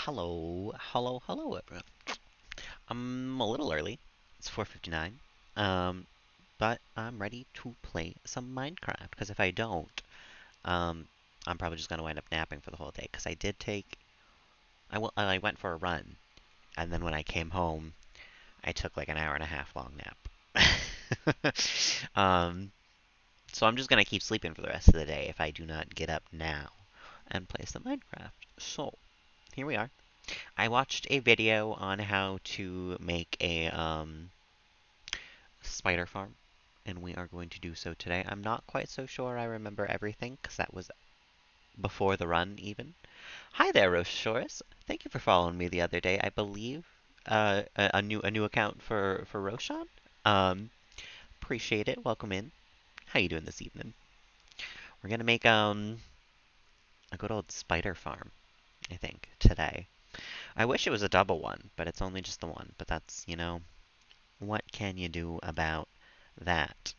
Hello, everyone. I'm a little early. It's 4:59. Um, but I'm ready to play some Minecraft. Because if I don't, um, I'm probably just gonna wind up napping for the whole day. Because I did take, I went for a run, and then when I came home, I took like an hour and a half long nap. Um, so I'm just gonna keep sleeping for the rest of the day if I do not get up now and play some Minecraft. So here we are. I watched a video on how to make a spider farm, and we are going to do so today. I'm not quite so sure I remember everything, because that was before the run even. Hi there, Roshosaurus. Thank you for following me the other day. I believe a new account for Roshan. Um, Appreciate it. Welcome in. How you doing this evening? We're gonna make a good old spider farm, I think, today. I wish it was a double one, but it's only just the one. But that's, what can you do about that?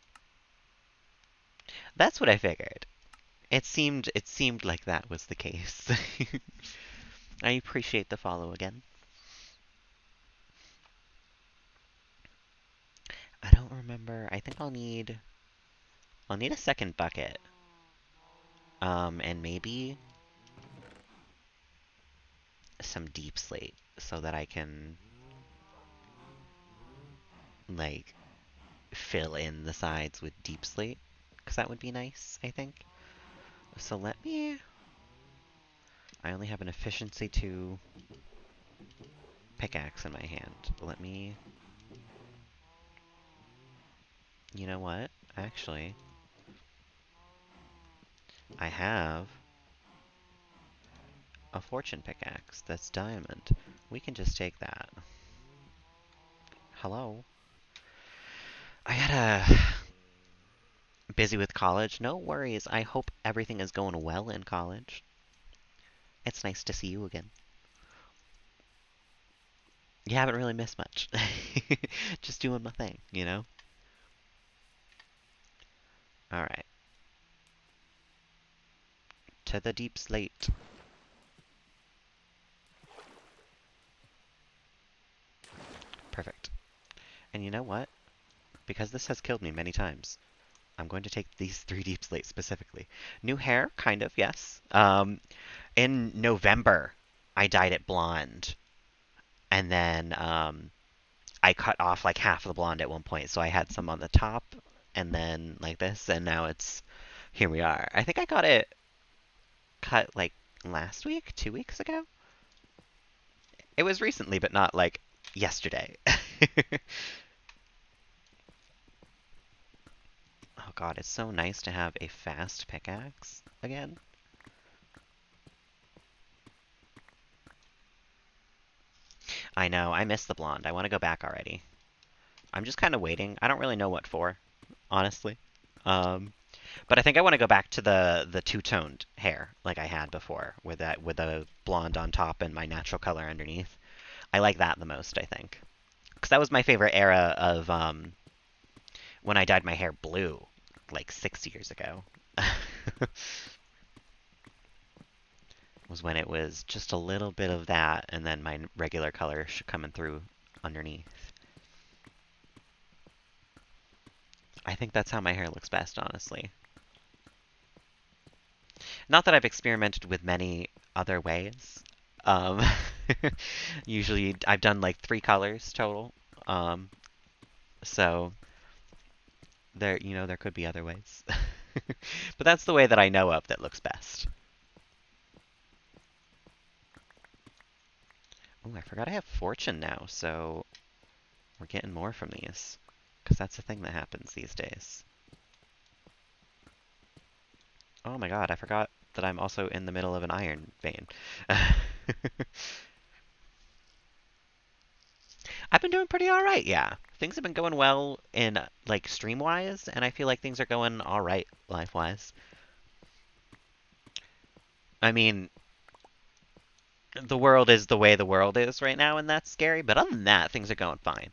That's what I figured. It seemed like that was the case. I appreciate the follow again. I don't remember. I think I'll need a second bucket. And maybe some deep slate so that I can like fill in the sides with deep slate, because that would be nice, I think. So let me I only have an efficiency 2 pickaxe in my hand. Let me You know what? Actually, I have a fortune pickaxe that's diamond. We can just take that. Hello? I got busy with college. No worries. I hope everything is going well in college. It's nice to see you again. You haven't really missed much. Just doing my thing. Alright. To the deep slate. Perfect. And you know what? Because this has killed me many times, I'm going to take these 3 deep slates specifically. New hair, kind of, yes. In November, I dyed it blonde. And then I cut off like half of the blonde at one point, so I had some on the top, and then like this, and now it's here we are. I think I got it cut like last week, 2 weeks ago. It was recently, but not like yesterday. Oh god, it's so nice to have a fast pickaxe again. I know, I miss the blonde. I want to go back already. I'm just kind of waiting. I don't really know what for, honestly. Um, but I think I want to go back to the two-toned hair like I had before, with the blonde on top and my natural color underneath. I like that the most, I think, because that was my favorite era of when I dyed my hair blue, like 6 years ago. Was when it was just a little bit of that, and then my regular color coming through underneath. I think that's how my hair looks best, honestly. Not that I've experimented with many other ways. Um, Usually I've done like 3 colors total. Um, so there could be other ways. But that's the way that I know of that looks best. Oh, I forgot I have fortune now, so we're getting more from these. Because that's the thing that happens these days. Oh my god, I forgot that I'm also in the middle of an iron vein. I've been doing pretty alright, yeah. Things have been going well in like stream-wise, and I feel like things are going alright life-wise. I mean, the world is the way the world is right now, and that's scary, but other than that, things are going fine.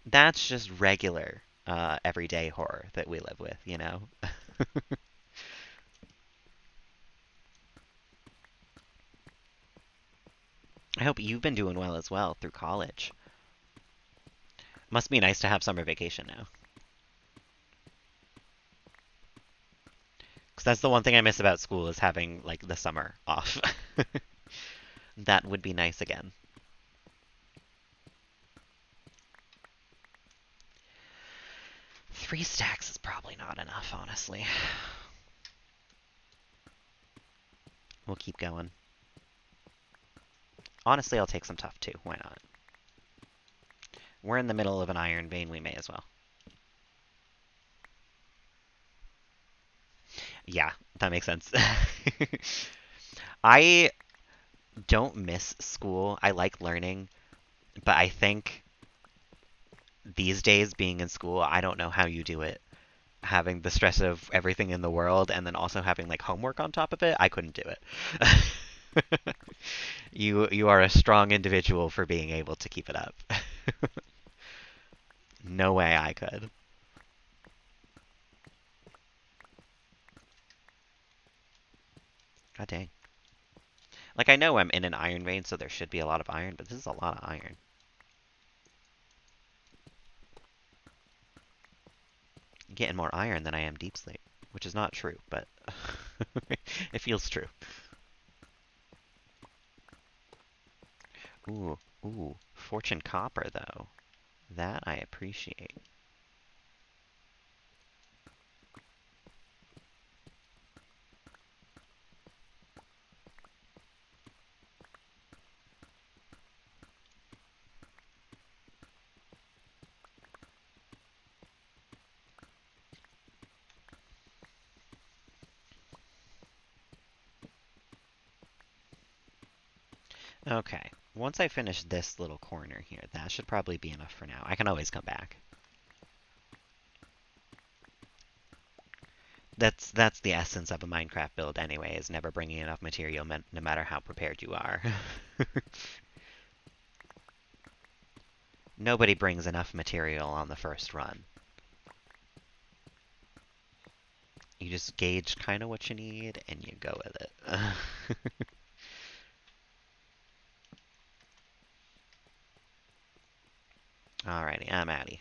That's just regular, everyday horror that we live with, you know? I hope you've been doing well as well through college. Must be nice to have summer vacation now. Because that's the one thing I miss about school is having, like, the summer off. That would be nice again. 3 stacks is probably not enough, honestly. We'll keep going. Honestly, I'll take some tough too. Why not? We're in the middle of an iron vein, we may as well. Yeah, that makes sense. I don't miss school. I like learning, but I think these days being in school, I don't know how you do it. Having the stress of everything in the world and then also having like homework on top of it, I couldn't do it. You are a strong individual for being able to keep it up. No way I could. God dang. Like I know I'm in an iron vein, so there should be a lot of iron, but this is a lot of iron. I'm getting more iron than I am deep slate, which is not true, but it feels true. Ooh, ooh, fortune copper though. That I appreciate. Okay, once I finish this little corner here, that should probably be enough for now. I can always come back. That's the essence of a Minecraft build anyway, is never bringing enough material no matter how prepared you are. Nobody brings enough material on the first run. You just gauge kind of what you need and you go with it. Alrighty, I'm outie.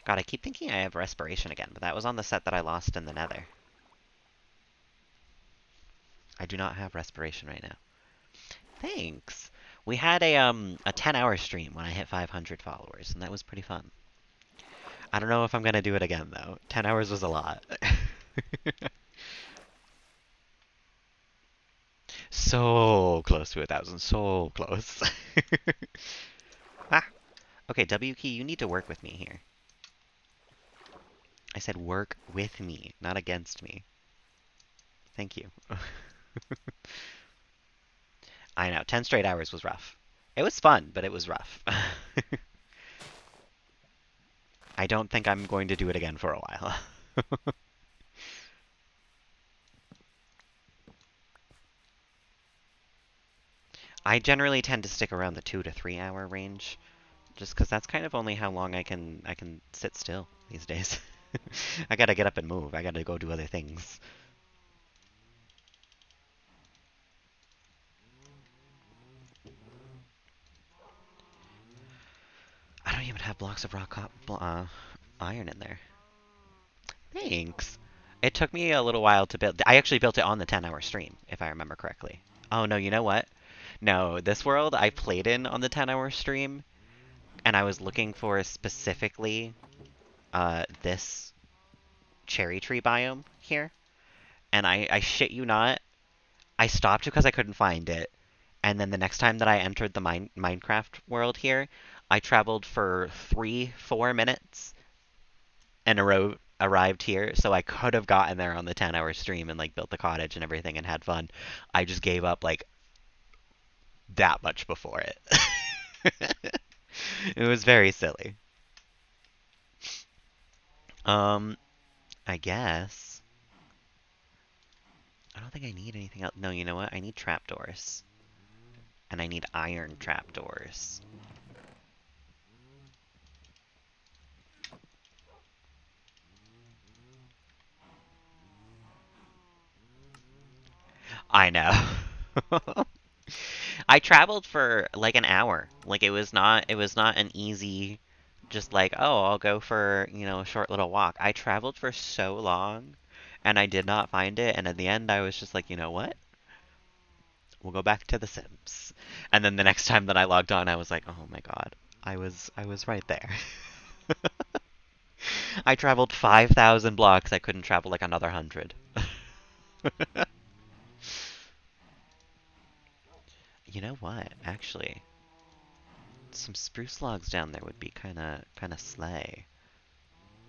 God, I keep thinking I have respiration again, but that was on the set that I lost in the nether. I do not have respiration right now. Thanks. We had a 10-hour stream when I hit 500 followers, and that was pretty fun. I don't know if I'm gonna do it again though. 10 hours was a lot. So close to 1,000. So close. Ah. Okay, W key, you need to work with me here. I said work with me, not against me. Thank you. I know, 10 straight hours was rough. It was fun, but it was rough. I don't think I'm going to do it again for a while. I generally tend to stick around the 2 to 3 hour range, just because that's kind of only how long I can sit still these days. I gotta get up and move. I gotta go do other things. I don't even have blocks of iron in there. Thanks. It took me a little while to build. I actually built it on the 10-hour stream, if I remember correctly. Oh no, you know what? No, this world I played in on the 10-hour stream, and I was looking for specifically this cherry tree biome here, and I shit you not, I stopped because I couldn't find it. And then the next time that I entered the Minecraft world here, I traveled for 3, 4 minutes and arrived here. So I could have gotten there on the 10-hour stream and like built the cottage and everything and had fun. I just gave up like that much before it. It was very silly. Um, I guess I don't think I need anything else. No, you know what? I need trapdoors. And I need iron trapdoors. I know. I traveled for like an hour. Like it was not an easy just like, oh, I'll go for, a short little walk. I traveled for so long and I did not find it, and at the end I was just like, you know what? We'll go back to The Sims. And then the next time that I logged on, I was like, oh my God. I was right there. I traveled 5,000 blocks. I couldn't travel like another 100. You know what? Actually, some spruce logs down there would be kind of slay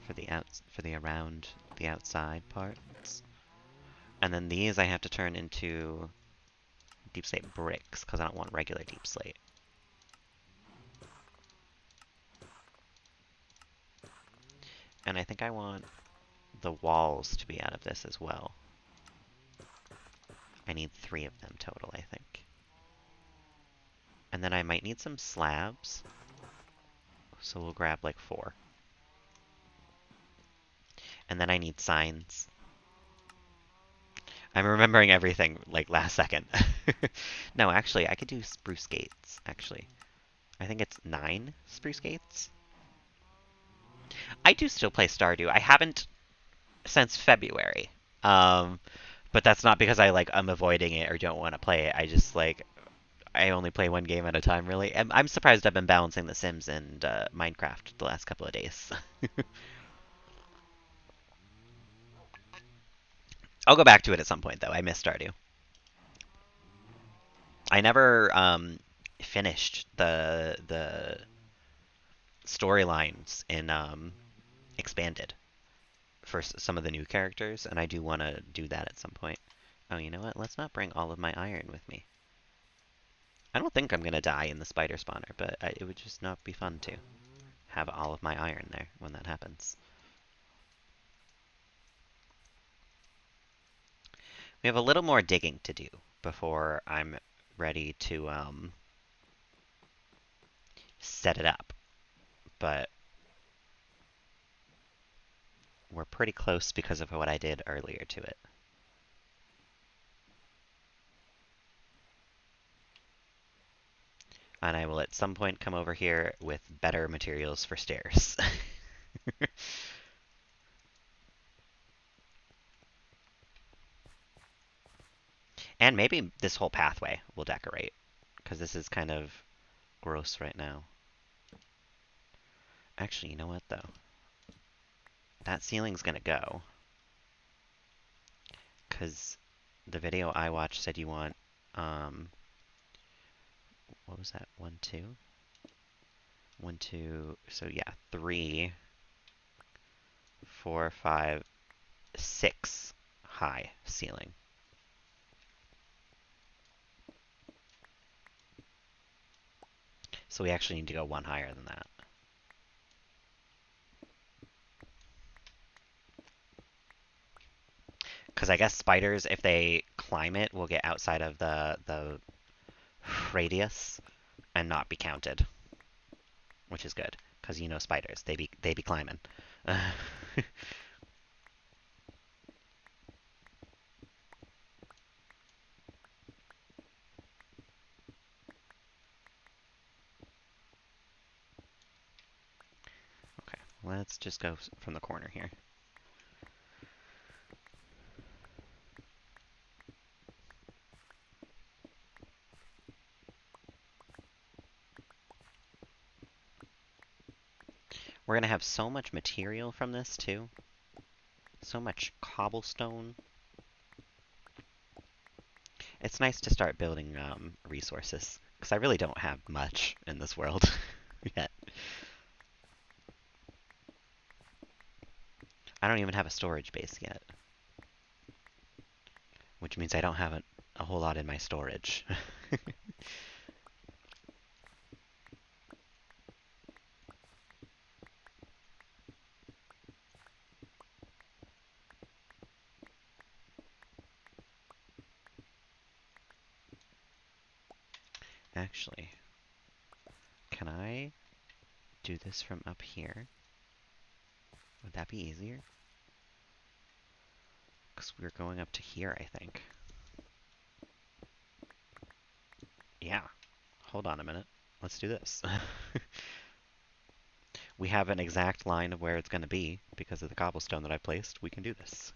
for the around the outside parts. And then these I have to turn into deep slate bricks because I don't want regular deep slate. And I think I want the walls to be out of this as well. I need 3 of them total, I think. And then I might need some slabs, so we'll grab like 4. And then I need signs. I'm remembering everything like last second. No, actually, I could do spruce gates, actually. I think it's 9 spruce gates. I do still play Stardew. I haven't since February. Um, but that's not because I'm avoiding it or don't want to play it. I just I only play one game at a time, really. I'm surprised I've been balancing The Sims and Minecraft the last couple of days. I'll go back to it at some point, though. I miss Stardew. I never finished the storylines in Expanded for some of the new characters, and I do want to do that at some point. Oh, you know what? Let's not bring all of my iron with me. I don't think I'm gonna die in the spider spawner, but it would just not be fun to have all of my iron there when that happens. We have a little more digging to do before I'm ready to set it up, but we're pretty close because of what I did earlier to it. And I will at some point come over here with better materials for stairs. And maybe this whole pathway will decorate, because this is kind of gross right now. Actually, you know what, though? That ceiling's gonna go, because the video I watched said you want, what was that? 1, 2? 1, 2, so yeah, 3, 4, 5, 6 high ceiling. So we actually need to go 1 higher than that. Because I guess spiders, if they climb it, will get outside of the radius and not be counted, which is good. Because you know spiders, they be climbing. Okay, let's just go from the corner here. We're going to have so much material from this, too. So much cobblestone. It's nice to start building resources, because I really don't have much in this world yet. I don't even have a storage base yet, which means I don't have a whole lot in my storage. Actually, can I do this from up here? Would that be easier? Because we're going up to here, I think. Yeah. Hold on a minute. Let's do this. We have an exact line of where it's going to be because of the cobblestone that I placed. We can do this.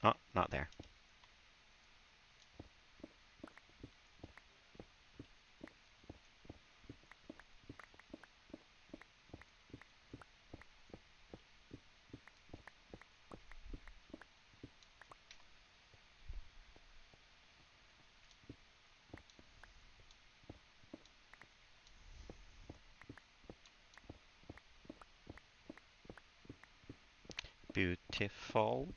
Oh, not there. Beautiful.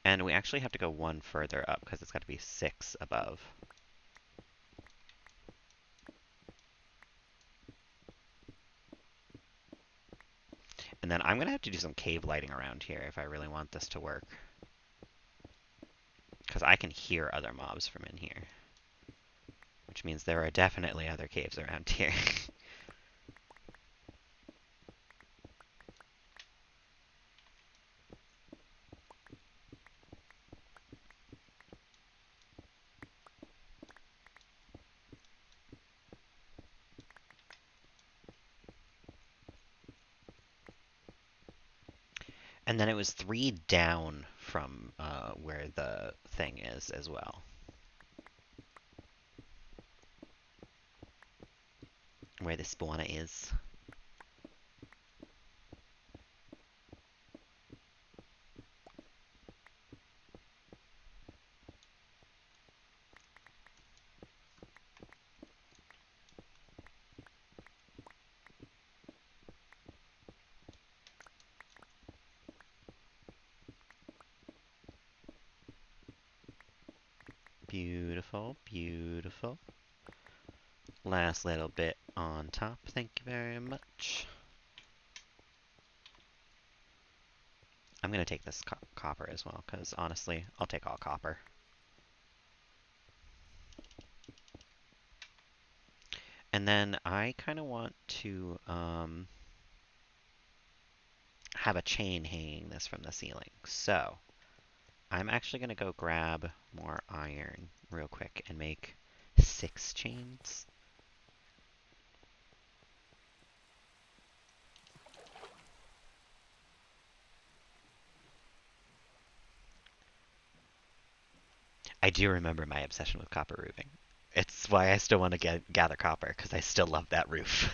And we actually have to go one further up because it's got to be 6 above. And then I'm going to have to do some cave lighting around here if I really want this to work. Because I can hear other mobs from in here. Which means there are definitely other caves around here. And then it was 3 down from where the thing is as well. Where the spawner is. Beautiful, beautiful. Last little bit on top, thank you very much. I'm going to take this copper as well, because honestly, I'll take all copper. And then I kind of want to have a chain hanging this from the ceiling. So I'm actually going to go grab more iron real quick and make 6 chains. I do remember my obsession with copper roofing. It's why I still want to gather copper, because I still love that roof.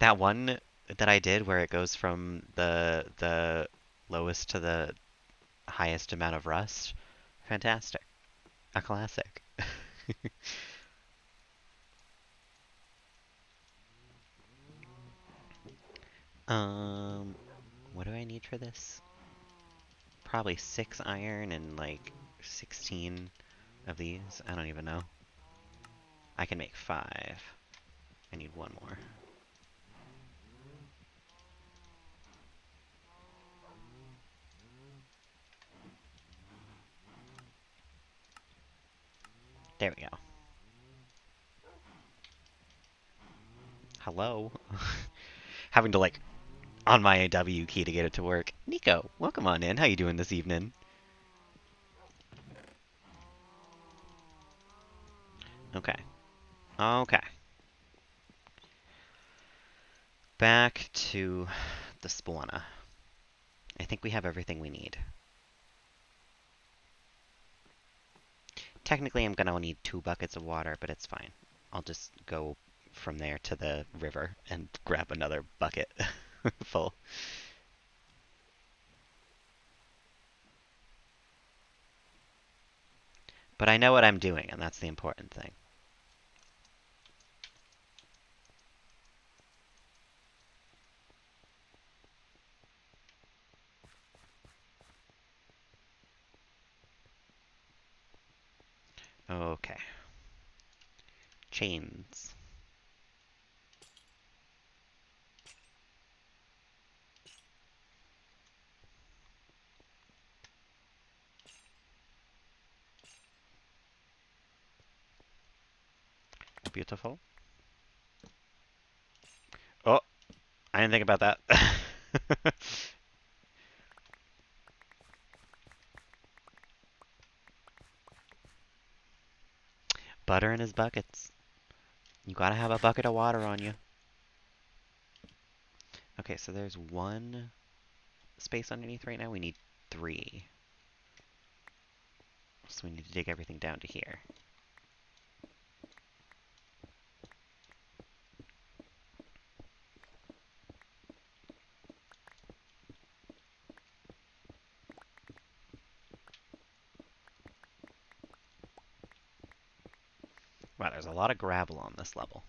That one that I did where it goes from the lowest to the highest amount of rust, fantastic. A classic. Um, what do I need for this? Probably 6 iron and like 16 of these. I don't even know. I can make 5. I need 1 more. There we go. Hello? Having to like on my W key to get it to work. Nico, welcome on in. How you doing this evening? Okay. Okay. Back to the spawner. I think we have everything we need. Technically, I'm gonna need 2 buckets of water, but it's fine. I'll just go from there to the river and grab another bucket full. But I know what I'm doing, and that's the important thing. Okay. Chains. beautiful. Oh, I didn't think about that. Butter in his buckets. You gotta have a bucket of water on you. Okay, so there's one space underneath right now. We need three. So we need to dig everything down to here. Wow, there's a lot of gravel on this level.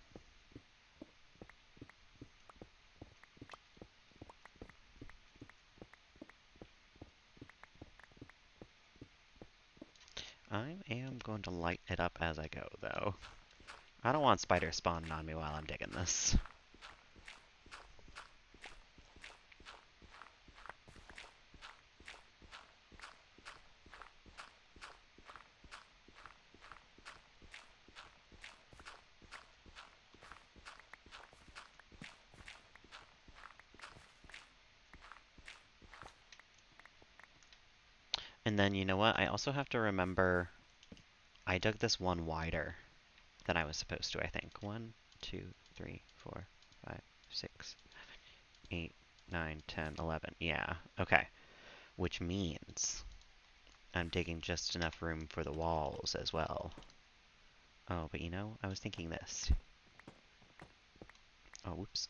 I am going to light it up as I go, though. I don't want spiders spawning on me while I'm digging this. And then, you know what? I also have to remember I dug this one wider than I was supposed to, I think. 1, 2, 3, 4, 5, 6, 8, 9, 10, 11. Yeah, okay. Which means I'm digging just enough room for the walls as well. Oh, but you know, I was thinking this. Oh, whoops.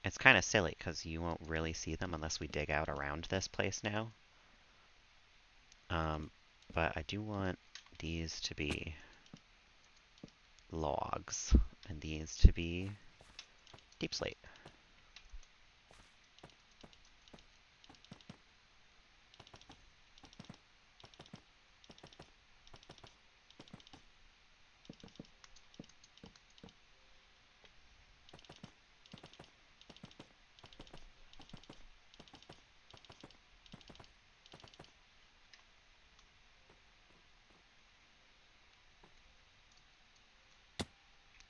It's kind of silly because you won't really see them unless we dig out around this place now. But I do want these to be logs and these to be deep slate.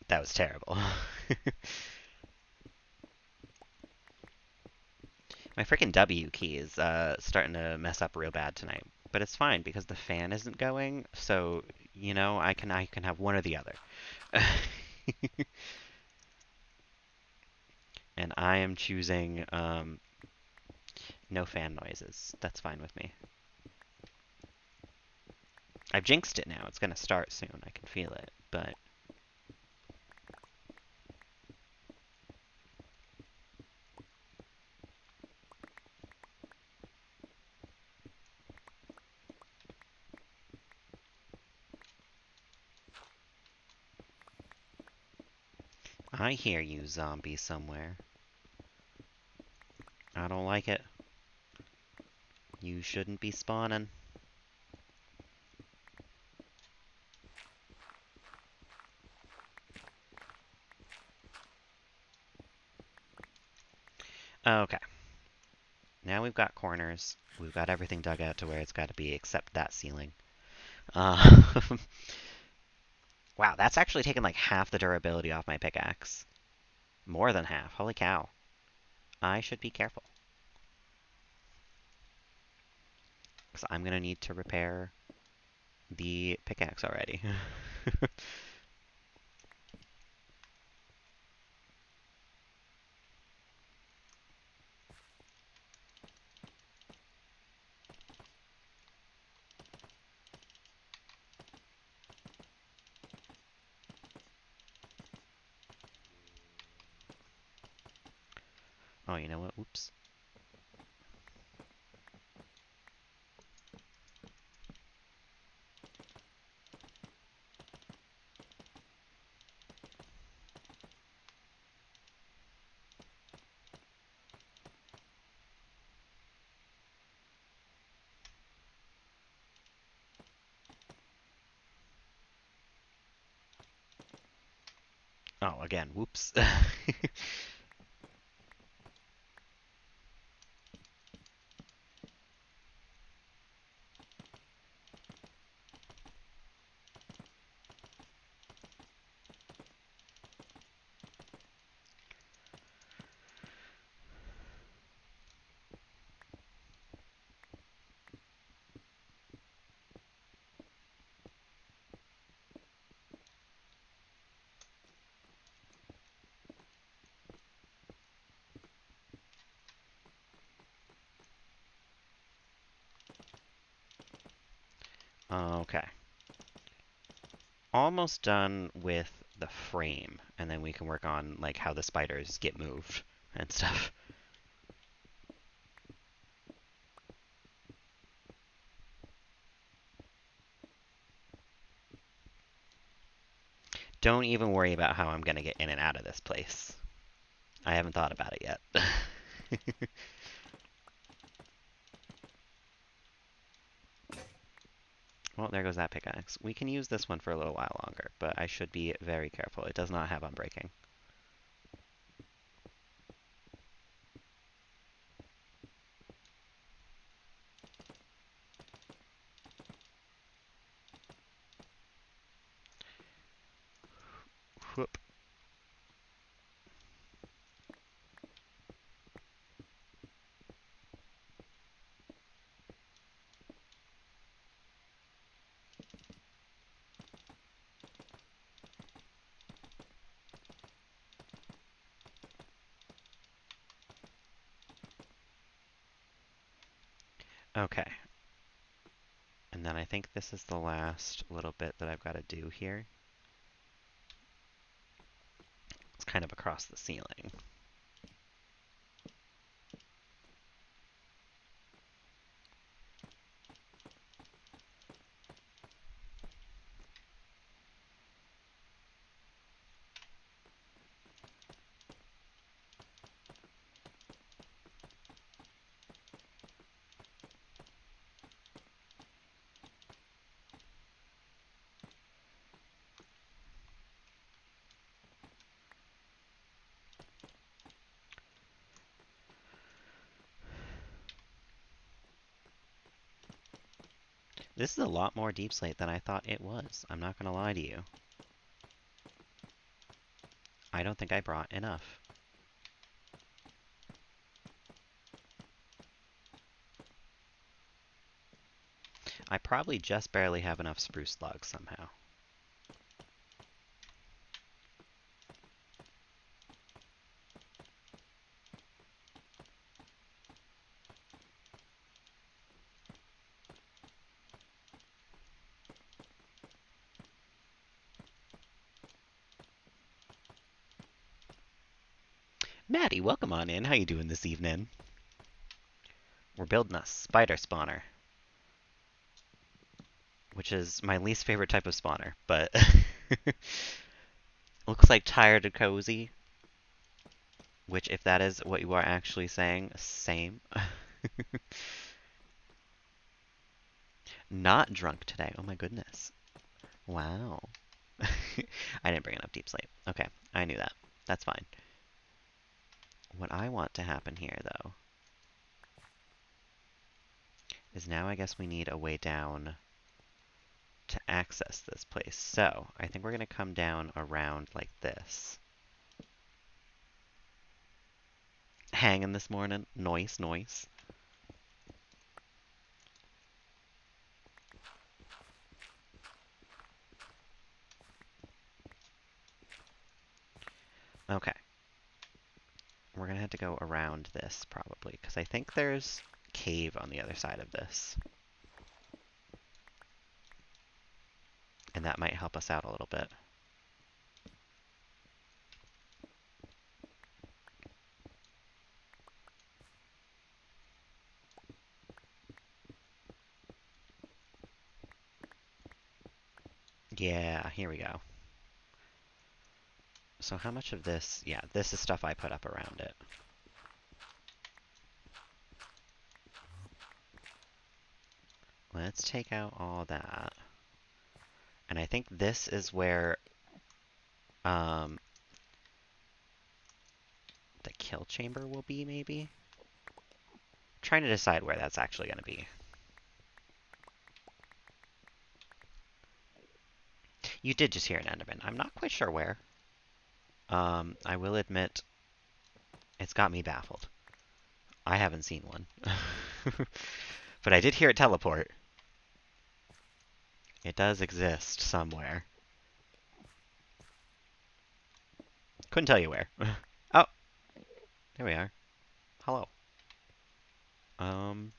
That was terrible. My freaking W key is starting to mess up real bad tonight. But it's fine because the fan isn't going, so you know, I can have one or the other. And I am choosing no fan noises. That's fine with me. I've jinxed it now. It's gonna start soon. I can feel it, but I hear you, zombie, somewhere. I don't like it. You shouldn't be spawning. Okay. Now we've got corners. We've got everything dug out to where it's got to be except that ceiling. Uh, wow, that's actually taken like half the durability off my pickaxe. More than half. Holy cow. I should be careful. Because I'm going to need to repair the pickaxe already. Oh, you know what? Oops. Oh, again, whoops. Okay. Almost done with the frame, and then we can work on like how the spiders get moved and stuff. Don't even worry about how I'm gonna get in and out of this place. I haven't thought about it yet. Well, there goes that pickaxe. We can use this one for a little while longer, but I should be very careful. It does not have unbreaking. Whoop. Okay. And then I think this is the last little bit that I've got to do here. It's kind of across the ceiling. This is a lot more deep slate than I thought it was. I'm not gonna lie to you. I don't think I brought enough. I probably just barely have enough spruce logs somehow. Maddie, welcome on in. How you doing this evening? We're building a spider spawner, which is my least favorite type of spawner, but looks like tired and cozy, which if that is what you are actually saying, same. Not drunk today. Oh my goodness. Wow. I didn't bring enough deep slate. Okay, I knew that. That's fine. What I want to happen here, though, is now I guess we need a way down to access this place. So, I think we're going to come down around like this. Hanging this morning. Noise, noise. Okay. We're going to have to go around this, probably, because I think there's cave on the other side of this. And that might help us out a little bit. Yeah, here we go. So how much of this... Yeah, this is stuff I put up around it. Let's take out all that. And I think this is where um, the kill chamber will be, maybe? Trying to decide where that's actually going to be. You did just hear an Enderman. I'm not quite sure where. I will admit, it's got me baffled. I haven't seen one. But I did hear it teleport. It does exist somewhere. Couldn't tell you where. Oh, there we are. Hello. Um,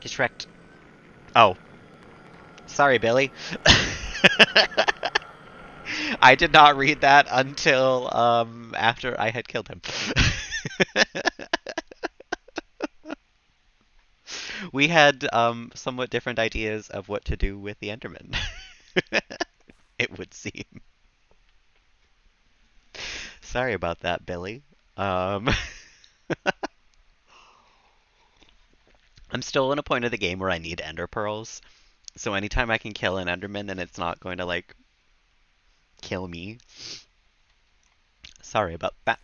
Shrek. Oh, sorry, Billy. I did not read that until after I had killed him. We had somewhat different ideas of what to do with the Enderman. It would seem. Sorry about that, Billy. Um, I'm still in a point of the game where I need Ender Pearls, so anytime I can kill an Enderman and it's not going to like kill me, sorry about that.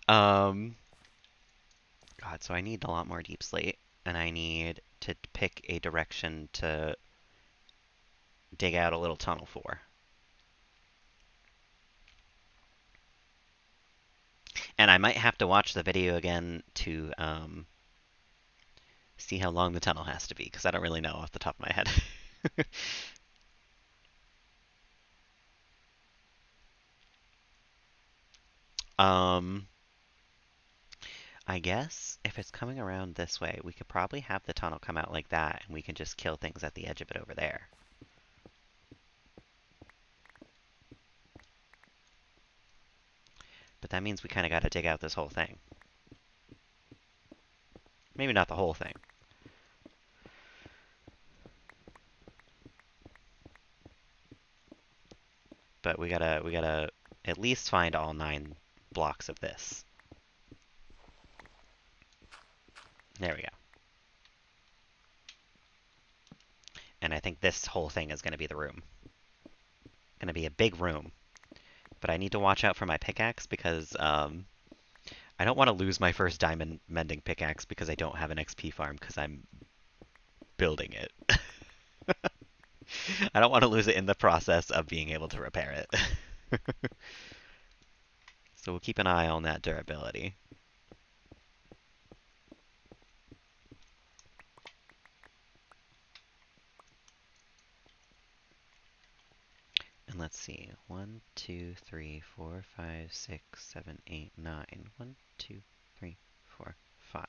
um, God, so I need a lot more deep slate, and I need to pick a direction to dig out a little tunnel for. And I might have to watch the video again to see how long the tunnel has to be, because I don't really know off the top of my head. um, I guess if it's coming around this way, we could probably have the tunnel come out like that, and we can just kill things at the edge of it over there. But that means we kind of got to dig out this whole thing. Maybe not the whole thing. But we gotta at least find all 9 blocks of this. There we go. And I think this whole thing is going to be the room. Going to be a big room. But I need to watch out for my pickaxe because I don't want to lose my first diamond mending pickaxe because I don't have an XP farm because I'm building it. I don't want to lose it in the process of being able to repair it. So we'll keep an eye on that durability. And let's see. 1, 2, 3, 4, 5, 6, 7, 8, 9. 1, 2, 3, 4, 5.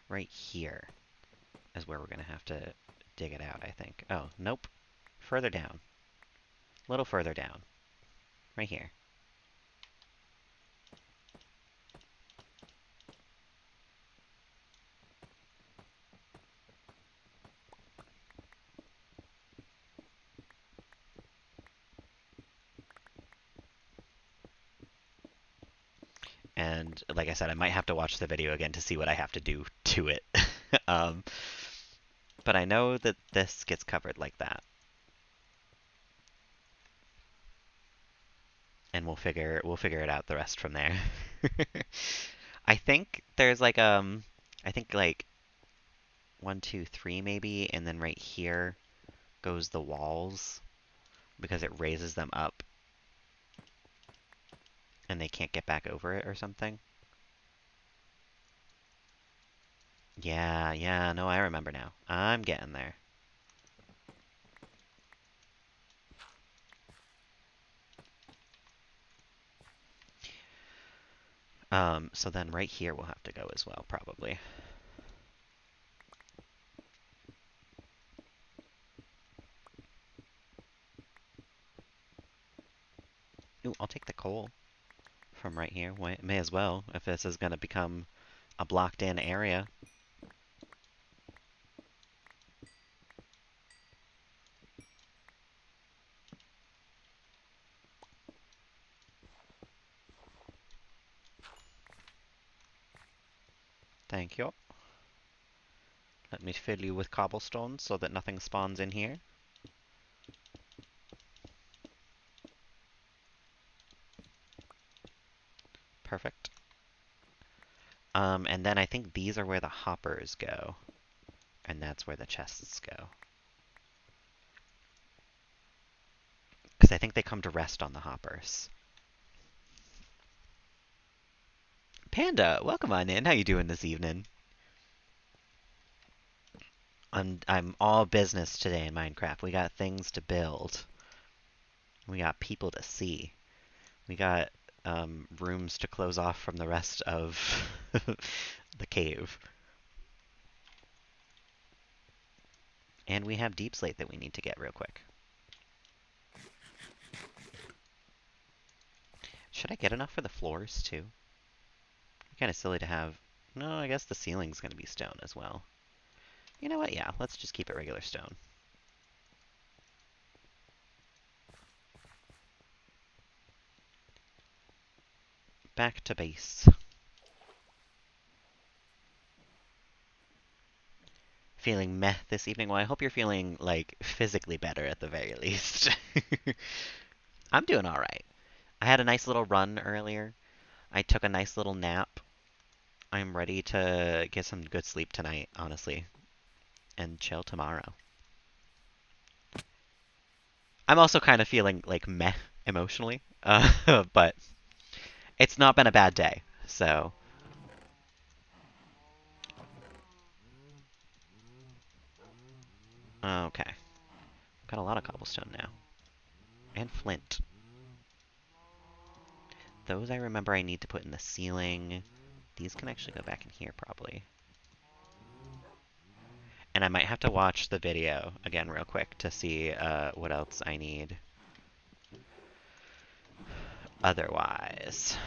Right here is where we're going to have to dig it out, I think. Oh, nope. Further down. A little further down. Right here. And like I said, I might have to watch the video again to see what I have to do to it. um, but I know that this gets covered like that. And we'll figure it out the rest from there. I think there's like I think like 1, 2, 3 maybe, and then right here goes the walls because it raises them up and they can't get back over it or something. Yeah, yeah, no, I remember now. I'm getting there. So then right here we'll have to go as well, probably. Ooh, I'll take the coal from right here. May as well, if this is going to become a blocked-in area. Thank you. Let me fill you with cobblestone so that nothing spawns in here. Perfect. And then I think these are where the hoppers go. And that's where the chests go. Because I think they come to rest on the hoppers. Panda, welcome on in. How you doing this evening? I'm all business today in Minecraft. We got things to build. We got people to see. We got rooms to close off from the rest of the cave. And we have deep slate that we need to get real quick. Should I get enough for the floors too? Kind of silly to have. No, I guess the ceiling's going to be stone as well. You know what? Yeah, let's just keep it regular stone. Back to base. Feeling meh this evening? Well, I hope you're feeling, like, physically better at the very least. I'm doing alright. I had a nice little run earlier. I took a nice little nap. I'm ready to get some good sleep tonight, honestly, and chill tomorrow. I'm also kind of feeling, like, meh emotionally, but it's not been a bad day, so... Okay. Got a lot of cobblestone now. And flint. Those I remember I need to put in the ceiling. These can actually go back in here, probably. And I might have to watch the video again real quick to see what else I need otherwise.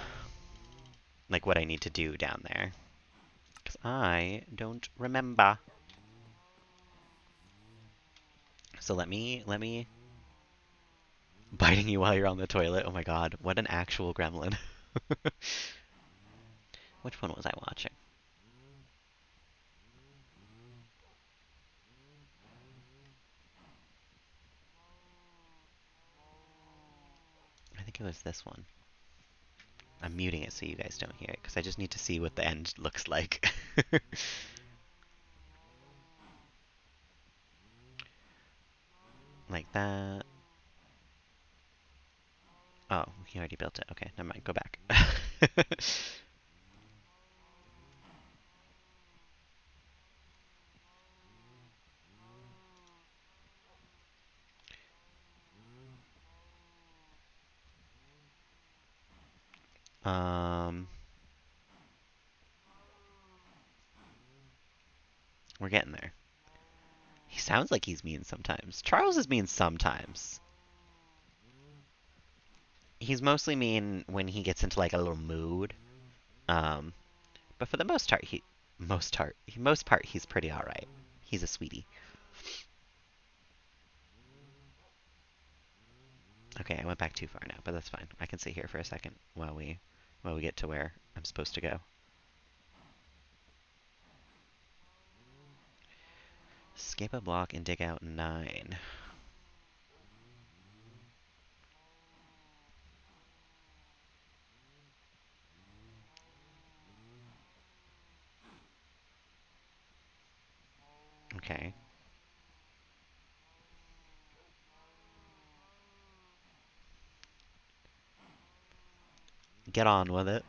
Like what I need to do down there. Because I don't remember. So let me... Biting you while you're on the toilet. Oh my god, what an actual gremlin. Which one was I watching? I think it was this one. I'm muting it so you guys don't hear it, because I just need to see what the end looks like. Like that. Oh, he already built it. Okay, never mind. Go back. um, we're getting there. He sounds like he's mean sometimes. Charles is mean sometimes. He's mostly mean when he gets into like a little mood. Um, but for the most part, he's pretty all right. He's a sweetie. Okay, I went back too far now, but that's fine. I can sit here for a second while we get to where I'm supposed to go. Skip a block and dig out 9. Okay. Get on with it.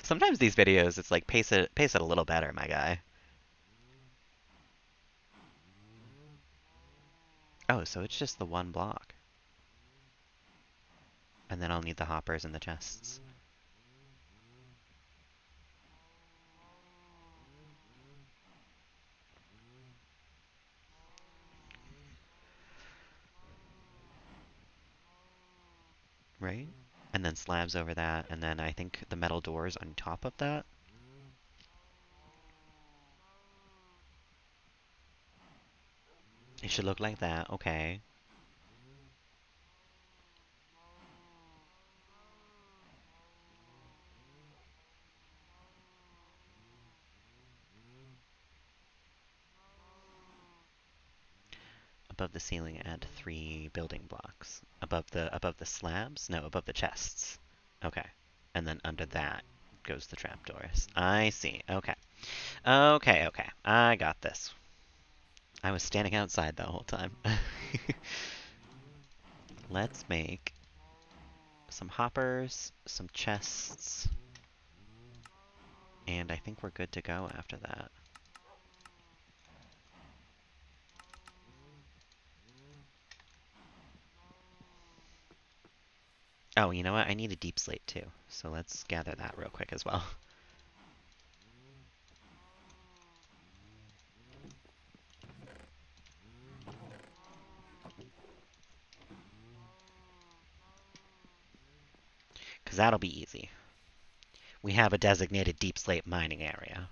Sometimes these videos, it's like pace it a little better, my guy. Oh, so it's just the one block. And then I'll need the hoppers and the chests. Right? And then slabs over that, and then I think the metal doors on top of that. It should look like that, okay. Above the ceiling, add 3 building blocks. Above the slabs? No, above the chests. Okay. And then under that goes the trapdoors. I see. Okay. Okay, okay. I got this. I was standing outside the whole time. Let's make some hoppers, some chests, and I think we're good to go after that. Oh, you know what? I need a deep slate too. So let's gather that real quick as well. Because that'll be easy. We have a designated deep slate mining area.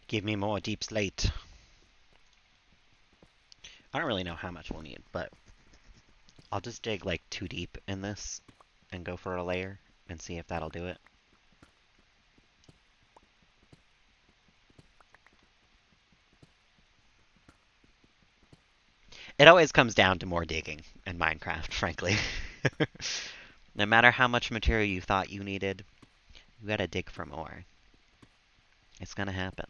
Give me more deep slate. I don't really know how much we'll need, but I'll just dig like too deep in this and go for a layer and see if that'll do it. It always comes down to more digging in Minecraft, frankly. No matter how much material you thought you needed, you gotta dig for more. It's gonna happen.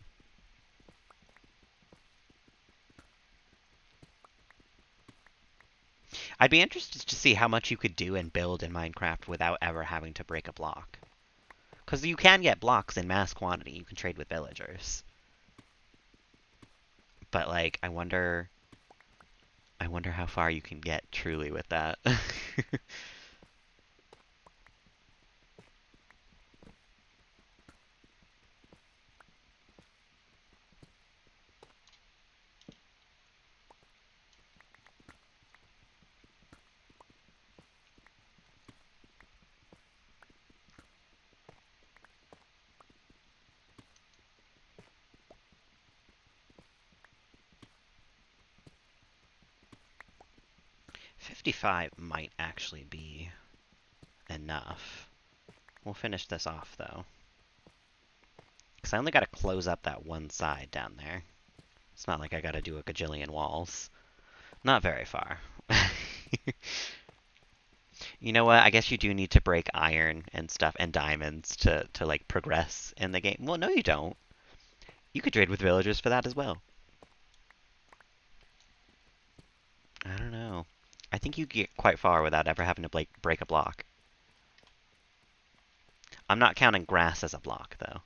I'd be interested to see how much you could do and build in Minecraft without ever having to break a block. Because you can get blocks in mass quantity. You can trade with villagers. But, like, I wonder how far you can get truly with that. 55 might actually be enough. We'll finish this off, though. Because I only gotta close up that one side down there. It's not like I gotta do a gajillion walls. Not very far. You know what? I guess you do need to break iron and stuff and diamonds to like progress in the game. Well, no, you don't. You could trade with villagers for that as well. I don't know. I think you get quite far without ever having to like break a block. I'm not counting grass as a block though,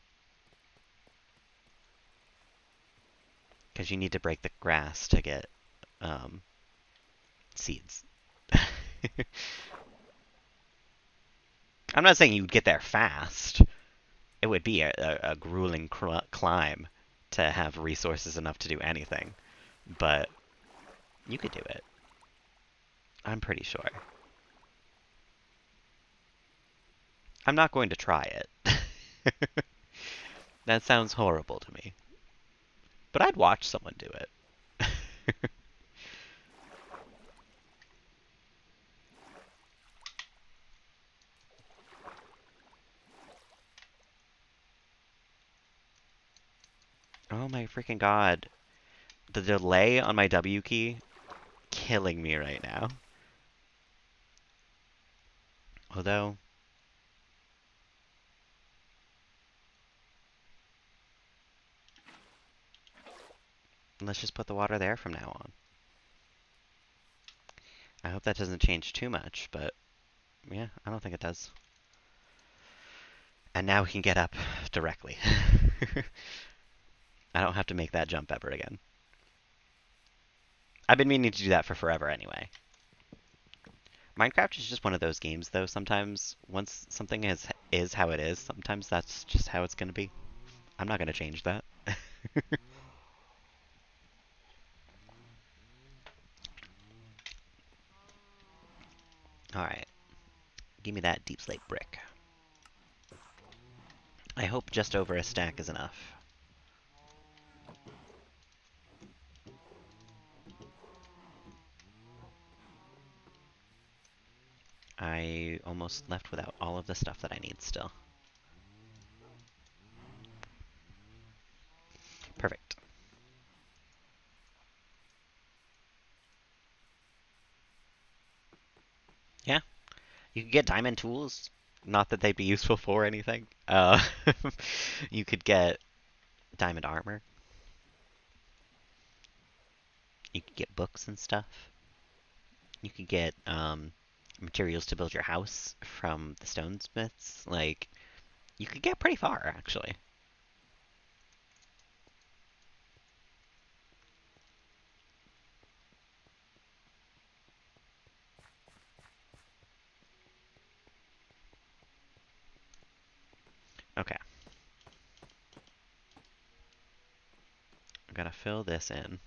because you need to break the grass to get um, seeds. I'm not saying you'd get there fast. It would be a grueling climb to have resources enough to do anything, but you could do it. I'm pretty sure. I'm not going to try it. That sounds horrible to me. But I'd watch someone do it. Oh my freaking god. The delay on my W key killing me right now. Although, let's just put the water there from now on. I hope that doesn't change too much, but yeah, I don't think it does. And now we can get up directly. I don't have to make that jump ever again. I've been meaning to do that for forever anyway. Minecraft is just one of those games, though. Sometimes, once something is how it is, sometimes that's just how it's going to be. I'm not going to change that. Alright, give me that deep slate brick. I hope just over a stack is enough. I almost left without all of the stuff that I need still. Perfect. Yeah, you could get diamond tools. Not that they'd be useful for anything. You could get diamond armor. You could get books and stuff. You could get materials to build your house from the stonesmiths. Like, you could get pretty far, actually. Okay, I'm gonna fill this in.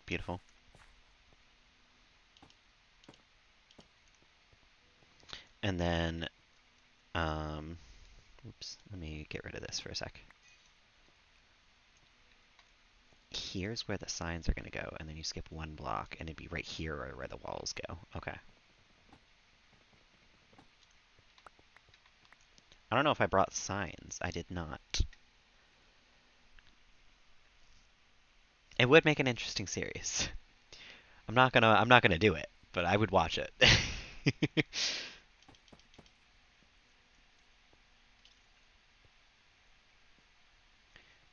Beautiful. And then, oops, let me get rid of this for a sec. Here's where the signs are gonna go, and then you skip one block, and it'd be right here where the walls go. Okay. I don't know if I brought signs. I did not. It would make an interesting series. I'm not gonna do it, but I would watch it.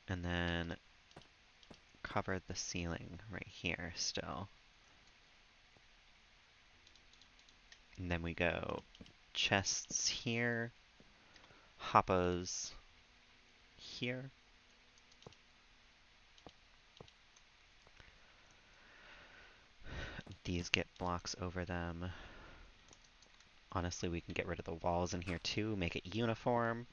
And then cover the ceiling right here still. And then we go chests here, hoppas here. These get blocks over them. Honestly, we can get rid of the walls in here too, make it uniform.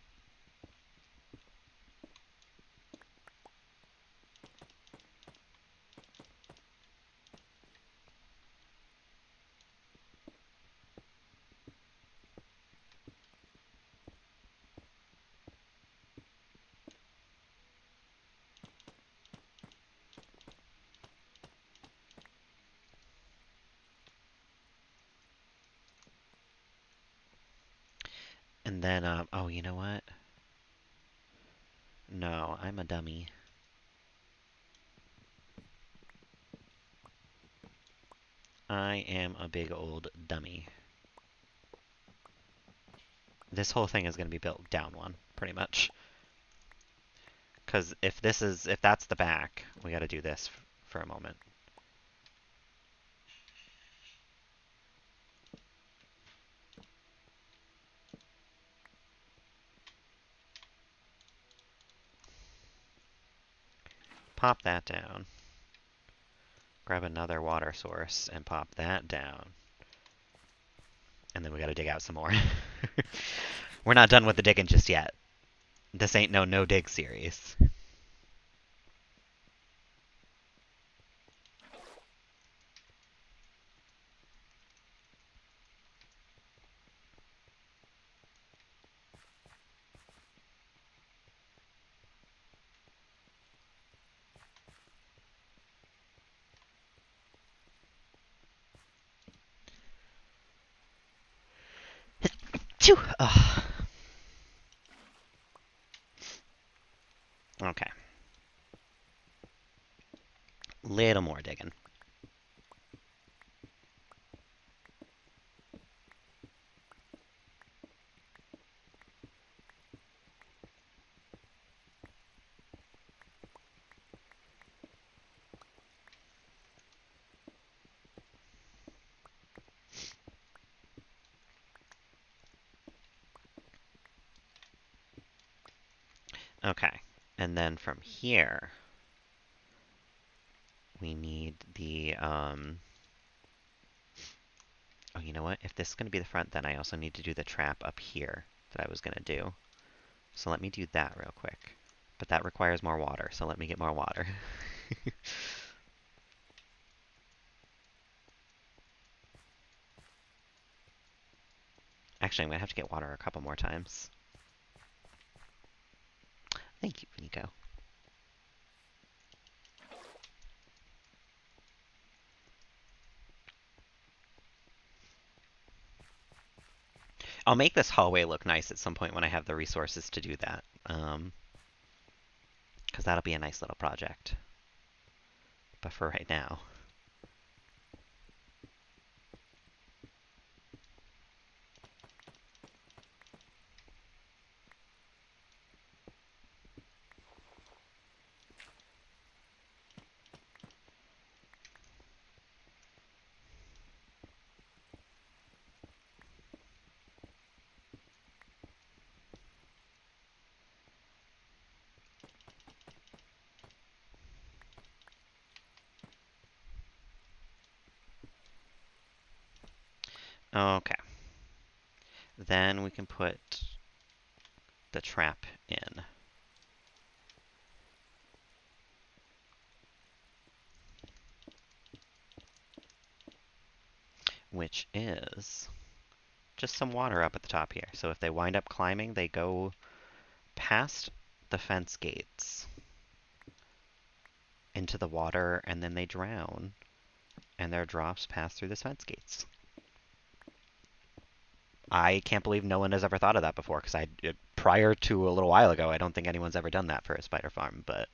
And then, oh, you know what? No, I'm a dummy. I am a big old dummy. This whole thing is going to be built down one, pretty much. Because if that's the back, we got to do this for a moment. Pop that down. Grab another water source and pop that down. And then we got to dig out some more. We're not done with the digging just yet. This ain't no dig series. Okay. Little more digging. Okay. And then from here, we need the, oh, you know what? If this is going to be the front, then I also need to do the trap up here that I was going to do. So let me do that real quick. But that requires more water, so let me get more water. Actually, I'm going to have to get water a couple more times. Thank you, Nico. I'll make this hallway look nice at some point when I have the resources to do that. Because that'll be a nice little project. But for right now. Okay. Then we can put the trap in, which is just some water up at the top here. So if they wind up climbing, they go past the fence gates into the water, and then they drown, and their drops pass through the fence gates. I can't believe no one has ever thought of that before, because prior to a little while ago, I don't think anyone's ever done that for a spider farm, but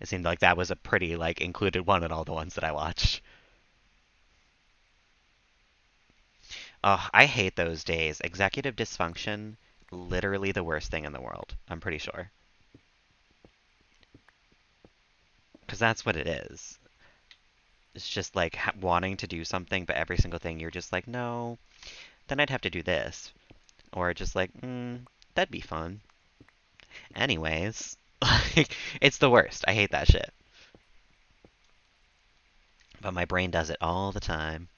it seemed like that was a pretty, like, included one in all the ones that I watched. Oh, I hate those days. Executive dysfunction, literally the worst thing in the world, I'm pretty sure. Because that's what it is. It's just like wanting to do something, but every single thing you're just like, no, then I'd have to do this. Or just like, that'd be fun. Anyways, like, it's the worst. I hate that shit. But my brain does it all the time.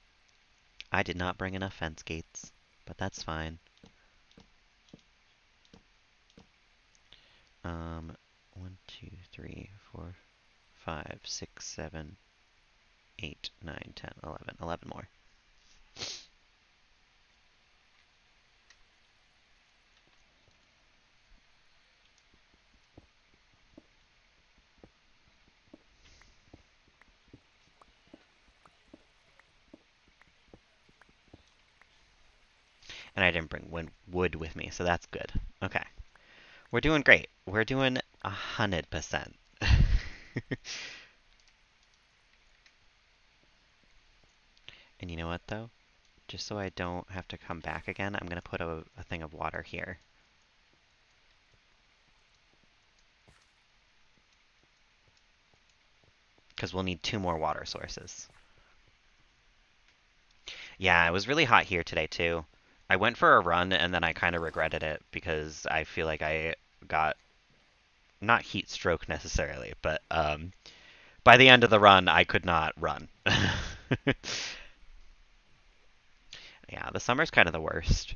I did not bring enough fence gates, but that's fine. 1, 2, 3, 4, 5, 6, 7, 8, 9, 10, 11. 11 more. And I didn't bring wood with me, so that's good. Okay. We're doing great. We're doing 100%. And you know what, though? Just so I don't have to come back again, I'm going to put a thing of water here. Because we'll need 2 more water sources. Yeah, it was really hot here today, too. I went for a run, and then I kind of regretted it, because I feel like I got, not heat stroke necessarily, but by the end of the run, I could not run. Yeah, the summer's kind of the worst.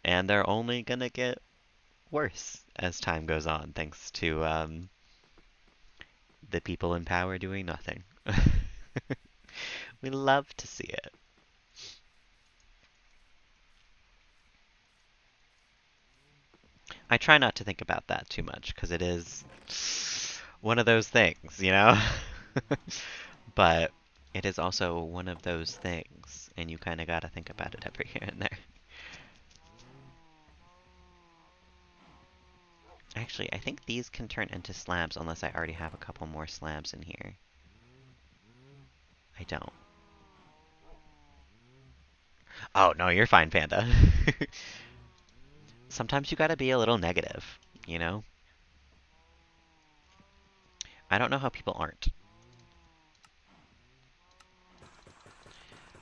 And they're only going to get worse as time goes on, thanks to the people in power doing nothing. We love to see it. I try not to think about that too much because it is one of those things, you know? But it is also one of those things, and you kind of got to think about it every here and there. Actually, I think these can turn into slabs unless I already have a couple more slabs in here. I don't. Oh, no, you're fine, Panda. Sometimes you gotta be a little negative, you know? I don't know how people aren't.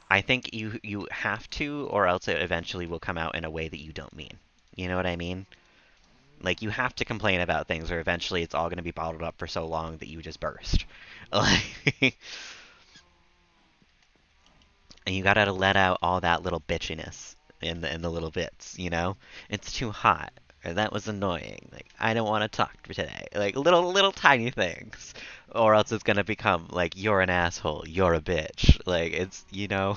I think you have to, or else it eventually will come out in a way that you don't mean. You know what I mean? Like, you have to complain about things, or eventually it's all going to be bottled up for so long that you just burst. Like, and you gotta let out all that little bitchiness in the little bits, you know? It's too hot. Or that was annoying. Like, I don't want to talk today. Like, little tiny things. Or else it's gonna become like, you're an asshole, you're a bitch. Like, it's, you know?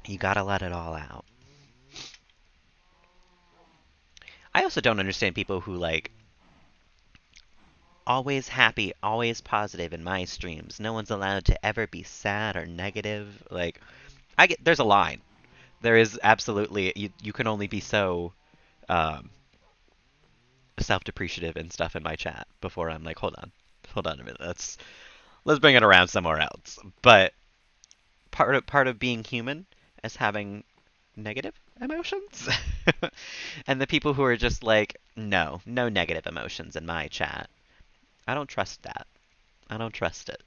You gotta let it all out. I also don't understand people who, like, always happy, always positive in my streams. No one's allowed to ever be sad or negative. Like, there's a line. There is absolutely, you can only be so um, self-depreciative and stuff in my chat before I'm like, hold on a minute, let's bring it around somewhere else. But part of being human is having negative emotions, and the people who are just like, no negative emotions in my chat. I don't trust that. I don't trust it.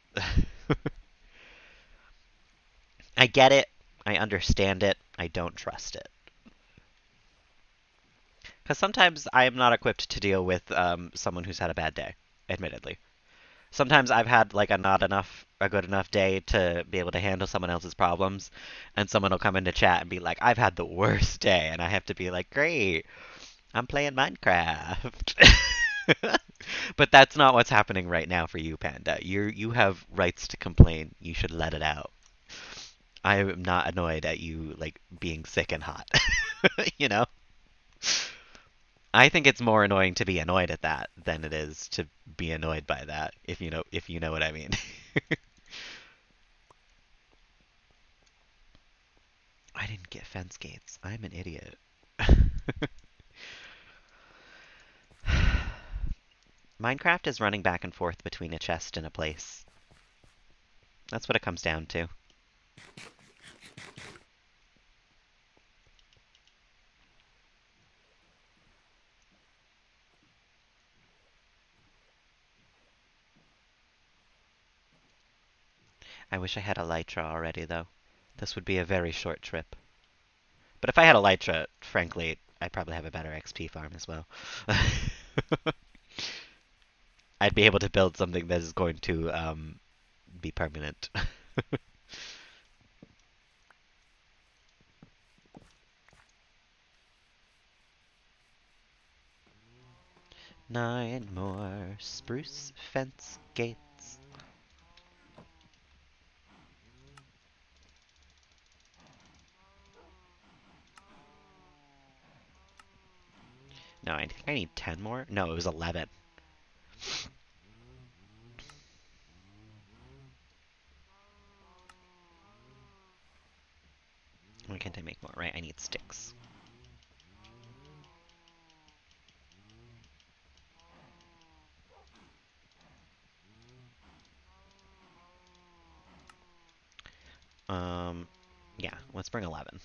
I get it. I understand it. I don't trust it. Because sometimes I am not equipped to deal with someone who's had a bad day, admittedly. Sometimes I've had like a good enough day to be able to handle someone else's problems, and someone will come into chat and be like, "I've had the worst day," and I have to be like, "Great, I'm playing Minecraft." But that's not what's happening right now for you, Panda. You have rights to complain. You should let it out. I am not annoyed at you like being sick and hot. You know? I think it's more annoying to be annoyed at that than it is to be annoyed by that, if you know what I mean. I didn't get fence gates. I'm an idiot. Minecraft is running back and forth between a chest and a place. That's what it comes down to. I wish I had Elytra already, though. This would be a very short trip. But if I had Elytra, frankly, I'd probably have a better XP farm as well. I'd be able to build something that is going to be permanent. 9 more spruce fence gates. No, I think I need 10 more. No, it was 11. Why can't I make more? Right, I need sticks. Um, yeah, let's bring 11.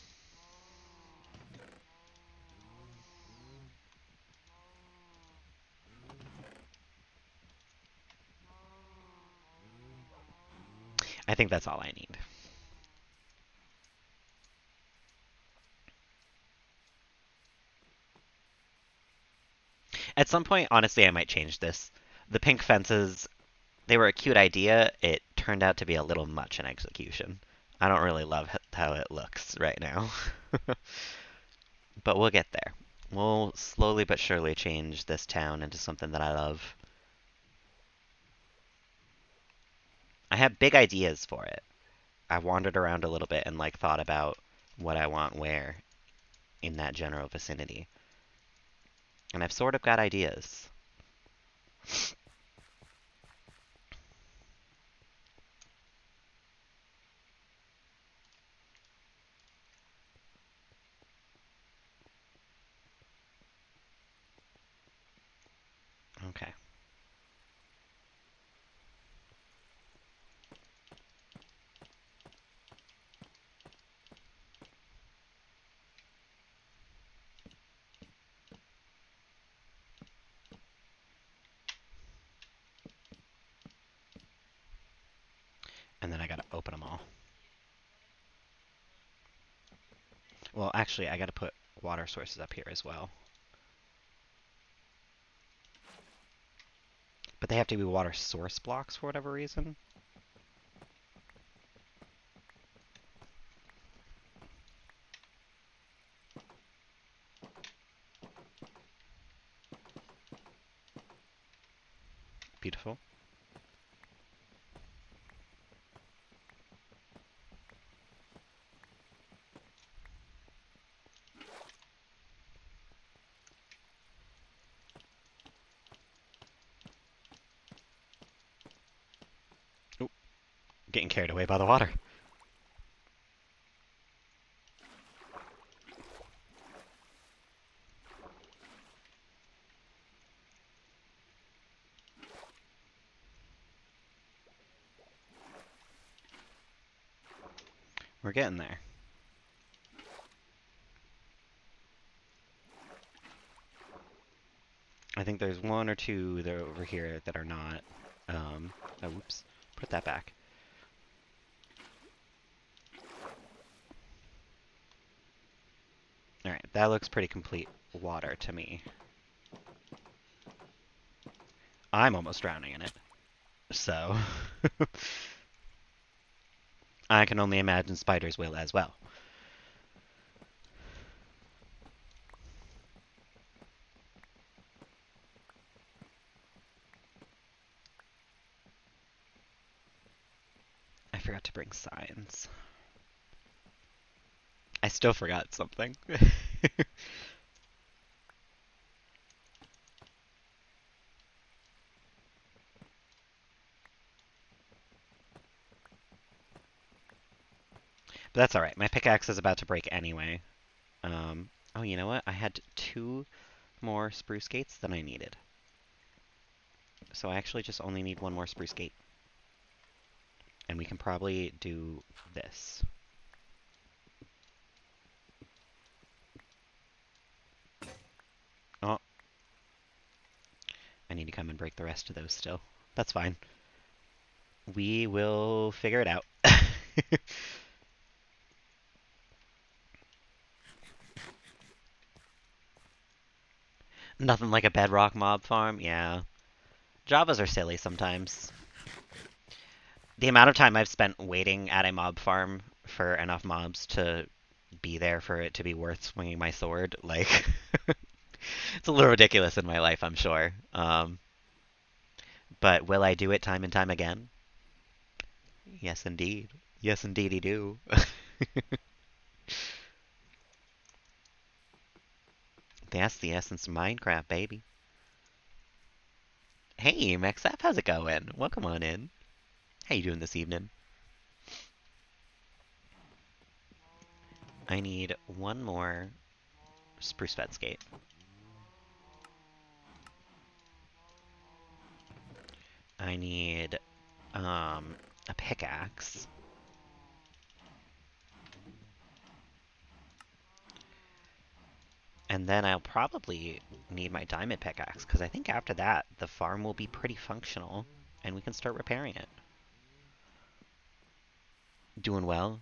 I think that's all I need. At some point, honestly, I might change this. The pink fences, they were a cute idea. It turned out to be a little much in execution. I don't really love how it looks right now. But we'll get there. We'll slowly but surely change this town into something that I love. I have big ideas for it. I wandered around a little bit and like thought about what I want where in that general vicinity. And I've sort of got ideas. Okay. And then I gotta open them all. Well, actually, I gotta put water sources up here as well. But they have to be water source blocks for whatever reason. Beautiful. Oop, getting carried away by the water. We're getting there. I think there's one or two that are over here that are not. Oh, whoops. Put that back. Alright, that looks pretty complete water to me. I'm almost drowning in it. So I can only imagine spiders will as well. I forgot to bring signs. I still forgot something. But that's alright. My pickaxe is about to break anyway. Oh, you know what? I had 2 more spruce gates than I needed. So I actually just only need 1 more spruce gate. And we can probably do this. Oh, I need to come and break the rest of those still. That's fine. We will figure it out. Nothing like a bedrock mob farm, yeah. Javas are silly sometimes. The amount of time I've spent waiting at a mob farm for enough mobs to be there for it to be worth swinging my sword, like, it's a little ridiculous in my life, I'm sure. But will I do it time and time again? Yes, indeed. Yes, indeedy do. That's the essence of Minecraft, baby. Hey, MaxF, how's it going? Welcome on in. How you doing this evening? I need 1 more spruce fed skate. I need a pickaxe. And then I'll probably need my diamond pickaxe, because I think after that, the farm will be pretty functional, and we can start repairing it. Doing well.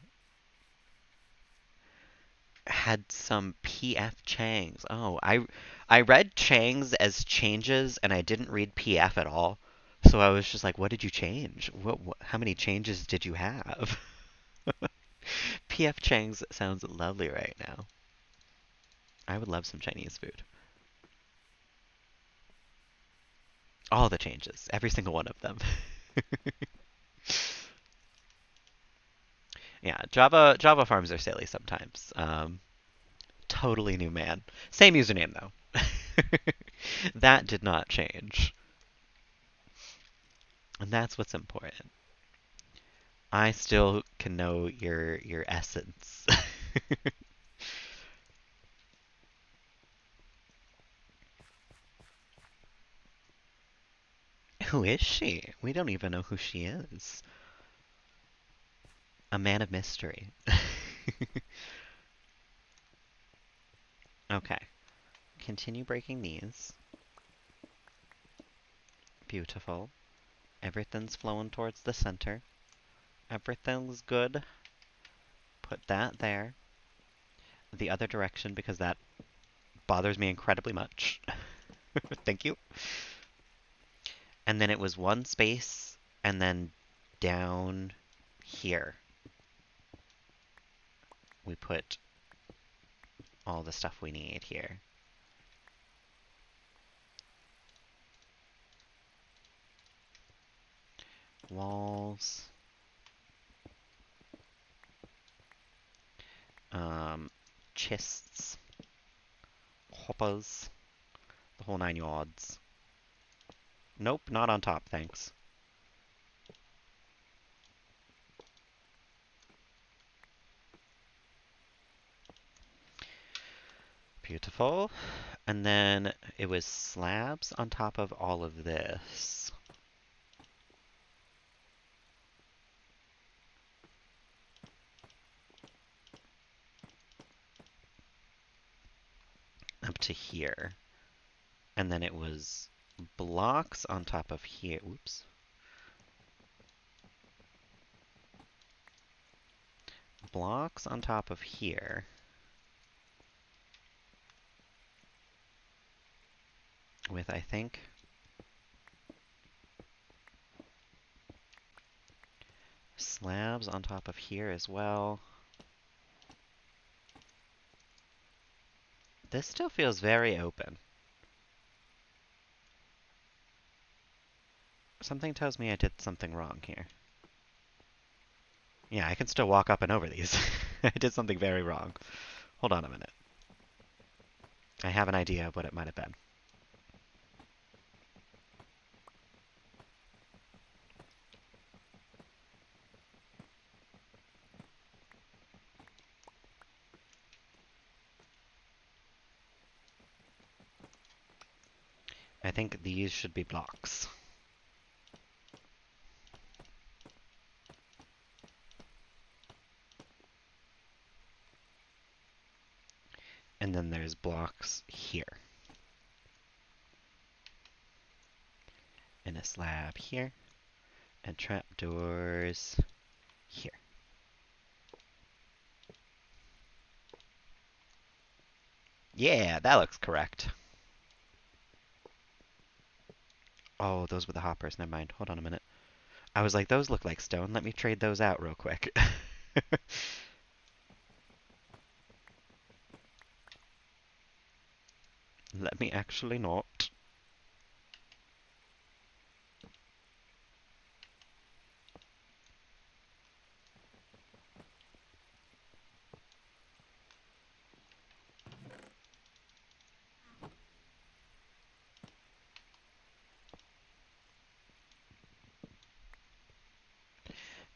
Had some PF Changs. Oh, I read Changs as changes, and I didn't read PF at all. So I was just like, what did you change? How many changes did you have? PF Chang's sounds lovely right now. I would love some Chinese food. All the changes, every single one of them. Yeah, Java farms are silly sometimes. Totally new man. Same username though. That did not change. And that's what's important. I still can know your essence. Who is she? We don't even know who she is. A man of mystery. Okay. Continue breaking these. Beautiful. Everything's flowing towards the center. Everything's good. Put that there. The other direction because that bothers me incredibly much. Thank you. And then it was 1 space and then down here we put all the stuff we need here. Walls. Um, Chests. Hoppers. The whole 9 yards. Nope, not on top, thanks. Beautiful. And then it was slabs on top of all of this. Up to here. And then it was blocks on top of here. Oops. Blocks on top of here. With, I think, slabs on top of here as well. This still feels very open. Something tells me I did something wrong here. Yeah, I can still walk up and over these. I did something very wrong. Hold on a minute. I have an idea of what it might have been. I think these should be blocks. And then there's blocks here. And a slab here. And trapdoors here. Yeah, that looks correct. Oh, those were the hoppers. Never mind. Hold on a minute. I was like, those look like stone. Let me trade those out real quick. Let me actually not.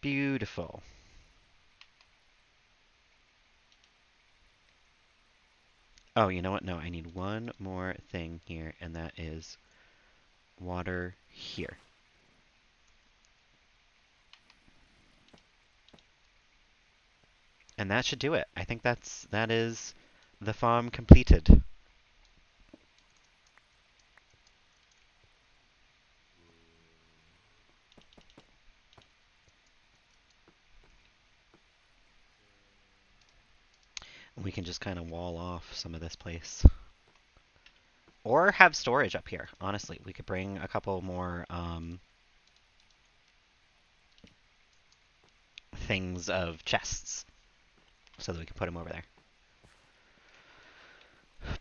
Beautiful. Oh, you know what? No, I need one more thing here, and that is water here. And that should do it. I think that is the farm completed. We can just kind of wall off some of this place. Or have storage up here, honestly. We could bring a couple more things of chests so that we can put them over there.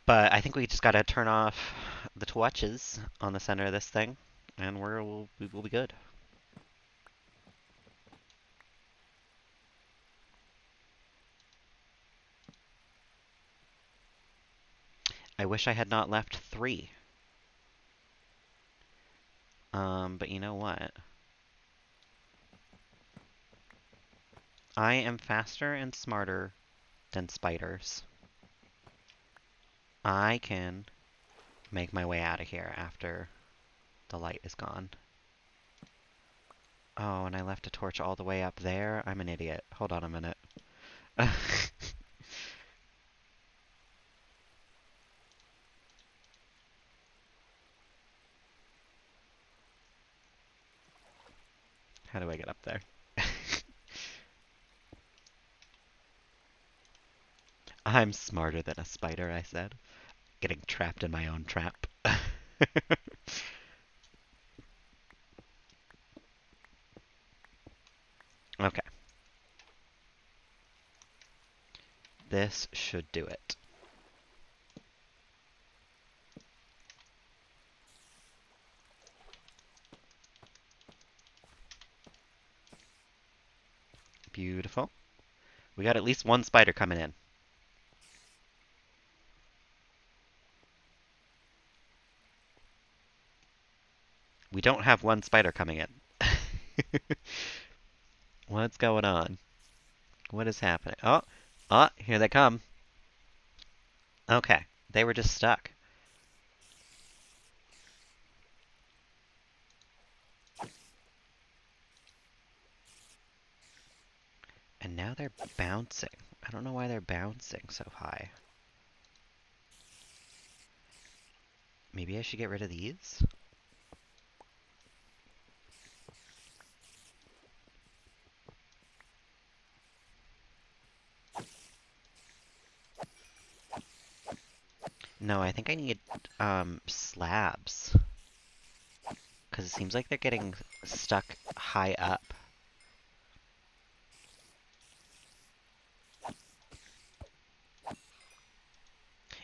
But I think we just gotta turn off the torches on the center of this thing, and we'll be good. I wish I had not left 3. But you know what? I am faster and smarter than spiders. I can make my way out of here after the light is gone. Oh, and I left a torch all the way up there? I'm an idiot. Hold on a minute. How do I get up there? I'm smarter than a spider, I said. Getting trapped in my own trap. Okay. This should do it. Beautiful. We got at least one spider coming in. We don't have one spider coming in. What's going on? What is happening? Oh, oh, here they come. Okay, they were just stuck. And now they're bouncing. I don't know why they're bouncing so high. Maybe I should get rid of these? No, I think I need slabs. Because it seems like they're getting stuck high up.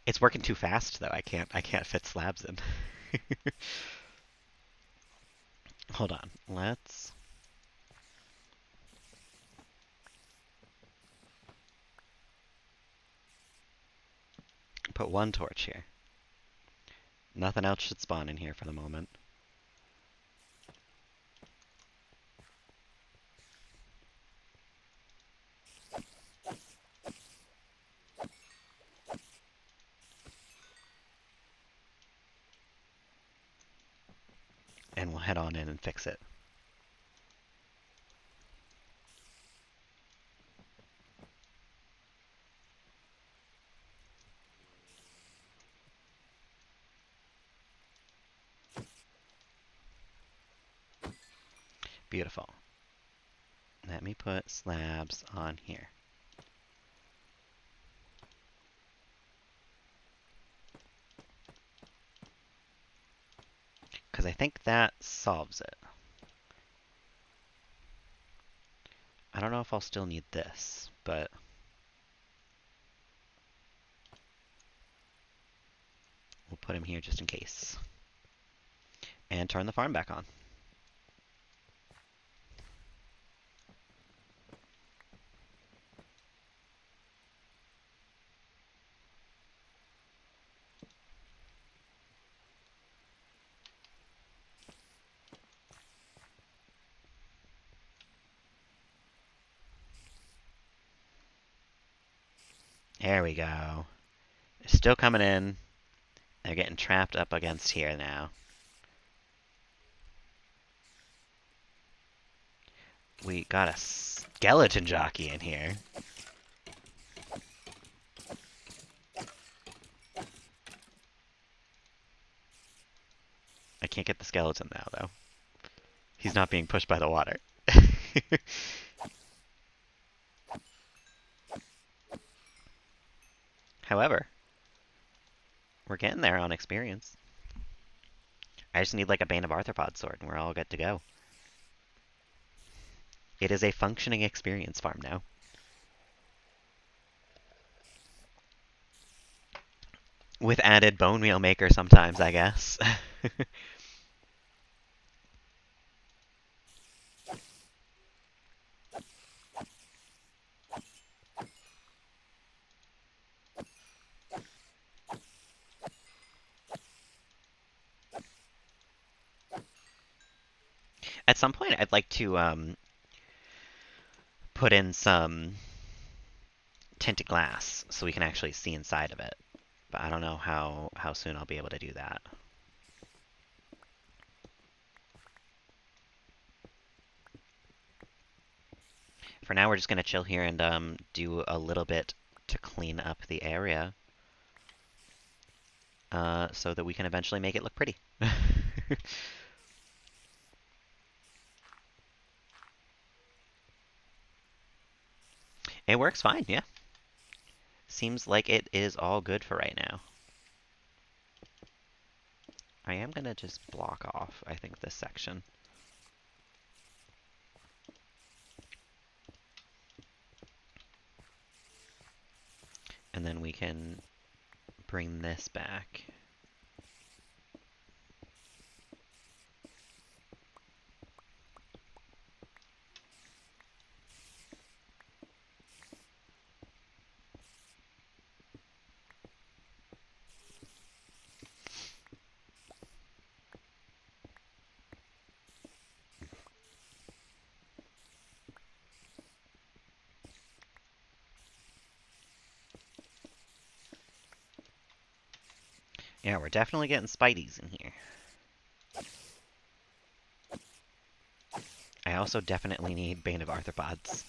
It's working too fast though. I can't fit slabs in. Hold on. Let's put one torch here. Nothing else should spawn in here for the moment. And we'll head on in and fix it. Beautiful. Let me put slabs on here. Because I think that solves it. I don't know if I'll still need this, but we'll put him here just in case. And turn the farm back on. There we go. They're still coming in. They're getting trapped up against here now. We got a skeleton jockey in here. I can't get the skeleton now, though. He's not being pushed by the water. However, we're getting there on experience. I just need like a Bane of Arthropod sword and we're all good to go. It is a functioning experience farm now. With added bone meal maker sometimes, I guess. At some point, I'd like to put in some tinted glass so we can actually see inside of it. But I don't know how soon I'll be able to do that. For now, we're just going to chill here and do a little bit to clean up the area so that we can eventually make it look pretty. It works fine, yeah. Seems like it is all good for right now. I am going to just block off, I think, this section. And then we can bring this back. Yeah, we're definitely getting Spideys in here. I also definitely need Bane of Arthropods.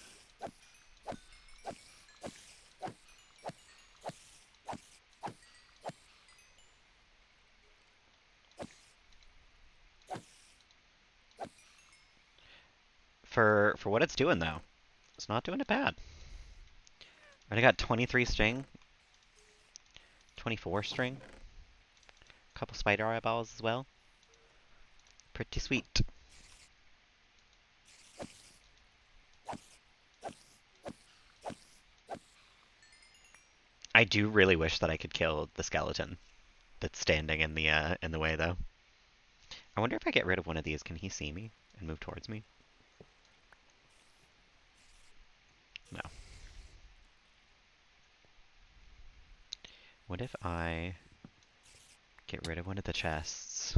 For what it's doing, though. It's not doing it bad. Already got 23 string. 24 string. A couple spider eyeballs as well. Pretty sweet. I do really wish that I could kill the skeleton that's standing in the way though. I wonder if I get rid of one of these, can he see me and move towards me? No. What if I get rid of one of the chests?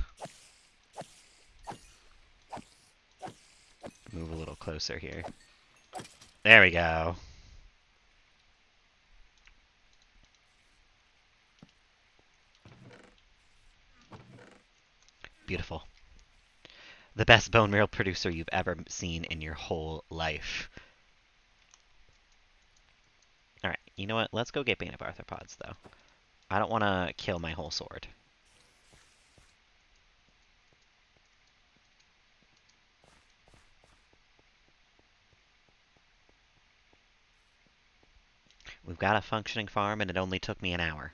Move a little closer here. There we go. Beautiful. The best bone meal producer you've ever seen in your whole life. Alright, you know what? Let's go get Bane of Arthropods, though. I don't want to kill my whole sword. We've got a functioning farm, and it only took me an hour.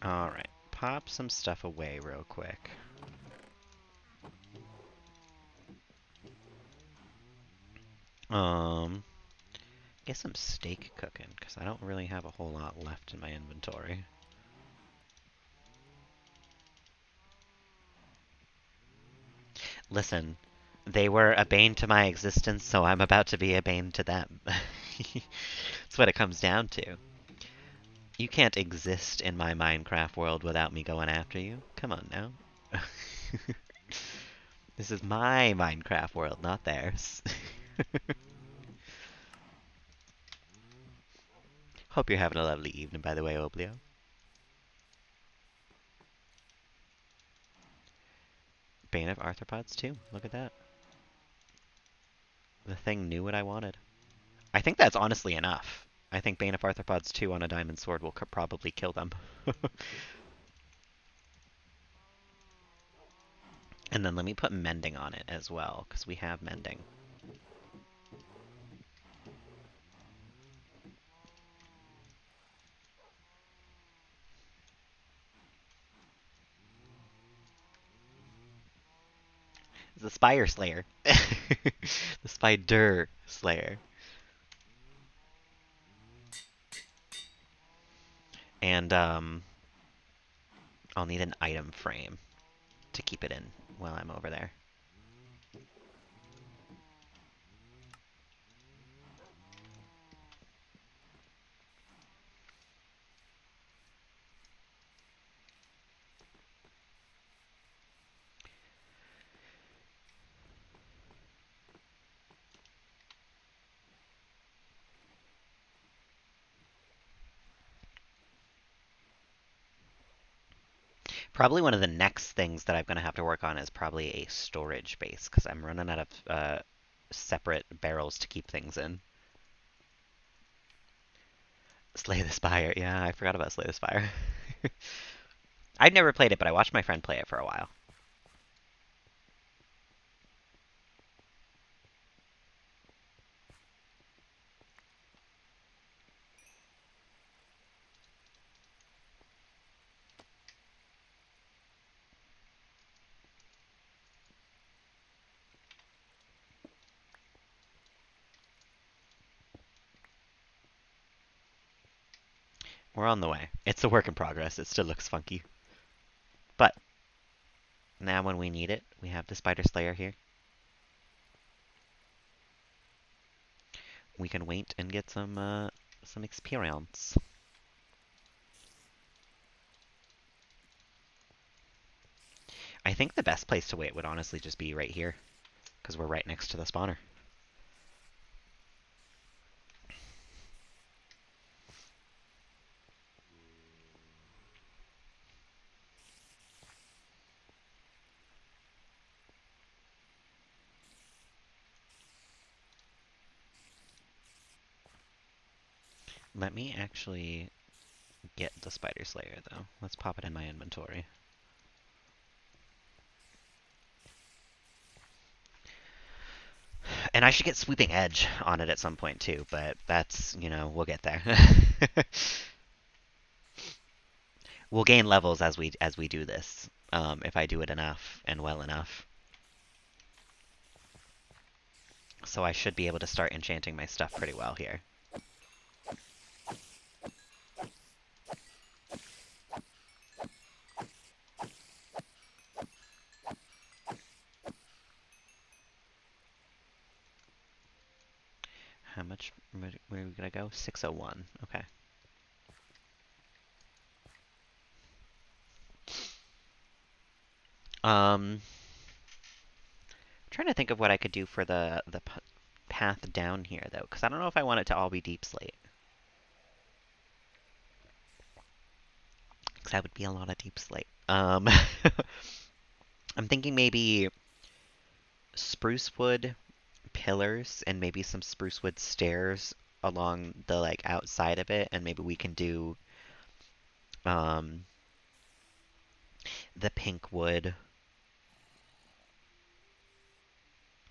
Alright, pop some stuff away real quick. Get some steak cooking, because I don't really have a whole lot left in my inventory. Listen, they were a bane to my existence, so I'm about to be a bane to them. That's what it comes down to. You can't exist in my Minecraft world without me going after you. Come on now. This is my Minecraft world, not theirs. Hope you're having a lovely evening, by the way, Oblio. Bane of Arthropods too. Look at that. The thing knew what I wanted. I think that's honestly enough. I think Bane of Arthropods 2 on a diamond sword will probably kill them. And then let me put mending on it as well, because we have mending. The Spire Slayer. The Spider Slayer. And I'll need an item frame to keep it in while I'm over there. Probably one of the next things that I'm going to have to work on is probably a storage base, because I'm running out of separate barrels to keep things in. Slay the Spire. Yeah, I forgot about Slay the Spire. I've never played it, but I watched my friend play it for a while. We're on the way. It's a work in progress. It still looks funky. But now when we need it, we have the Spider Slayer here. We can wait and get some experience. I think the best place to wait would honestly just be right here, because we're right next to the spawner. Let me actually get the Spider Slayer, though. Let's pop it in my inventory. And I should get Sweeping Edge on it at some point too, but that's, we'll get there. We'll gain levels as we do this, if I do it enough and well enough. So I should be able to start enchanting my stuff pretty well here. How much? Where are we gonna go? 601. Okay. Trying to think of what I could do for the path down here though, because I don't know if I want it to all be deep slate. Because that would be a lot of deep slate. I'm thinking maybe spruce wood pillars and maybe some spruce wood stairs along the like outside of it, and maybe we can do um, the pink wood.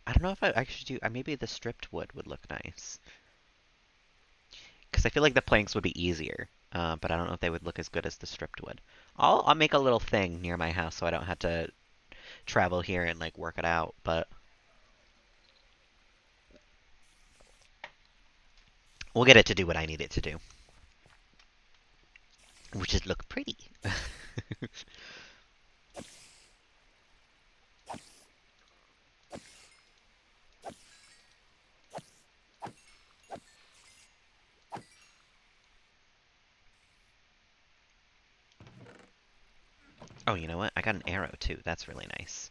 I don't know if I actually do. Maybe the stripped wood would look nice because I feel like the planks would be easier, but I don't know if they would look as good as the stripped wood. I'll make a little thing near my house so I don't have to travel here and like work it out, but we'll get it to do what I need it to do, which is look pretty. Oh, you know what? I got an arrow too. That's really nice.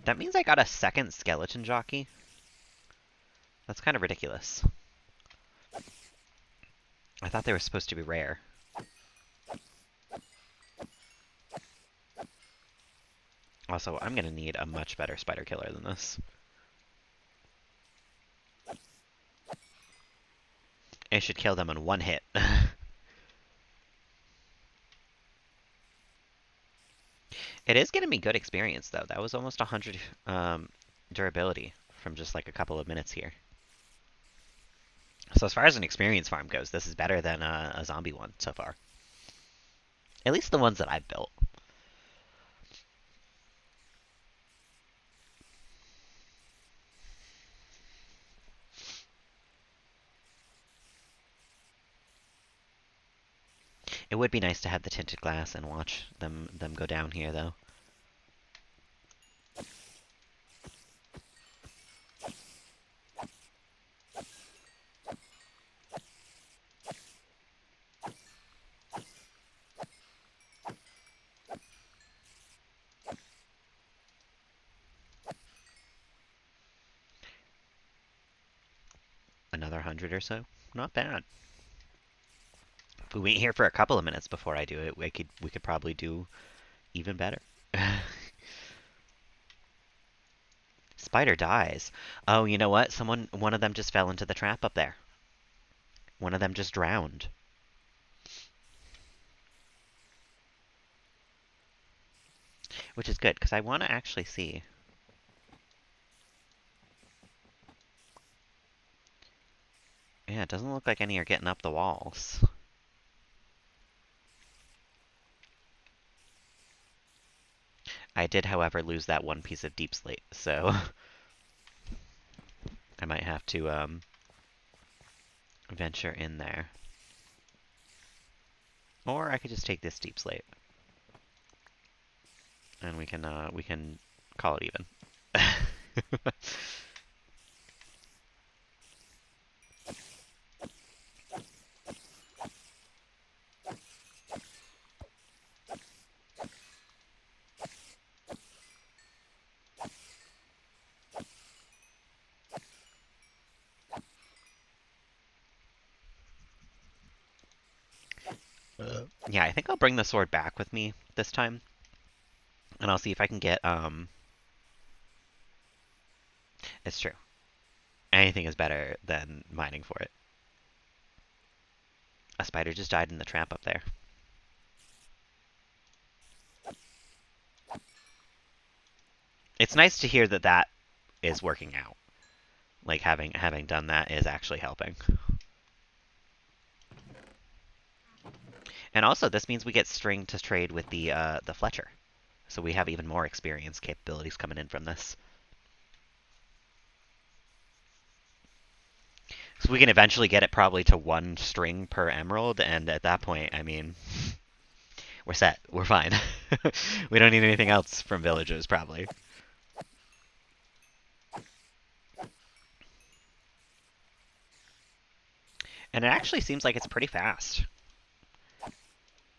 That means I got a second skeleton jockey. That's kind of ridiculous. I thought they were supposed to be rare. Also, I'm gonna need a much better spider killer than this. I should kill them in one hit. It is getting me good experience, though. That was almost 100 durability from just like a couple of minutes here. So as far as an experience farm goes, this is better than a zombie one so far. At least the ones that I've built. It would be nice to have the tinted glass and watch them go down here, though. Another 100 or so. Not bad. If we wait here for a couple of minutes before I do it, we could probably do even better. Spider dies. Oh, you know what? One of them just fell into the trap up there. One of them just drowned. Which is good, because I want to actually see. Yeah, it doesn't look like any are getting up the walls. I did, however, lose that one piece of deep slate, so I might have to venture in there. Or I could just take this deep slate. And we can call it even. Yeah, I think I'll bring the sword back with me this time. And I'll see if I can get it's true. Anything is better than mining for it. A spider just died in the trap up there. It's nice to hear that is working out. Like having done that is actually helping. And also, this means we get string to trade with the Fletcher, so we have even more experience capabilities coming in from this. So we can eventually get it probably to one string per emerald, and at that point, I mean, we're set. We're fine. We don't need anything else from villagers, probably. And it actually seems like it's pretty fast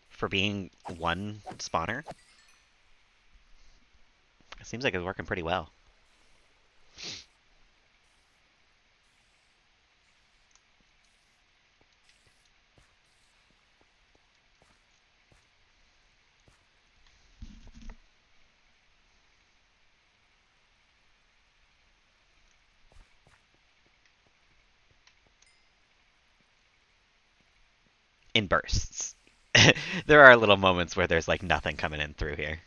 for being one spawner. It seems like it's working pretty well. In bursts. There are little moments where there's like nothing coming in through here.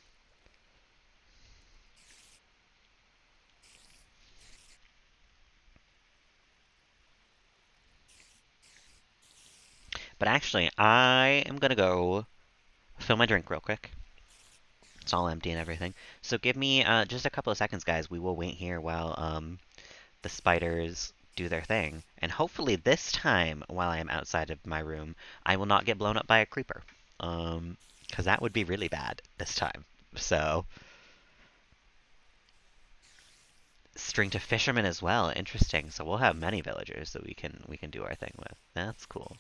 But actually, I am gonna go fill my drink real quick. It's all empty and everything. So give me just a couple of seconds, guys. We will wait here while the spiders do their thing. And hopefully this time, while I am outside of my room, I will not get blown up by a creeper. Because that would be really bad this time. So, string to fishermen as well. Interesting. So we'll have many villagers that we can do our thing with. That's cool.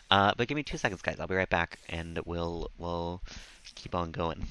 But give me 2 seconds, guys. I'll be right back, and we'll keep on going.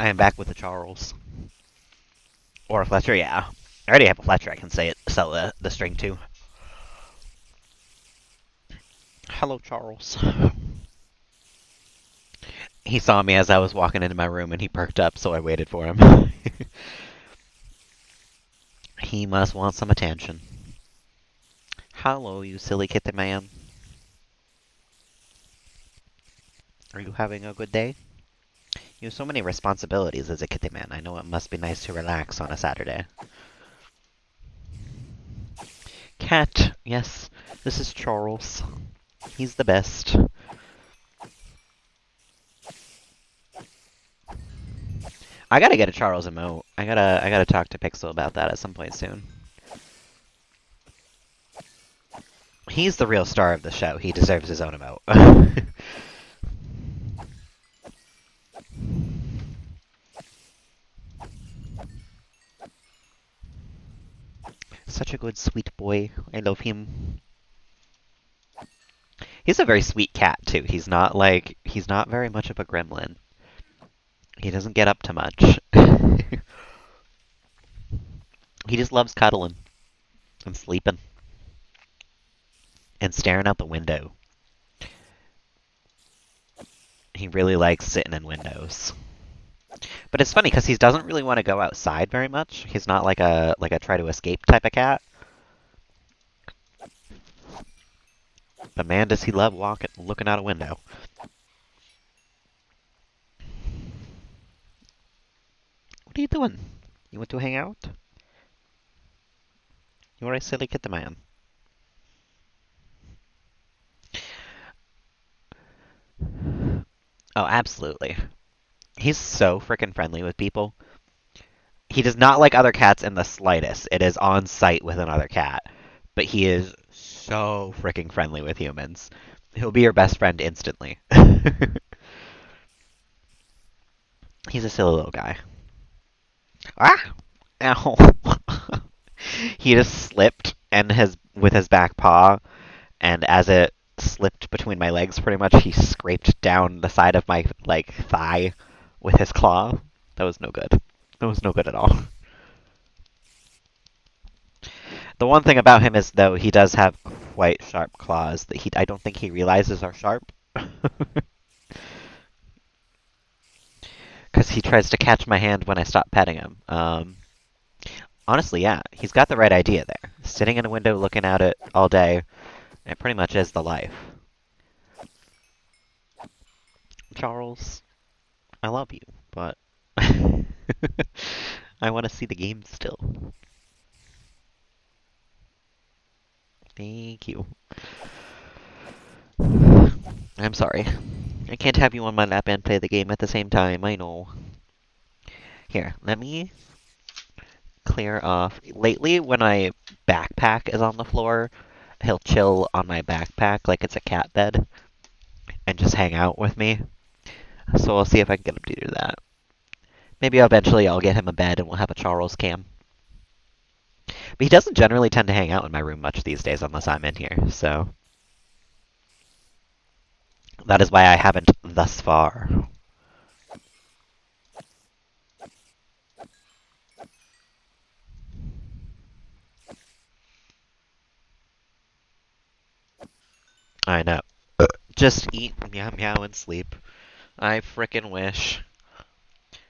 I am back with the Charles. Or a Fletcher, yeah. I already have a Fletcher. I can say it. Sell the string too. Hello, Charles. He saw me as I was walking into my room and he perked up, so I waited for him. He must want some attention. Hello, you silly kitty man. Are you having a good day? You have so many responsibilities as a kitty man. I know it must be nice to relax on a Saturday. Cat, yes, this is Charles. He's the best. I gotta get a Charles emote. I gotta talk to Pixel about that at some point soon. He's the real star of the show. He deserves his own emote. Such a good, sweet boy. I love him. He's a very sweet cat too. He's not very much of a gremlin. He doesn't get up to much. He just loves cuddling and sleeping and staring out the window. He really likes sitting in windows. But it's funny because he doesn't really want to go outside very much. He's not like a try to escape type of cat. But man, does he love walking, looking out a window. What are you doing? You want to hang out? You are a silly kitty man. Oh, absolutely. He's so freaking friendly with people. He does not like other cats in the slightest. It is on sight with another cat. But he is so freaking friendly with humans. He'll be your best friend instantly. He's a silly little guy. Ah! Ow. He just slipped and his with his back paw, and as it slipped between my legs pretty much, he scraped down the side of my like thigh with his claw. That was no good. That was no good at all. The one thing about him is though he does have quite sharp claws that he I don't think he realizes are sharp. Because he tries to catch my hand when I stop petting him. Honestly, yeah, he's got the right idea there. Sitting in a window looking at it all day, it pretty much is the life. Charles, I love you, but I want to see the game still. Thank you. I'm sorry. I can't have you on my lap and play the game at the same time, I know. Here, let me clear off. Lately, when my backpack is on the floor, he'll chill on my backpack like it's a cat bed and just hang out with me. So we'll see if I can get him to do that. Maybe eventually I'll get him a bed and we'll have a Charles cam. But he doesn't generally tend to hang out in my room much these days unless I'm in here, so that is why I haven't thus far. I know. Just eat, meow meow, and sleep. I frickin' wish.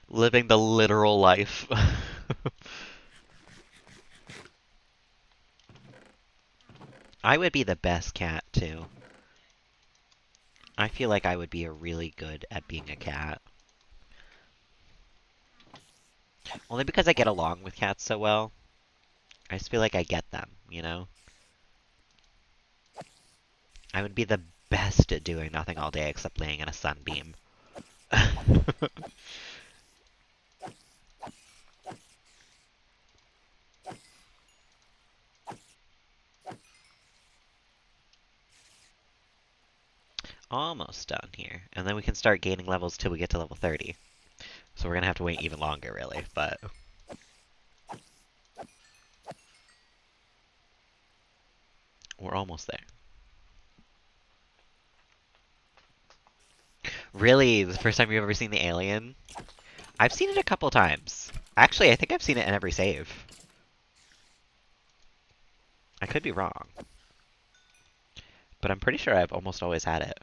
Living the literal life. I would be the best cat, too. I feel like I would be a really good at being a cat. Only because I get along with cats so well. I just feel like I get them, you know? I would be the best at doing nothing all day except laying in a sunbeam. Almost done here. And then we can start gaining levels till we get to level 30. So we're gonna have to wait even longer, really, but we're almost there. Really? The first time you've ever seen the alien? I've seen it a couple times. Actually, I think I've seen it in every save. I could be wrong. But I'm pretty sure I've almost always had it.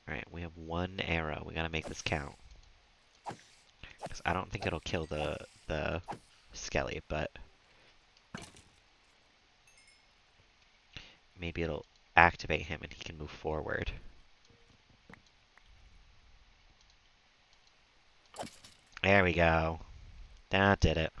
Alright, we have one arrow. We gotta make this count. Because I don't think it'll kill the Skelly, but maybe it'll activate him and he can move forward. There we go. That did it.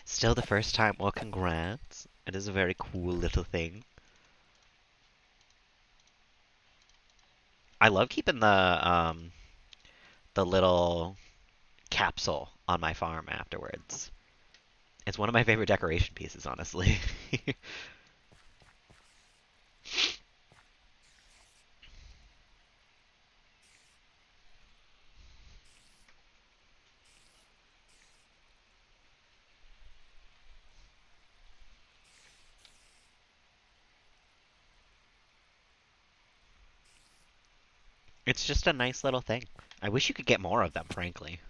Still the first time. Well, congrats. It is a very cool little thing. I love keeping the little capsule on my farm afterwards. It's one of my favorite decoration pieces, honestly. It's just a nice little thing. I wish you could get more of them, frankly.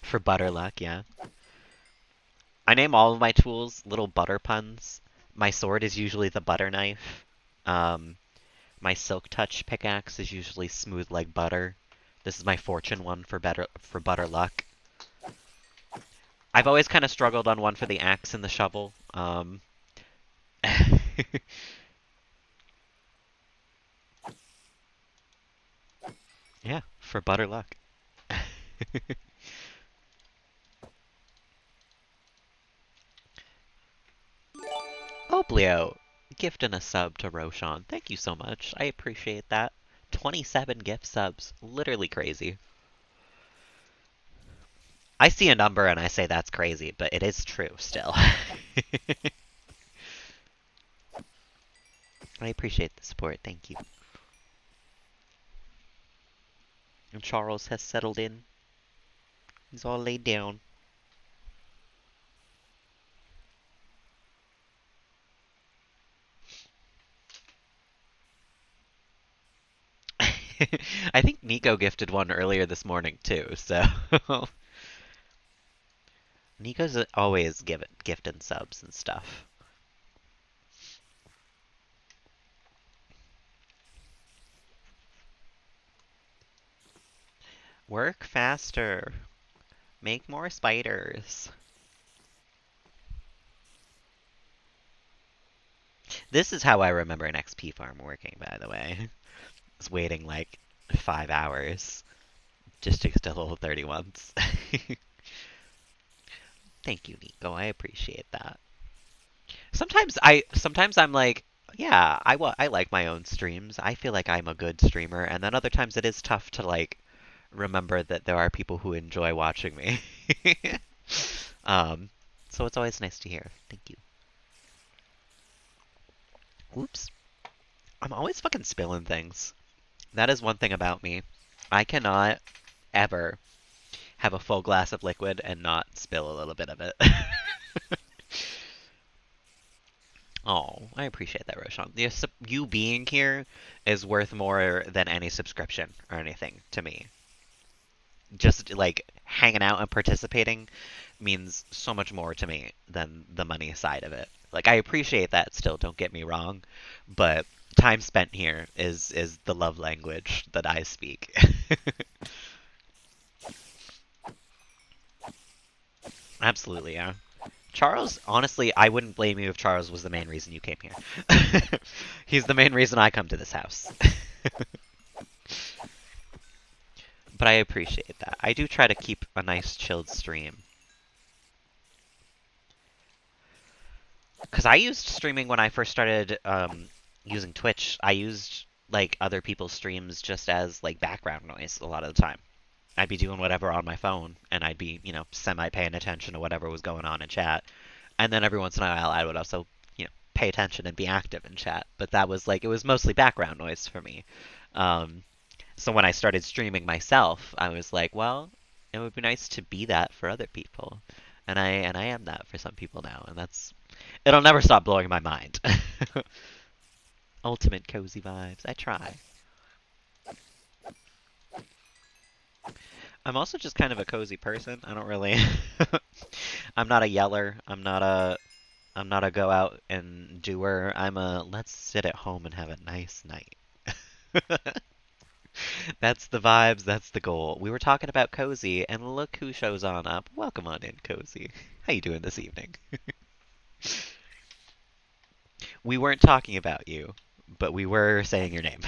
For butter luck, yeah. I name all of my tools little butter puns. My sword is usually the butter knife. My silk touch pickaxe is usually smooth like butter. This is my fortune one for butter luck. I've always kind of struggled on one for the axe and the shovel. Yeah, for butter luck. Oblio, gift and a sub to Roshan. Thank you so much. I appreciate that. 27 gift subs. Literally crazy. I see a number and I say that's crazy, but it is true still. I appreciate the support. Thank you. And Charles has settled in. He's all laid down. I think Nico gifted one earlier this morning too, so Nico's always gifting subs and stuff. Work faster. Make more spiders. This is how I remember an XP farm working, by the way. It's waiting like 5 hours just to get to level 30 once. Thank you, Nico. I appreciate that. Sometimes I'm like, yeah, I like my own streams. I feel like I'm a good streamer, and then other times it is tough to like remember that there are people who enjoy watching me. um, so it's always nice to hear. Thank you. Oops. I'm always fucking spilling things. That is one thing about me. I cannot ever have a full glass of liquid and not spill a little bit of it. Oh, I appreciate that, Roshan. You being here is worth more than any subscription or anything to me. Just like hanging out and participating means so much more to me than the money side of it. Like I appreciate that still, don't get me wrong, but time spent here is the love language that I speak. Absolutely, yeah. Charles, honestly, I wouldn't blame you if Charles was the main reason you came here. He's the main reason I come to this house. But I appreciate that. I do try to keep a nice chilled stream. Because I used streaming when I first started using Twitch. I used like other people's streams just as like background noise a lot of the time. I'd be doing whatever on my phone, and I'd be, semi paying attention to whatever was going on in chat. And then every once in a while, I would also, pay attention and be active in chat. But that was like, it was mostly background noise for me. Um, so when I started streaming myself, I was like, well, it would be nice to be that for other people. And I am that for some people now, and it'll never stop blowing my mind. Ultimate cozy vibes. I try. I'm also just kind of a cozy person. I don't really I'm not a yeller. I'm not a go out and doer. I'm a let's sit at home and have a nice night. That's the vibes, that's the goal. We were talking about Cozy, and look who shows on up. Welcome on in, Cozy. How you doing this evening? We weren't talking about you, but we were saying your name.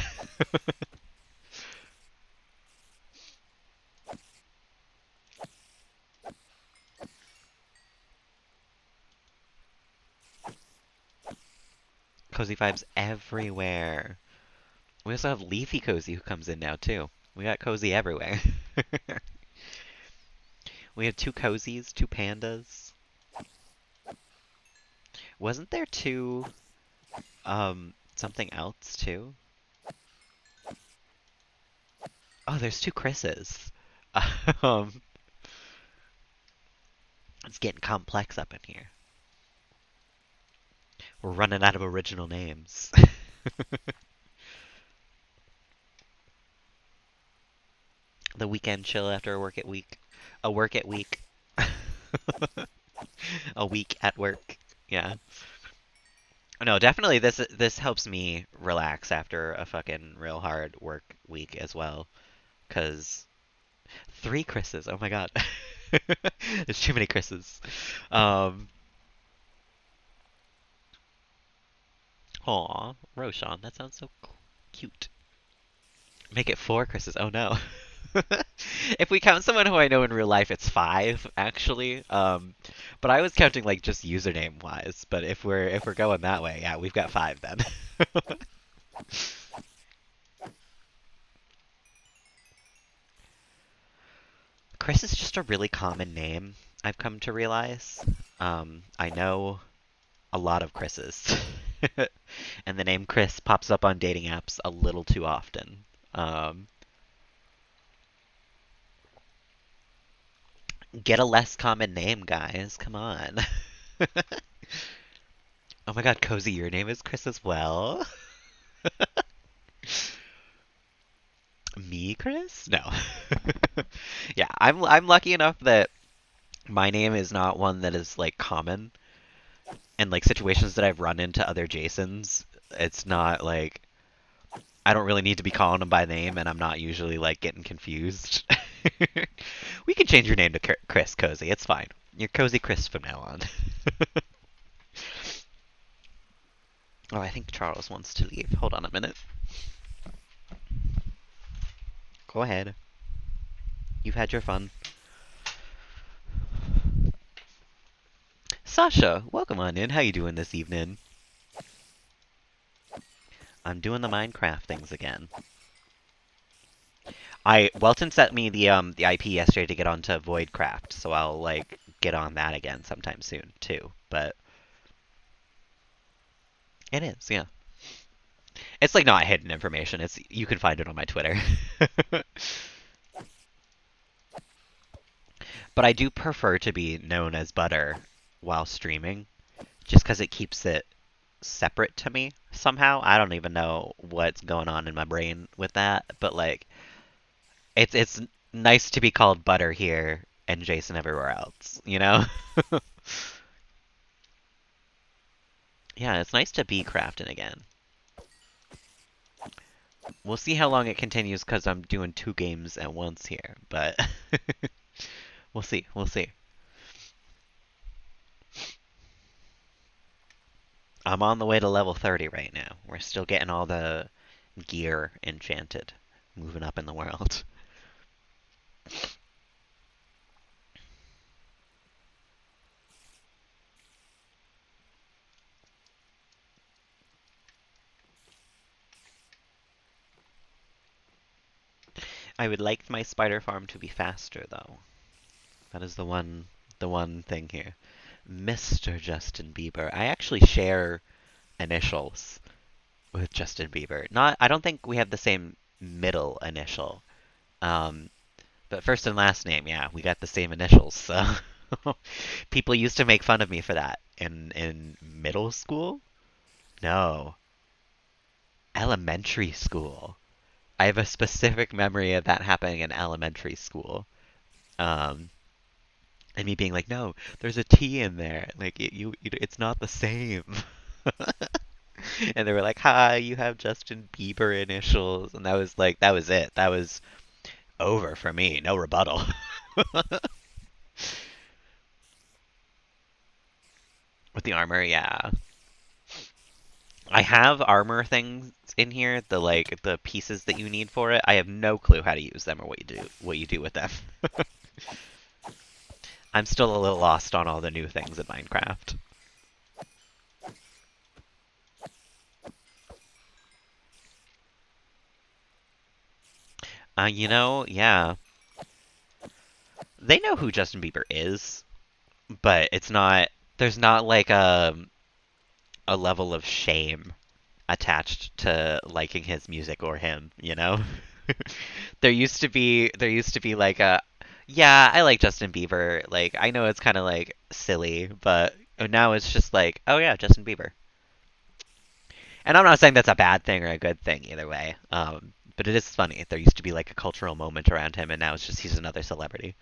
Cozy vibes everywhere. We also have Leafy Cozy who comes in now too. We got Cozy everywhere. We have two Cozies, two pandas. Wasn't there two something else too? Oh, there's two Chris's. Um, it's getting complex up in here. We're running out of original names. The weekend chill after a work at week. A work at week. A week at work. Yeah. No, definitely this helps me relax after a fucking real hard work week as well. Because three Chris's. Oh my god. There's too many Chris's. Um, Aw, Roshan, that sounds so cute. Make it four Chris's. Oh no. If we count someone who I know in real life, it's five actually. But I was counting like just username wise. But if we're going that way, yeah, we've got five then. Chris is just a really common name, I've come to realize. I know a lot of Chris's. And the name Chris pops up on dating apps a little too often. Um, get a less common name, guys. Come on. Oh my god, Cozy, your name is Chris as well? Me, Chris? No. Yeah, I'm lucky enough that my name is not one that is like common, and like situations that I've run into other Jasons, it's not like I don't really need to be calling them by name, and I'm not usually like getting confused. We can change your name to Chris Cozy. It's fine. You're Cozy Chris from now on. Oh, I think Charles wants to leave. Hold on a minute. Go ahead. You've had your fun. Sasha, welcome on in. How you doing this evening? I'm doing the Minecraft things again. Welton sent me the IP yesterday to get onto Voidcraft, so I'll like get on that again sometime soon too. But it is, yeah. It's like not hidden information. It's you can find it on my Twitter. But I do prefer to be known as Butter while streaming, just because it keeps it separate to me somehow. I don't even know what's going on in my brain with that, but like it's nice to be called Butter here and Jason everywhere else, you know? Yeah, it's nice to be crafting again. We'll see how long it continues because I'm doing two games at once here, but we'll see. We'll see. I'm on the way to level 30 right now. We're still getting all the gear enchanted, moving up in the world. I would like my spider farm to be faster, though. That is the one thing here. Mr. Justin Bieber. I actually share initials with Justin Bieber. Not, I don't think we have the same middle initial. Um, but first and last name, yeah, we got the same initials. So people used to make fun of me for that in middle school. No, elementary school. I have a specific memory of that happening in elementary school. Um, and me being like, no, there's a T in there. Like it's not the same. And they were like, "Hi, you have Justin Bieber initials," and that was like, that was it. That was over for me. No rebuttal. With the armor, yeah. I have armor things in here, the like the pieces that you need for it. I have no clue how to use them or what you do with them. I'm still a little lost on all the new things in Minecraft. Yeah. They know who Justin Bieber is, but it's not there's not like a level of shame attached to liking his music or him, you know? There used to be like a yeah, I like Justin Bieber. Like I know it's kind of like silly, but now it's just like, oh yeah, Justin Bieber. And I'm not saying that's a bad thing or a good thing either way. But it is funny. There used to be like a cultural moment around him, and now it's just he's another celebrity.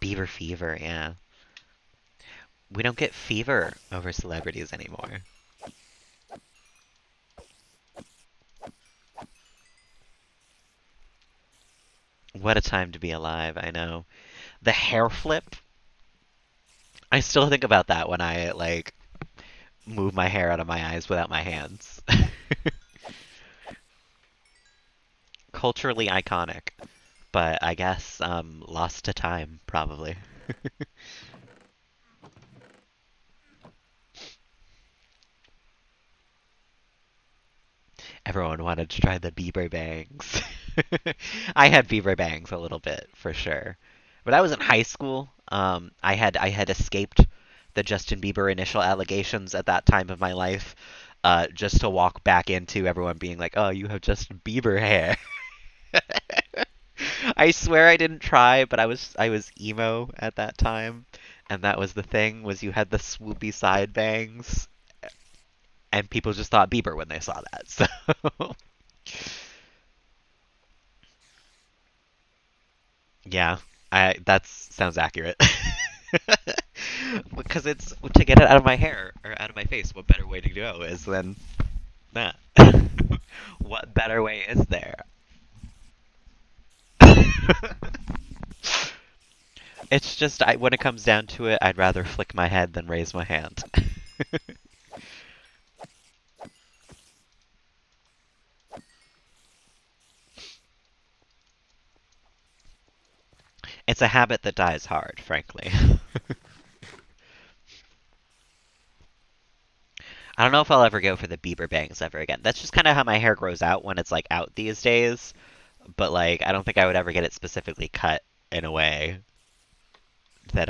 Bieber fever, yeah. We don't get fever over celebrities anymore. What a time to be alive, I know. The hair flip, I still think about that when I like move my hair out of my eyes without my hands. Culturally iconic, but I guess lost to time probably. Everyone wanted to try the Bieber bangs. I had Bieber bangs a little bit for sure. But I was in high school. I had escaped the Justin Bieber initial allegations at that time of my life, just to walk back into everyone being like, "Oh, you have Justin Bieber hair." I swear I didn't try, but I was emo at that time, and that was the thing was you had the swoopy side bangs, and people just thought Bieber when they saw that. So yeah, I that sounds accurate. Because it's to get it out of my hair or out of my face. What better way to go is than that? What better way is there? It's just when it comes down to it, I'd rather flick my head than raise my hand. It's a habit that dies hard, frankly. I don't know if I'll ever go for the Bieber bangs ever again. That's just kind of how my hair grows out when it's like out these days. But like, I don't think I would ever get it specifically cut in a way that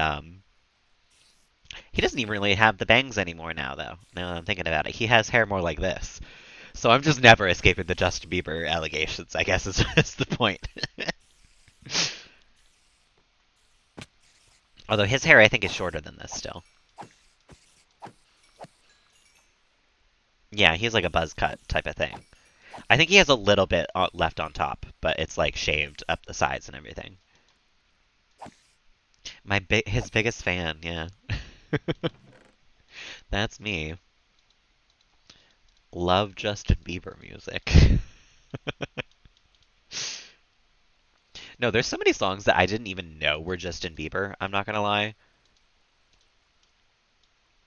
he doesn't even really have the bangs anymore now, though. Now that I'm thinking about it, he has hair more like this. So I'm just never escaping the Justin Bieber allegations, I guess is the point. Although his hair, I think, is shorter than this still. Yeah, he's like a buzz cut type of thing. I think he has a little bit left on top, but it's like shaved up the sides and everything. His biggest fan, yeah. That's me. Love Justin Bieber music. No, there's so many songs that I didn't even know were Justin Bieber. I'm not gonna lie.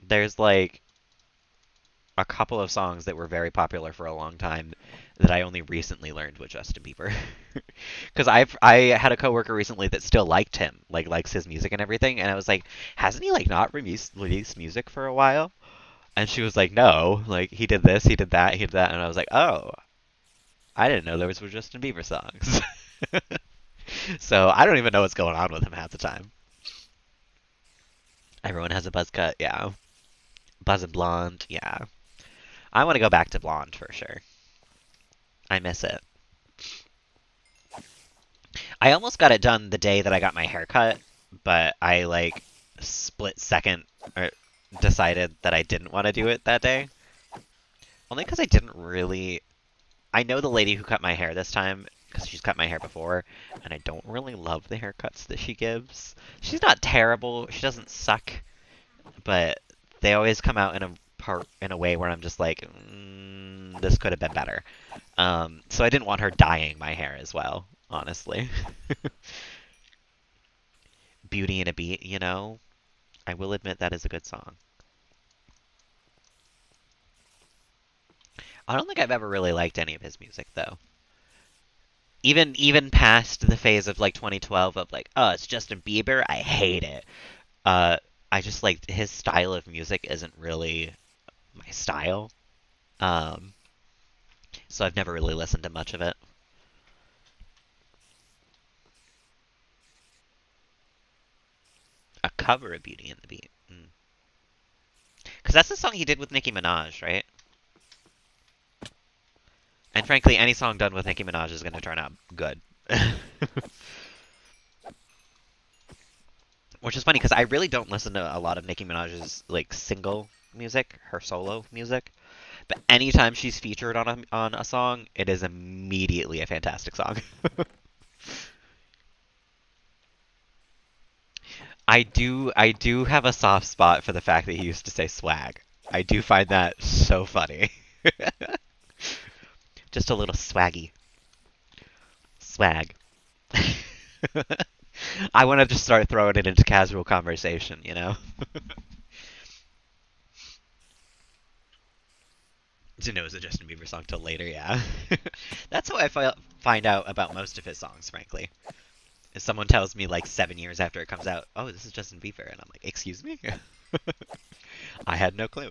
There's like a couple of songs that were very popular for a long time that I only recently learned were Justin Bieber. Because I had a coworker recently that still liked him, like likes his music and everything, and I was like, hasn't he like not released music for a while? And she was like, no, like he did this, he did that, he did that, and I was like, oh, I didn't know those were Justin Bieber songs. So I don't even know what's going on with him half the time. Everyone has a buzz cut, yeah. Buzz and blonde, yeah. I want to go back to blonde for sure. I miss it. I almost got it done the day that I got my hair cut, but I like split second or decided that I didn't want to do it that day. Only because I didn't really. I know the lady who cut my hair this time because she's cut my hair before, and I don't really love the haircuts that she gives. She's not terrible. She doesn't suck, but they always come out in a way where I'm just like, this could have been better. So I didn't want her dyeing my hair as well, honestly. Beauty and a Beat, you know? I will admit that is a good song. I don't think I've ever really liked any of his music though. Even past the phase of like 2012 of like, oh, it's Justin Bieber, I hate it. Uh, I just like his style of music isn't really my style. Um, so I've never really listened to much of it. A cover of Beauty and the Beat. Because that's the song he did with Nicki Minaj, right? And frankly, any song done with Nicki Minaj is going to turn out good. Which is funny because I really don't listen to a lot of Nicki Minaj's like single music, her solo music. But anytime she's featured on a song, it is immediately a fantastic song. I do have a soft spot for the fact that he used to say swag. I do find that so funny. Just a little swaggy. Swag. I want to just start throwing it into casual conversation, you know? Didn't know it was a Justin Bieber song till later, yeah. That's how find out about most of his songs, frankly. If someone tells me like 7 years after it comes out, oh, this is Justin Bieber, and I'm like, excuse me? I had no clue.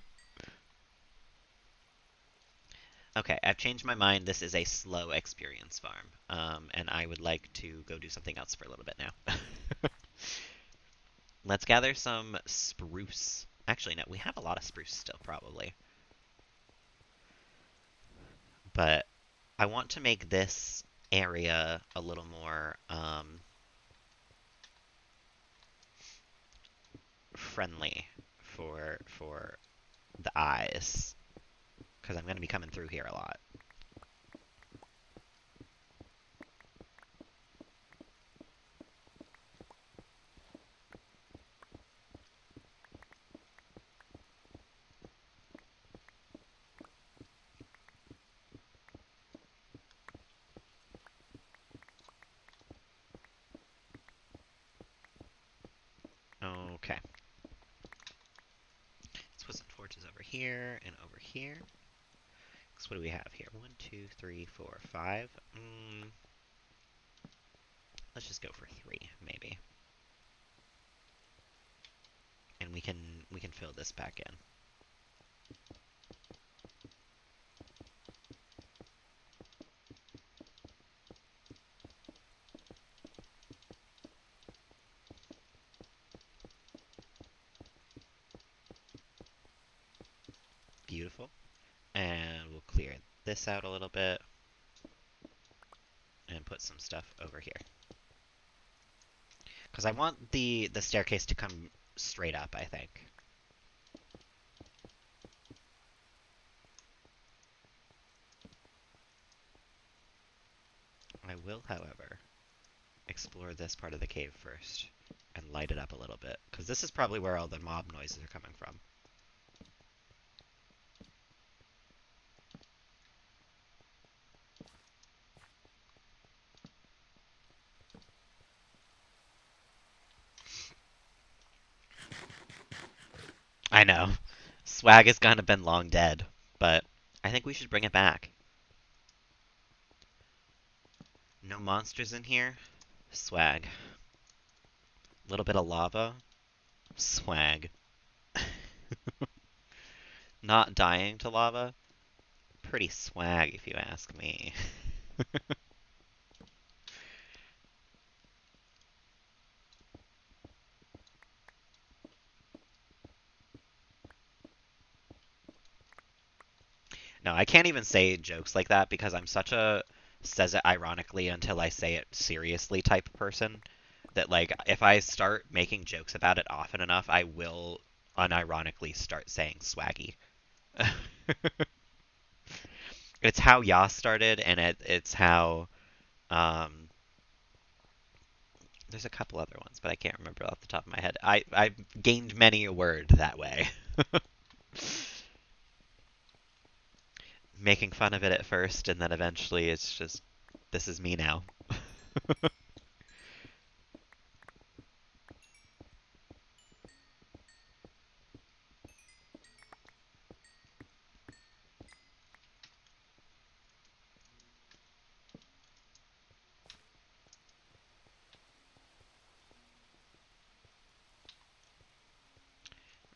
Okay, I've changed my mind. This is a slow experience farm, and I would like to go do something else for a little bit now. Let's gather some spruce. Actually, no, we have a lot of spruce still, probably. But I want to make this area a little more friendly for the eyes, because I'm going to be coming through here a lot. Okay. Let's put some torches over here and over here. So what do we have here? 1, 2, 3, 4, 5. Let's just go for 3, maybe. And we can fill this back in. Beautiful. And we'll clear this out a little bit and put some stuff over here. Because I want the staircase to come straight up, I think. I will, however, explore this part of the cave first and light it up a little bit. Because this is probably where all the mob noises are coming from. I know. Swag has kind of been long dead, but I think we should bring it back. No monsters in here? Swag. A little bit of lava? Swag. Not dying to lava? Pretty swag, if you ask me. No, I can't even say jokes like that because I'm such a says it ironically until I say it seriously type person that, like, if I start making jokes about it often enough, I will unironically start saying swaggy. It's how Yas started, and it's how there's a couple other ones, but I can't remember off the top of my head. I've gained many a word that way. Making fun of it at first, and then eventually it's just, this is me now.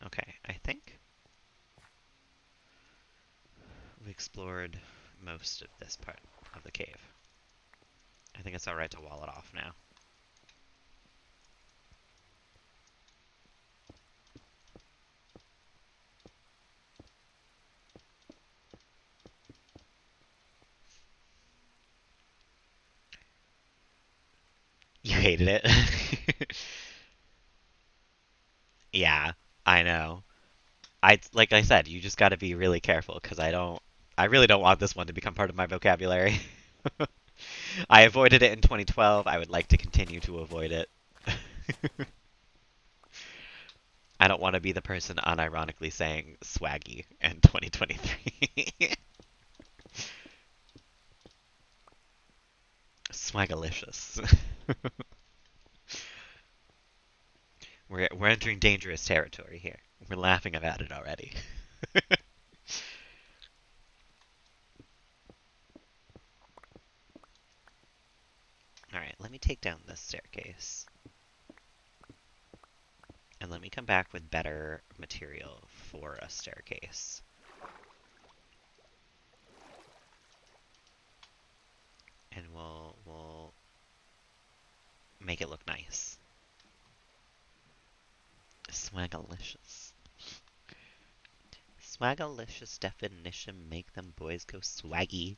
Okay, I think we explored most of this part of the cave. I think it's alright to wall it off now. You hated it? Yeah, I know. Like I said, you just got to be really careful because I really don't want this one to become part of my vocabulary. I avoided it in 2012. I would like to continue to avoid it. I don't want to be the person unironically saying swaggy in 2023. Swagalicious. We're entering dangerous territory here. We're laughing about it already. All right, let me take down this staircase. And let me come back with better material for a staircase. And we'll make it look nice. Swagalicious. Swagalicious definition make them boys go swaggy.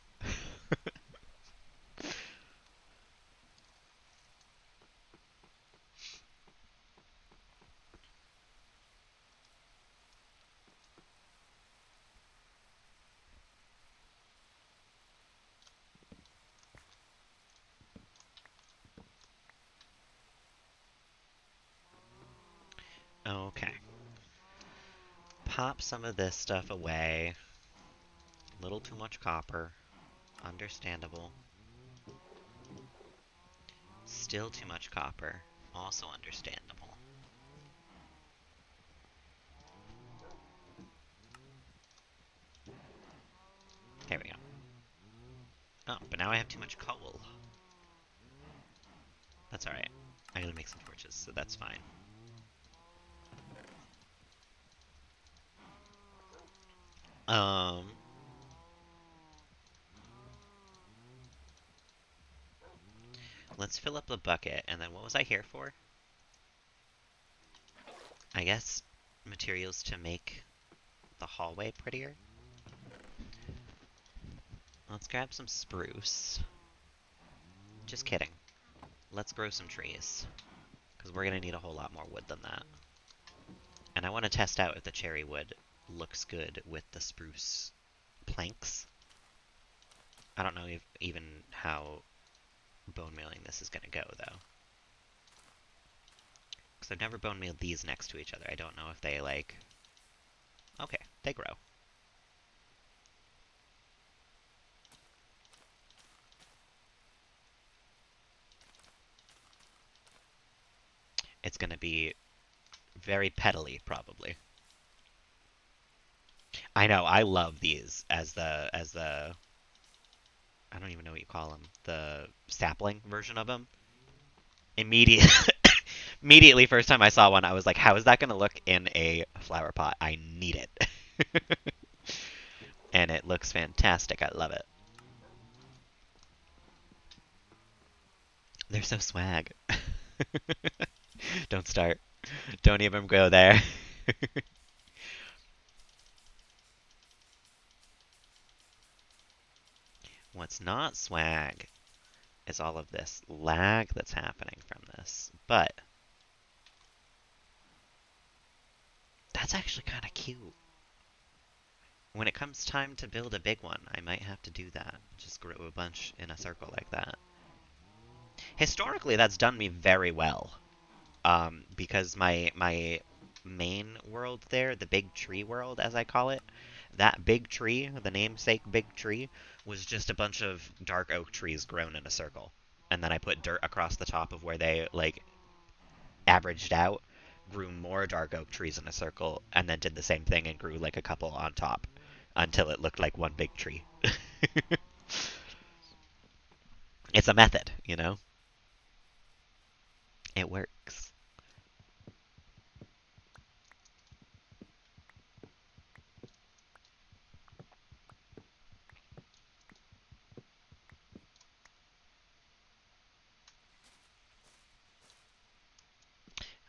Okay. Pop some of this stuff away. A little too much copper. Understandable. Still too much copper. Also understandable. There we go. Oh, but now I have too much coal. That's alright. I gotta make some torches, so that's fine. Um, let's fill up the bucket, and then what was I here for? I guess materials to make the hallway prettier. Let's grab some spruce. Just kidding. Let's grow some trees, because we're gonna need a whole lot more wood than that. And I want to test out if the cherry wood looks good with the spruce planks. I don't know even how bone mealing this is gonna go, though. Because I've never bone mealed these next to each other. I don't know if they, like... Okay, they grow. It's gonna be very petally, probably. I know, I love these as the I don't even know what you call them. The sapling version of them. Immediate, immediately, first time I saw one, I was like, how is that gonna look in a flower pot? I need it. And it looks fantastic. I love it. They're so swag. Don't start. Don't even go there. What's not swag is all of this lag that's happening from this. But that's actually kind of cute. When it comes time to build a big one, I might have to do that. Just grow a bunch in a circle like that. Historically, that's done me very well. Because my main world there, the big tree world as I call it, that big tree, the namesake big tree, was just a bunch of dark oak trees grown in a circle. And then I put dirt across the top of where they like averaged out, grew more dark oak trees in a circle, and then did the same thing and grew like a couple on top until it looked like one big tree. It's a method, you know? It works.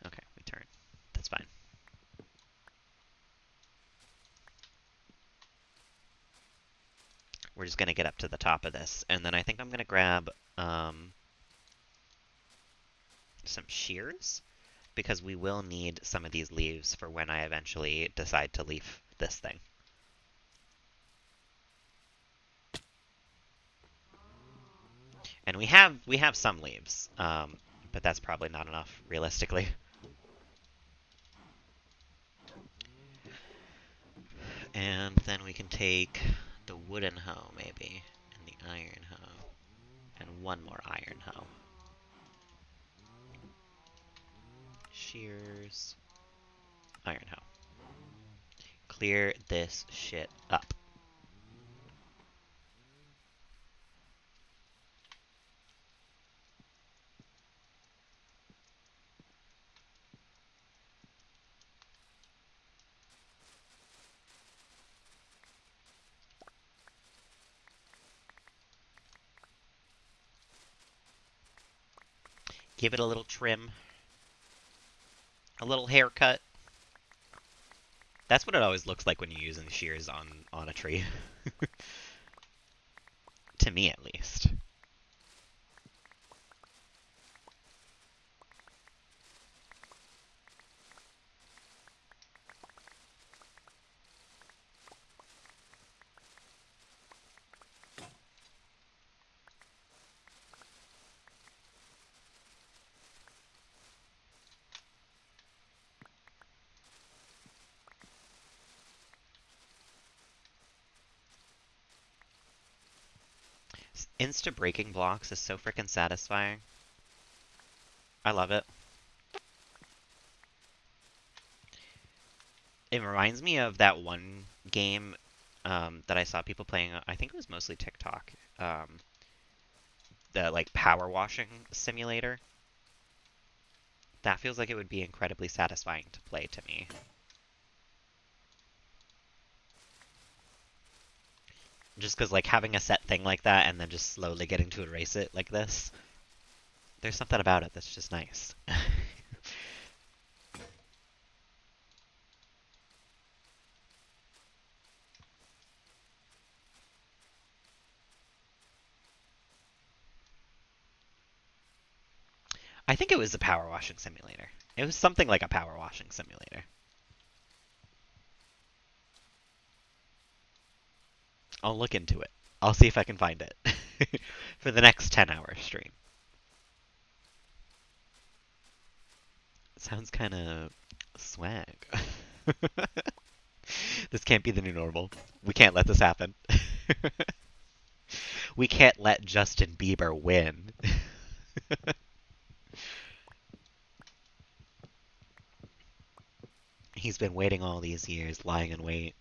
Okay, we turn. That's fine. We're just gonna get up to the top of this, and then I think I'm gonna grab some shears, because we will need some of these leaves for when I eventually decide to leaf this thing. And we have some leaves, but that's probably not enough realistically. And then we can take the wooden hoe maybe, and the iron hoe, and one more iron hoe. shears. Iron hoe. Clear this shit up. Give it a little trim. A little haircut. That's what it always looks like when you're using shears on a tree. To me, at least. Insta breaking blocks is so freaking satisfying. I love it. It reminds me of that one game that I saw people playing. I think it was mostly TikTok. The like power washing simulator. That feels like it would be incredibly satisfying to play to me. Just because like having a set thing like that and then just slowly getting to erase it like this. There's something about it that's just nice. I think it was a power washing simulator. It was something like a power washing simulator. I'll look into it. I'll see if I can find it for the next 10-hour stream. Sounds kind of swag. This can't be the new normal. We can't let this happen. We can't let Justin Bieber win. He's been waiting all these years, lying in wait,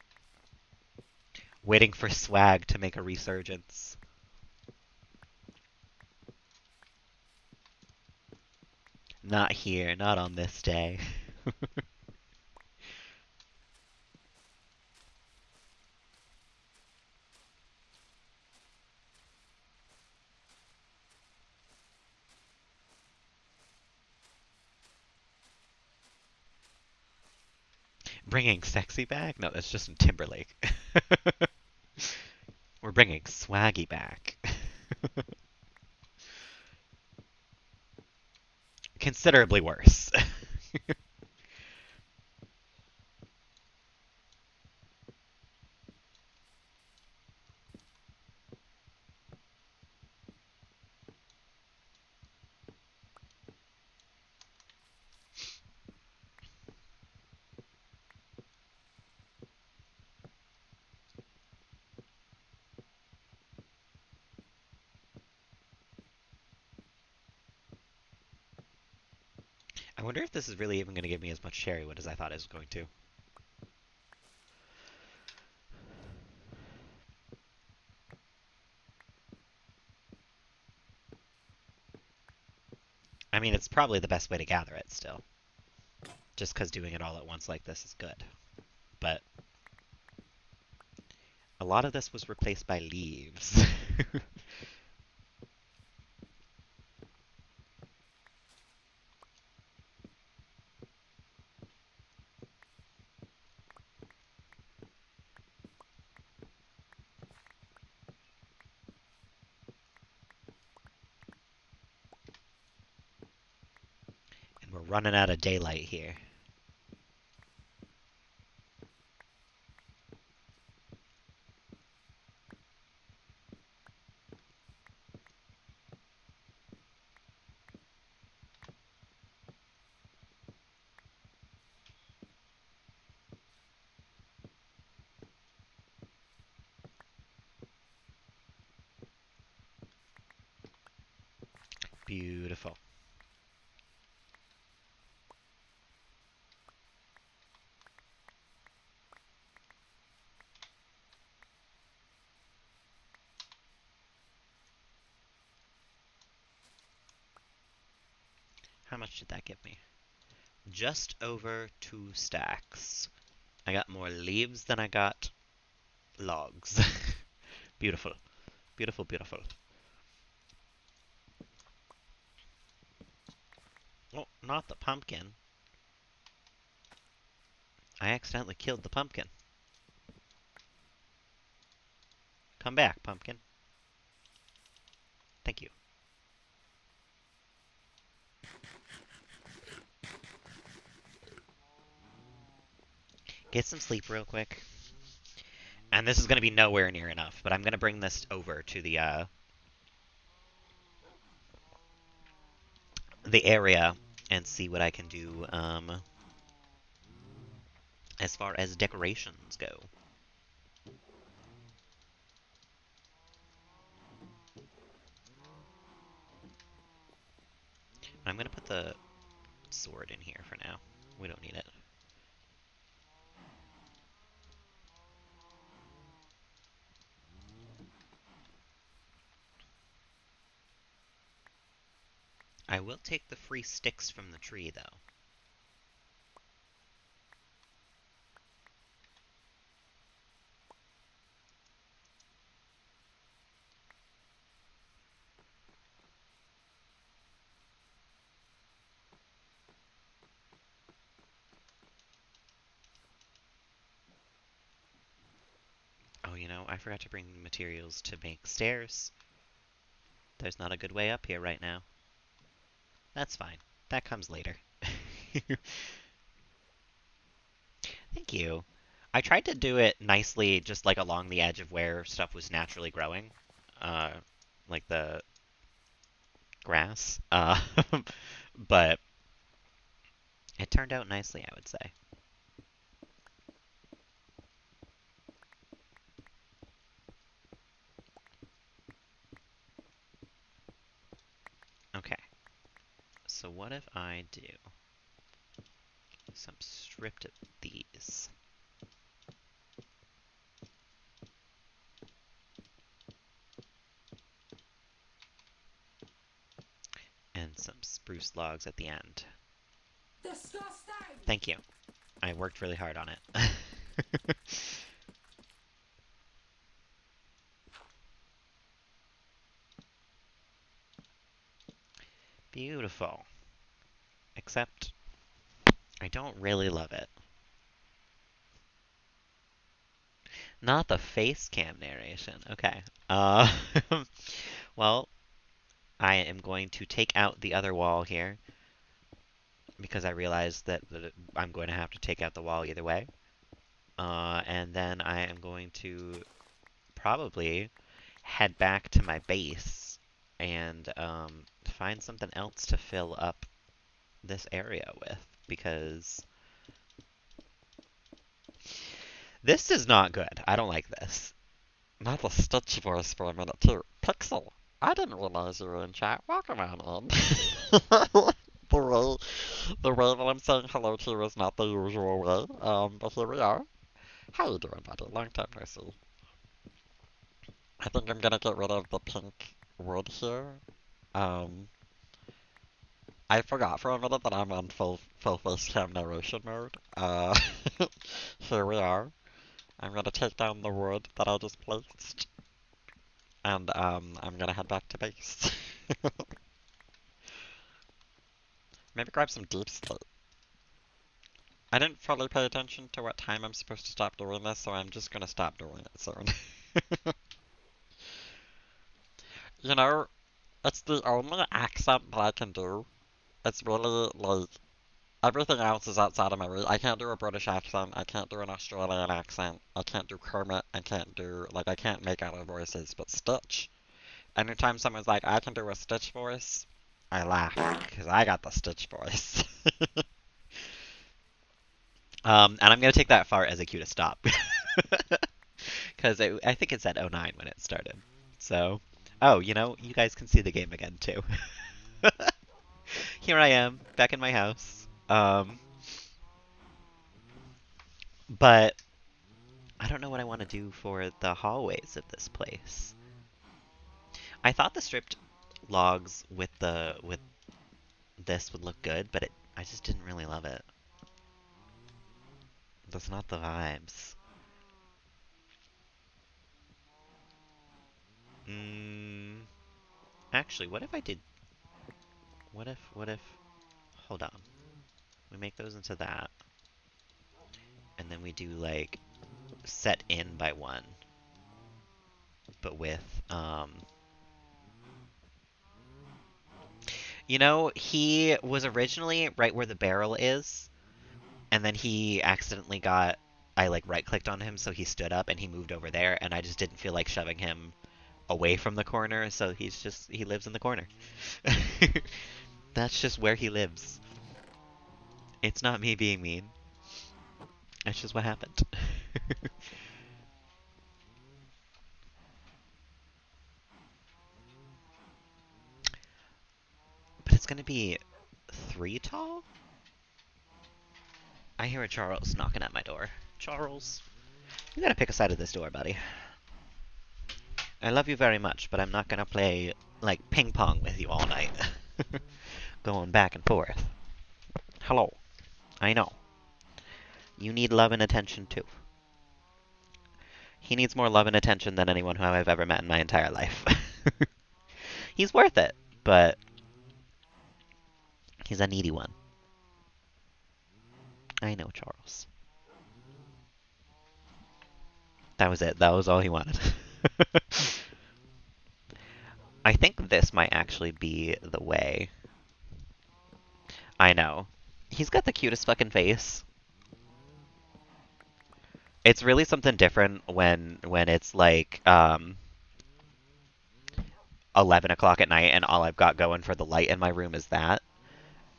waiting for swag to make a resurgence. Not here, not on this day. Bringing sexy back? No, that's Justin Timberlake. We're bringing swaggy back. Considerably worse. I wonder if this is really even going to give me as much cherry wood as I thought it was going to. I mean, it's probably the best way to gather it still. Just because doing it all at once like this is good. But a lot of this was replaced by leaves. And we're running out of daylight here. Beautiful. How much did that give me? Just over 2 stacks. I got more leaves than I got logs. Beautiful. Beautiful, beautiful. Oh, not the pumpkin. I accidentally killed the pumpkin. Come back, pumpkin. Thank you. Get some sleep real quick. And this is going to be nowhere near enough, but I'm going to bring this over to the area and see what I can do as far as decorations go. I'm going to put the sword in here for now. We don't need it. I will take the free sticks from the tree, though. Oh, you know, I forgot to bring materials to make stairs. There's not a good way up here right now. That's fine. That comes later. Thank you. I tried to do it nicely, just like along the edge of where stuff was naturally growing, uh, like the grass. But it turned out nicely, I would say. Okay, so what if I do some stripped of these and some spruce logs at the end? Disgusting! Thank you. I worked really hard on it. Beautiful. Except I don't really love it. Not the face cam narration. Okay. Well, I am going to take out the other wall here because I realized that I'm going to have to take out the wall either way. And then I am going to probably head back to my base and find something else to fill up this area with because this is not good. I don't like this. Not the Stitch voice for a minute, too. Pixel, I didn't realize you were in chat. Welcome on in. The way that I'm saying hello to you is not the usual way, but here we are. How you doing, buddy? Long time no see. I think I'm gonna get rid of the pink wood here. Um, I forgot for a minute that I'm on full face cam narration mode. Here we are. I'm gonna take down the wood that I just placed. And I'm gonna head back to base. Maybe grab some deep sleep. I didn't fully pay attention to what time I'm supposed to stop doing this, so I'm just gonna stop doing it soon. You know, it's the only accent that I can do. It's really like everything else is outside of my reach. I can't do a British accent. I can't do an Australian accent. I can't do Kermit. I can't make other voices. But Stitch, anytime someone's like, I can do a Stitch voice, I laugh because I got the Stitch voice. And I'm gonna take that far as a cue to stop because I think it said '09 when it started. So, oh, you know, you guys can see the game again too. Here I am, back in my house. But I don't know what I want to do for the hallways of this place. I thought the stripped logs with this would look good, but I just didn't really love it. That's not the vibes. Mm, actually, what if I did? What if? Hold on. We make those into that, and then we do like set in by one, but with he was originally right where the barrel is, and then he accidentally got I like right clicked on him, so he stood up and he moved over there, and I just didn't feel like shoving him away from the corner, so he lives in the corner. That's just where he lives. It's not me being mean. That's just what happened. But it's gonna be 3 tall? I hear a Charles knocking at my door. Charles, you gotta pick a side of this door, buddy. I love you very much, but I'm not gonna play, like, ping pong with you all night. Going back and forth. Hello. I know. You need love and attention, too. He needs more love and attention than anyone who I've ever met in my entire life. He's worth it, but he's a needy one. I know, Charles. That was it. That was all he wanted. I think this might actually be the way. I know. He's got the cutest fucking face. It's really something different when it's like 11 o'clock at night and all I've got going for the light in my room is that.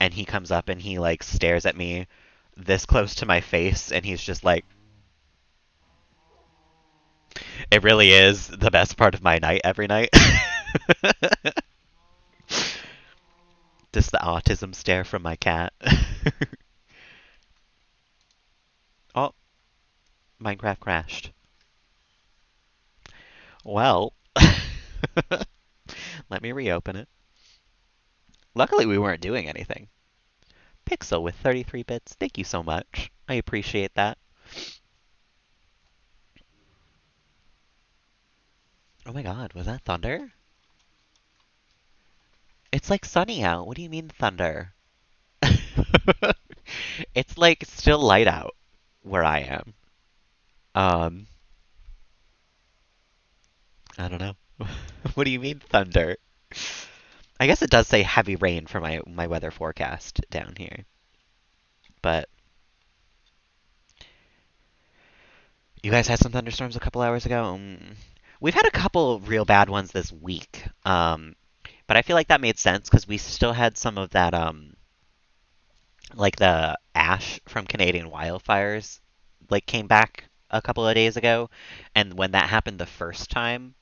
And he comes up and he like stares at me this close to my face and he's just like, it really is the best part of my night every night. Just the autism stare from my cat. Oh, Minecraft crashed. Well, let me reopen it. Luckily, we weren't doing anything. Pixel with 33 bits, thank you so much. I appreciate that. Oh my god, was that thunder? It's like sunny out. What do you mean thunder? It's like still light out where I am. Um, I don't know. What do you mean thunder? I guess it does say heavy rain for my weather forecast down here. But you guys had some thunderstorms a couple hours ago. We've had a couple real bad ones this week. But I feel like that made sense because we still had some of that like the ash from Canadian wildfires like came back a couple of days ago, and when that happened the first time,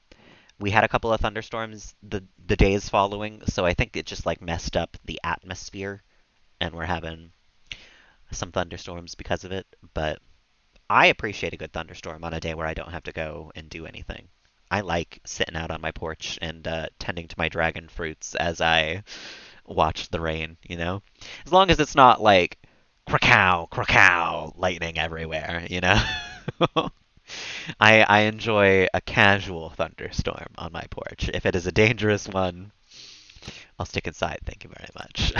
we had a couple of thunderstorms the days following, so I think it just like messed up the atmosphere and we're having some thunderstorms because of it, but I appreciate a good thunderstorm on a day where I don't have to go and do anything. I like sitting out on my porch and tending to my dragon fruits as I watch the rain, you know? As long as it's not like krakow, krakow, lightning everywhere, you know? I enjoy a casual thunderstorm on my porch. If it is a dangerous one, I'll stick inside. Thank you very much.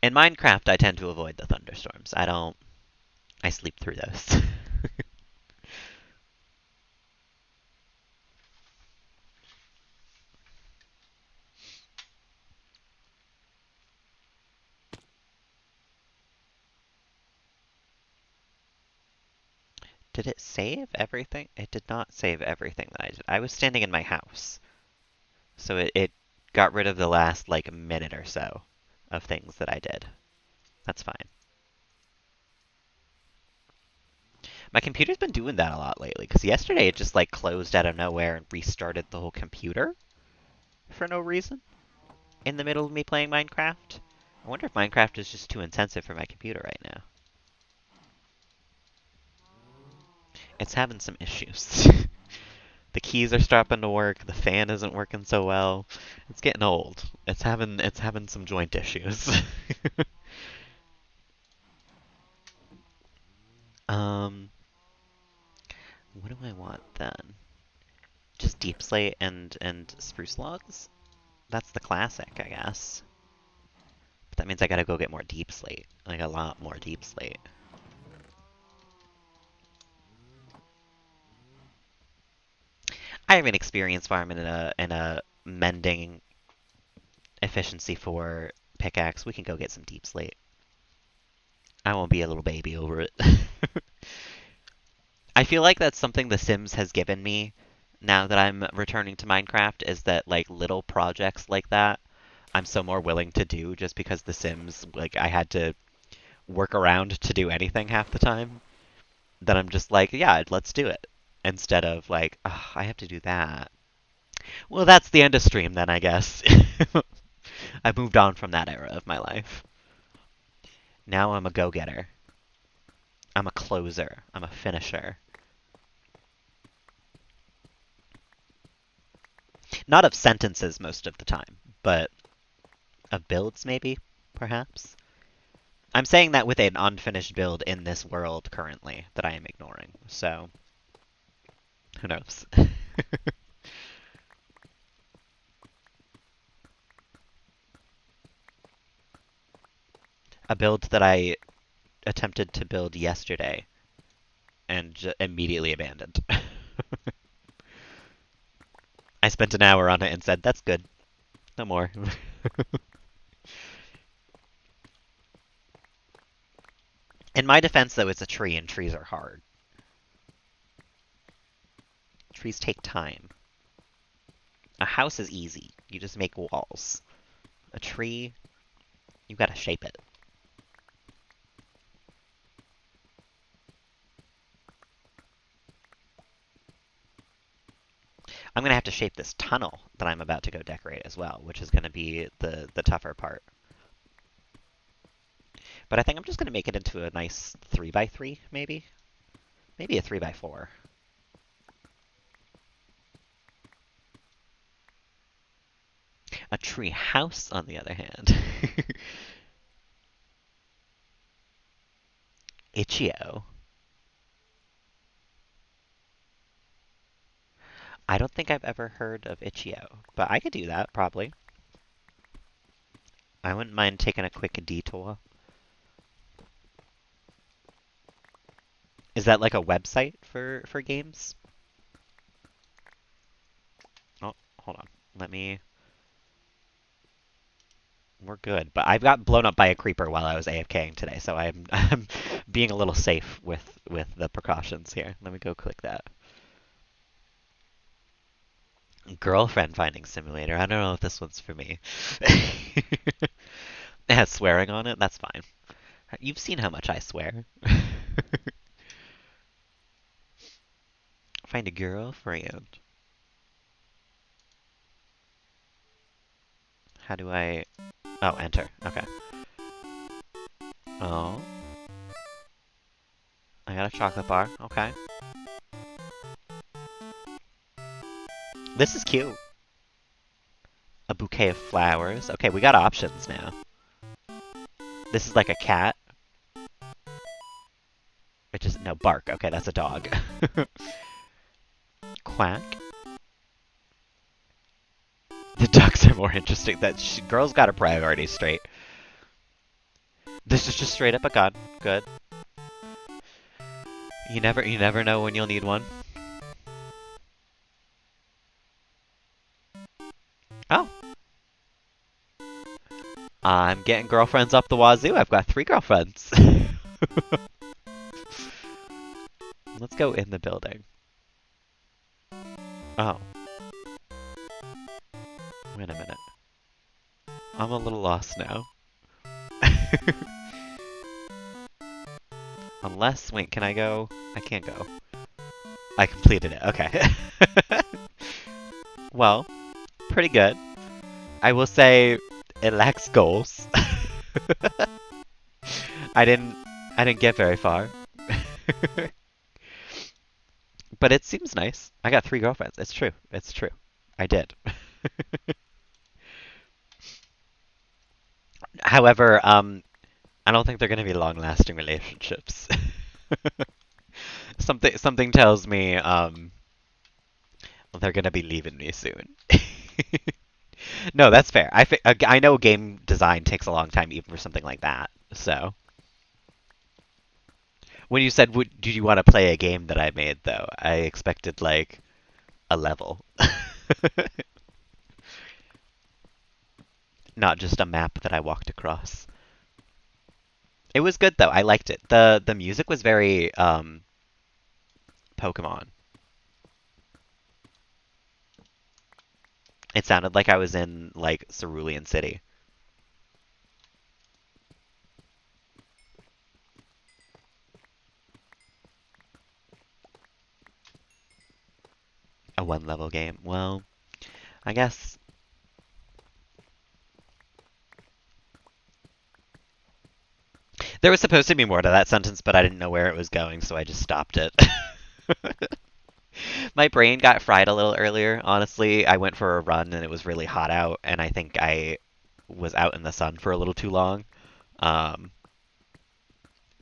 In Minecraft, I tend to avoid the thunderstorms. I don't. I sleep through those. Did it save everything? It did not save everything that I did. I was standing in my house, so it got rid of the last like minute or so of things that I did. That's fine. My computer's been doing that a lot lately, because yesterday it just like closed out of nowhere and restarted the whole computer for no reason in the middle of me playing Minecraft. I wonder if Minecraft is just too intensive for my computer right now. It's having some issues. The keys are starting to work. The fan isn't working so well. It's getting old. It's having some joint issues. um, what do I want then? Just deep slate and spruce logs? That's the classic, I guess. But that means I gotta go get more deep slate. Like a lot more deep slate. I have an experience farm in a mending efficiency 4 pickaxe. We can go get some deep slate. I won't be a little baby over it. I feel like that's something The Sims has given me now that I'm returning to Minecraft is that like little projects like that I'm so more willing to do just because The Sims like I had to work around to do anything half the time that I'm just like, yeah, let's do it. Instead of like, oh, I have to do that. Well, that's the end of stream then, I guess. I've moved on from that era of my life. Now I'm a go-getter. I'm a closer. I'm a finisher. Not of sentences most of the time, but of builds maybe, perhaps. I'm saying that with an unfinished build in this world currently that I am ignoring. So, who knows? A build that I attempted to build yesterday and immediately abandoned. I spent an hour on it and said, that's good. No more. In my defense, though, it's a tree and trees are hard. Trees take time. A house is easy. You just make walls. A tree, you gotta shape it. I'm gonna have to shape this tunnel that I'm about to go decorate as well, which is gonna be the tougher part. But I think I'm just gonna make it into a nice 3x3, maybe? Maybe a 3x4. A tree house, on the other hand. Itch.io. I don't think I've ever heard of Itch.io, but I could do that, probably. I wouldn't mind taking a quick detour. Is that like a website for games? Oh, hold on. Let me... We're good, but I've got blown up by a creeper while I was AFKing today, so I'm I'm being a little safe with the precautions here. Let me go click that. Girlfriend finding simulator. I don't know if this one's for me. It has swearing on it. That's fine. You've seen how much I swear. Find a girlfriend. How do I... Oh, enter. Okay. Oh. I got a chocolate bar. Okay. This is cute. A bouquet of flowers. Okay, we got options now. This is like a cat. Which is... No, bark. Okay, that's a dog. Quack. The ducks are more interesting. Girl's got her priorities straight. This is just straight up a gun. Good. You never know when you'll need one. Oh. I'm getting girlfriends up the wazoo. I've got 3 girlfriends. Let's go in the building. Oh. Wait a minute. I'm a little lost now. Unless, wait, can I go? I can't go. I completed it, okay. Well, pretty good. I will say it lacks goals. I didn't get very far. But it seems nice. I got three girlfriends. It's true. It's true. I did. However, I don't think they're going to be long-lasting relationships. Something tells me they're going to be leaving me soon. No, that's fair. I know game design takes a long time even for something like that. So, when you said, "Do you want to play a game that I made?" though, I expected like a level, not just a map that I walked across. It was good though. I liked it. The music was very Pokemon. It sounded like I was in like Cerulean City. A one level game. Well, I guess there was supposed to be more to that sentence, but I didn't know where it was going, so I just stopped it. My brain got fried a little earlier. Honestly, I went for a run and it was really hot out, and I think I was out in the sun for a little too long. Um,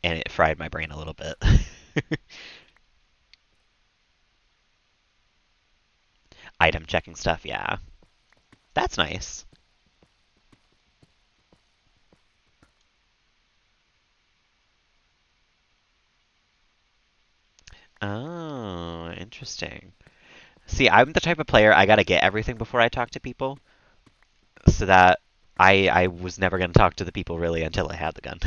and it fried my brain a little bit. Item checking stuff, yeah. That's nice. Oh, interesting. See, I'm the type of player I gotta get everything before I talk to people, so that I was never gonna talk to the people really until I had the gun.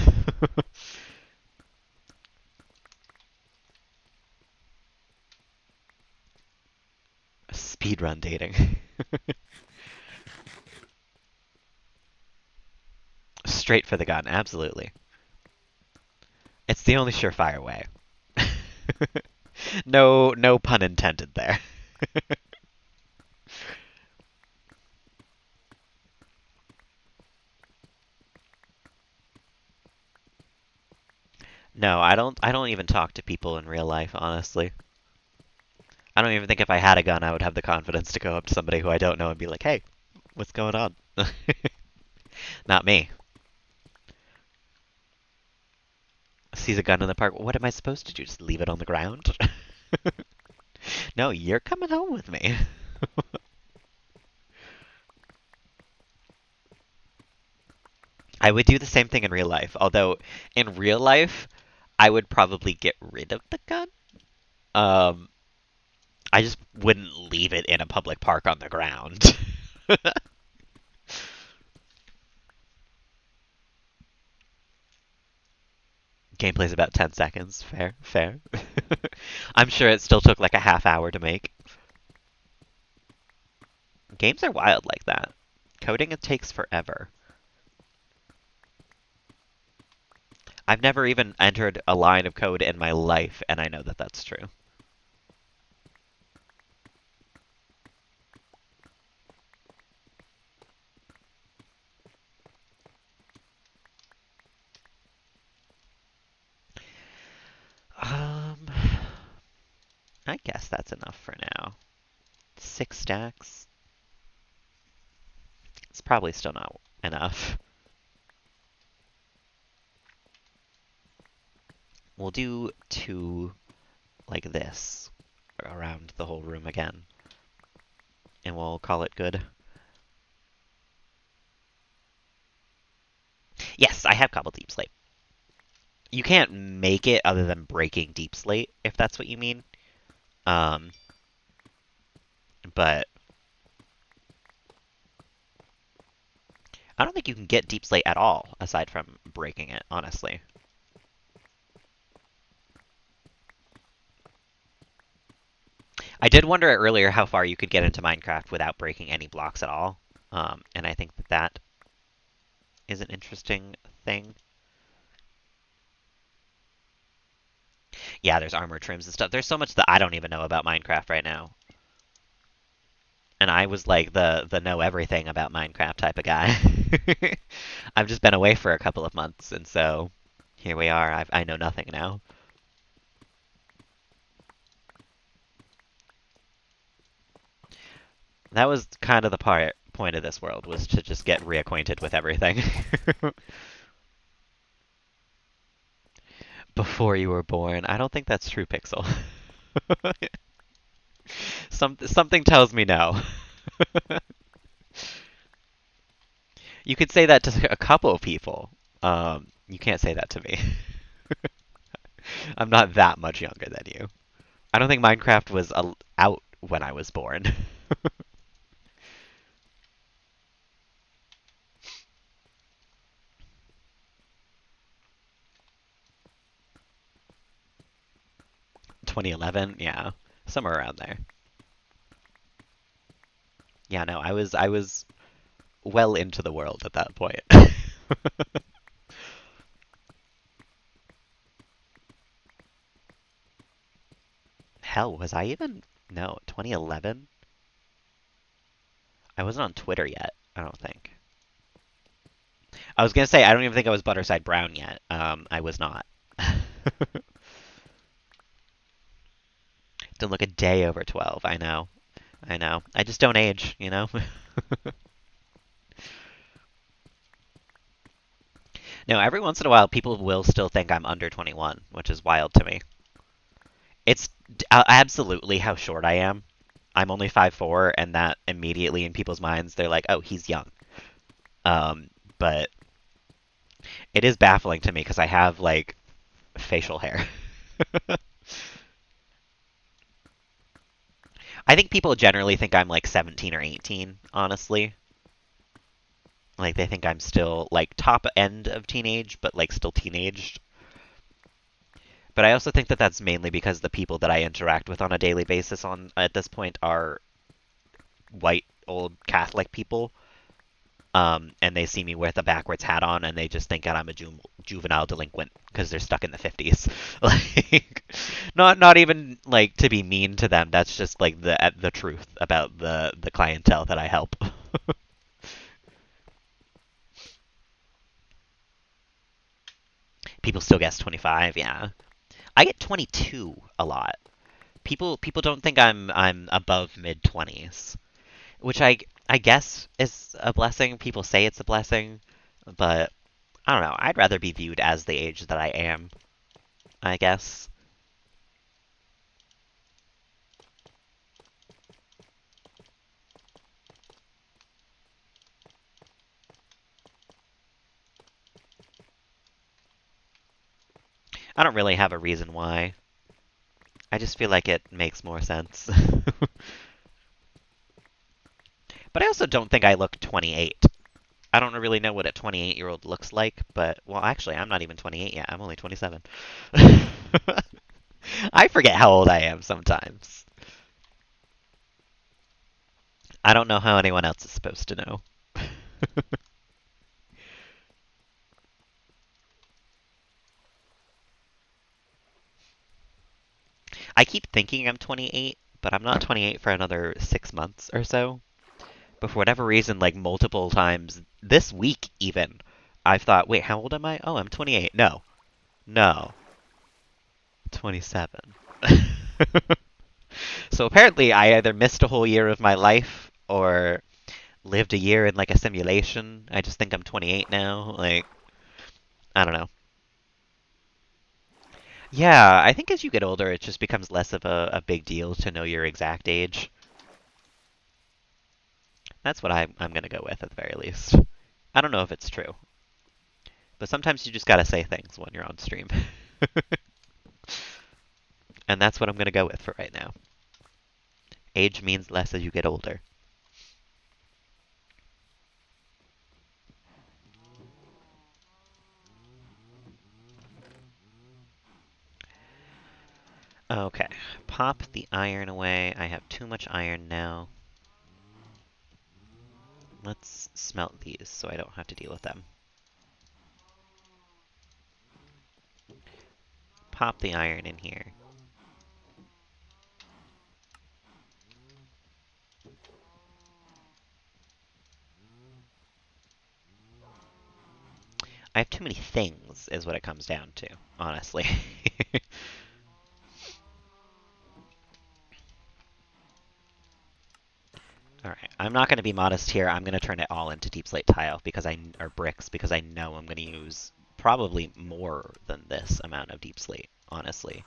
Speedrun dating. Straight for the gun, absolutely. It's the only surefire way. No pun intended there. No, I don't even talk to people in real life, honestly. I don't even think if I had a gun I would have the confidence to go up to somebody who I don't know and be like, "Hey, what's going on?" Not me. Sees a gun in the park. What am I supposed to do? Just leave it on the ground? No, you're coming home with me. I would do the same thing in real life, although in real life, I would probably get rid of the gun. Um, I just wouldn't leave it in a public park on the ground. Gameplay's about 10 seconds. Fair, fair. I'm sure it still took like a half hour to make. Games are wild like that. Coding it takes forever. I've never even entered a line of code in my life, and I know that that's true. Um, I guess that's enough for now. 6 stacks. It's probably still not enough. We'll do two like this around the whole room again, and we'll call it good. Yes, I have cobbled deep slate. You can't make it other than breaking deep slate, if that's what you mean. Um, but I don't think you can get deep slate at all aside from breaking it, honestly. I did wonder earlier how far you could get into Minecraft without breaking any blocks at all. And I think that that is an interesting thing. Yeah, there's armor trims and stuff. There's so much that I don't even know about Minecraft right now. And I was like the know everything about Minecraft type of guy. I've just been away for a couple of months, and so here we are. I know nothing now. That was kind of the point of this world was to just get reacquainted with everything before you were born. I don't think that's true, Pixel. Something tells me no. You could say that to a couple of people. You can't say that to me. I'm not that much younger than you. I don't think Minecraft was out when I was born. 2011, yeah, somewhere around there. Yeah, no, I was well into the world at that point. Hell, was I even? No, 2011? I wasn't on Twitter yet, I don't think. I was gonna say I don't even think I was Butterside Brown yet. I was not. Didn't look a day over 12. I know. I know. I just don't age, you know? No, every once in a while people will still think I'm under 21, which is wild to me. It's absolutely how short I am. I'm only 5'4", and that immediately in people's minds they're like, "Oh, he's young." But it is baffling to me because I have like facial hair. I think people generally think I'm like 17 or 18, honestly. Like they think I'm still like top end of teenage, but like still teenaged. But I also think that that's mainly because the people that I interact with on a daily basis on at this point are white old Catholic people. And they see me with a backwards hat on, and they just think that I'm a juvenile delinquent because they're stuck in the 50s. Like, not even like to be mean to them. That's just like the truth about the clientele that I help. People still guess 25. Yeah, I get 22 a lot. People don't think I'm above mid 20s, which I guess is a blessing. People say it's a blessing, but I don't know. I'd rather be viewed as the age that I am, I guess. I don't really have a reason why. I just feel like it makes more sense. But I also don't think I look 28. I don't really know what a 28-year-old looks like, but, well, actually, I'm not even 28 yet. I'm only 27. I forget how old I am sometimes. I don't know how anyone else is supposed to know. I keep thinking I'm 28, but I'm not 28 for another 6 months or so. But for whatever reason, like multiple times this week, even, I've thought, wait, how old am I? Oh, I'm 28. No, no, 27. So apparently, I either missed a whole year of my life or lived a year in like a simulation. I just think I'm 28 now. Like, I don't know. Yeah, I think as you get older, it just becomes less of a big deal to know your exact age. That's what I'm going to go with at the very least. I don't know if it's true, but sometimes you just got to say things when you're on stream. And that's what I'm going to go with for right now. Age means less as you get older. Okay, pop the iron away. I have too much iron now. Let's smelt these so I don't have to deal with them. Pop the iron in here. I have too many things, is what it comes down to, honestly. All right, I'm not going to be modest here. I'm going to turn it all into deep slate tile because or bricks because I know I'm going to use probably more than this amount of deep slate, honestly.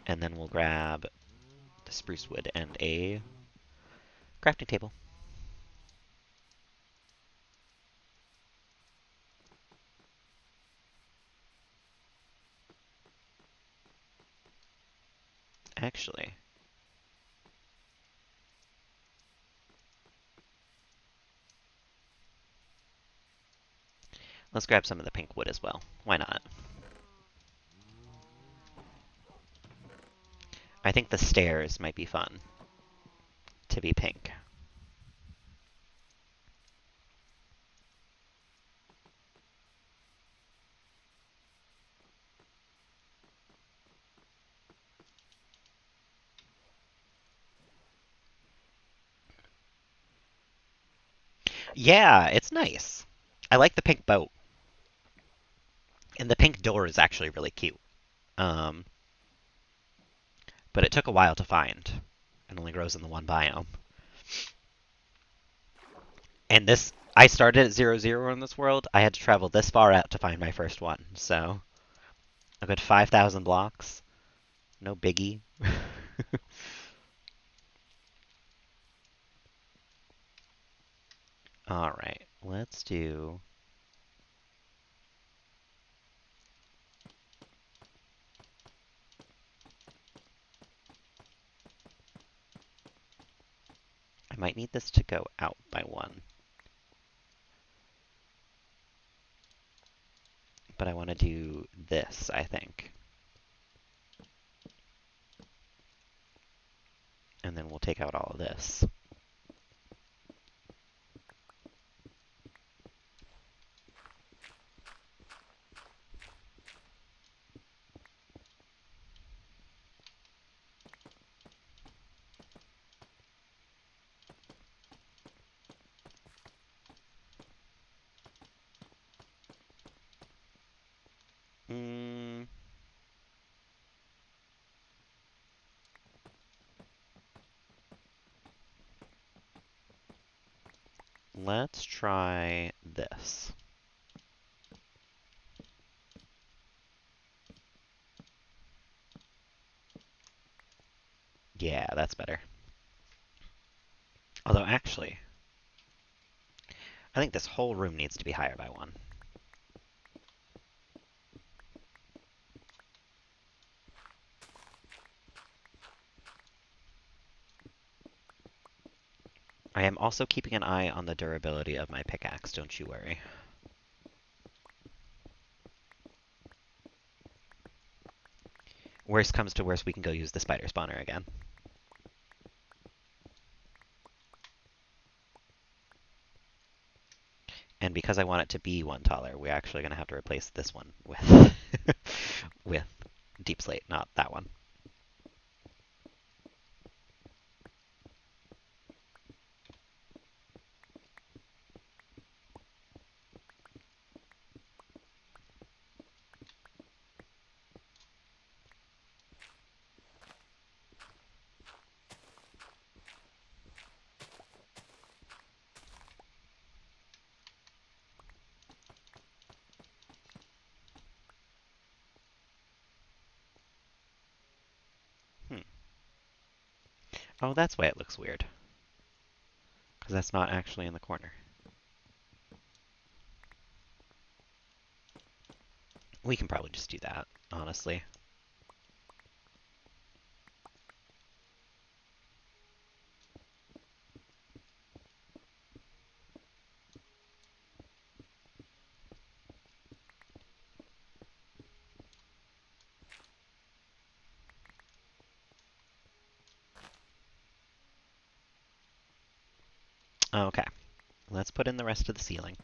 And then we'll grab the spruce wood and a crafting table. Actually, let's grab some of the pink wood as well. Why not? I think the stairs might be fun to be pink. Yeah, it's nice. I like the pink boat. And the pink door is actually really cute. Um, but it took a while to find. It only grows in the one biome. And this, I started at 0, 0 in this world. I had to travel this far out to find my first one. So, a good 5,000 blocks. No biggie. Alright, let's do... I might need this to go out by one. But I want to do this, I think. And then we'll take out all of this. Mm, let's try this. Yeah, that's better. Although, actually, I think this whole room needs to be higher by one. I am also keeping an eye on the durability of my pickaxe, don't you worry. Worst comes to worst, we can go use the spider spawner again. And because I want it to be one taller, we're actually going to have to replace this one with with deep slate, not that one. Hmm. Oh, that's why it looks weird. Because that's not actually in the corner. We can probably just do that, honestly. Okay, let's put in the rest of the ceiling.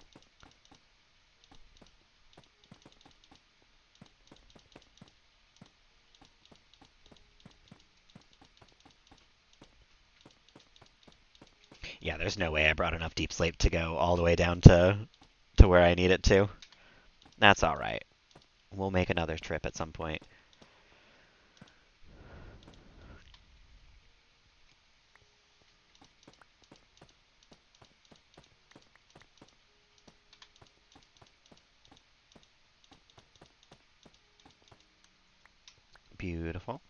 Yeah, there's no way I brought enough deep slate to go all the way down to where I need it to. That's alright. We'll make another trip at some point. Beautiful.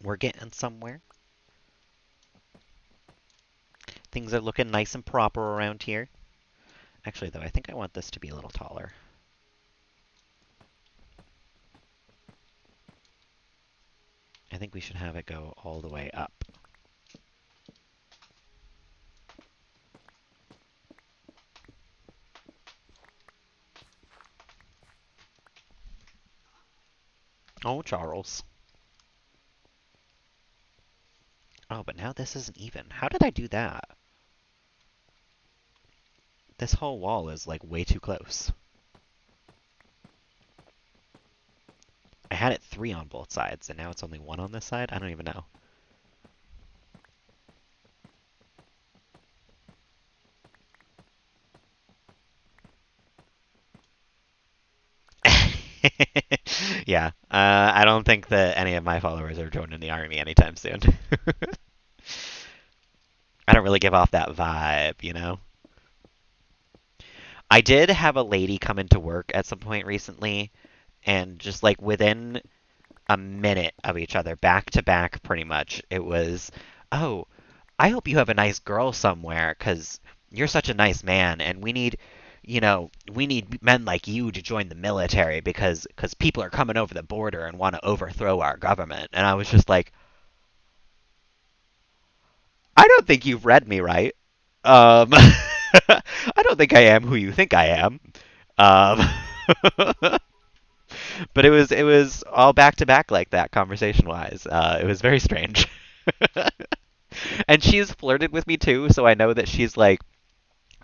We're getting somewhere. Things are looking nice and proper around here. Actually, though, I think I want this to be a little taller. I think we should have it go all the way up. Oh, Charles. Oh, but now this isn't even. How did I do that? This whole wall is like way too close. I had it 3 on both sides, and now it's only 1 on this side? I don't even know. Yeah, I don't think that any of my followers are joining the army anytime soon. I don't really give off that vibe, you know? I did have a lady come into work at some point recently, and just like within a minute of each other, back to back pretty much, it was, oh, I hope you have a nice girl somewhere, 'cause you're such a nice man, and we need men like you to join the military because people are coming over the border and want to overthrow our government. And I was just like, I don't think you've read me right. I don't think I am who you think I am. Um, but it was all back to back like that conversation wise. It was very strange. And she's flirted with me too, so I know that she's like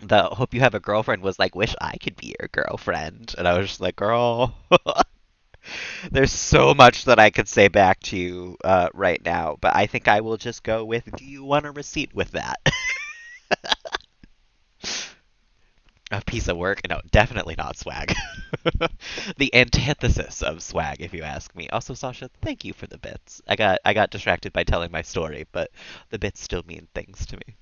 the hope you have a girlfriend was like wish I could be your girlfriend, and I was just like, girl, there's so much that I could say back to you right now, but I think I will just go with, do you want a receipt with that? A piece of work? No, definitely not swag. The antithesis of swag, if you ask me. Also, Sasha, thank you for the bits. I got distracted by telling my story, but the bits still mean things to me.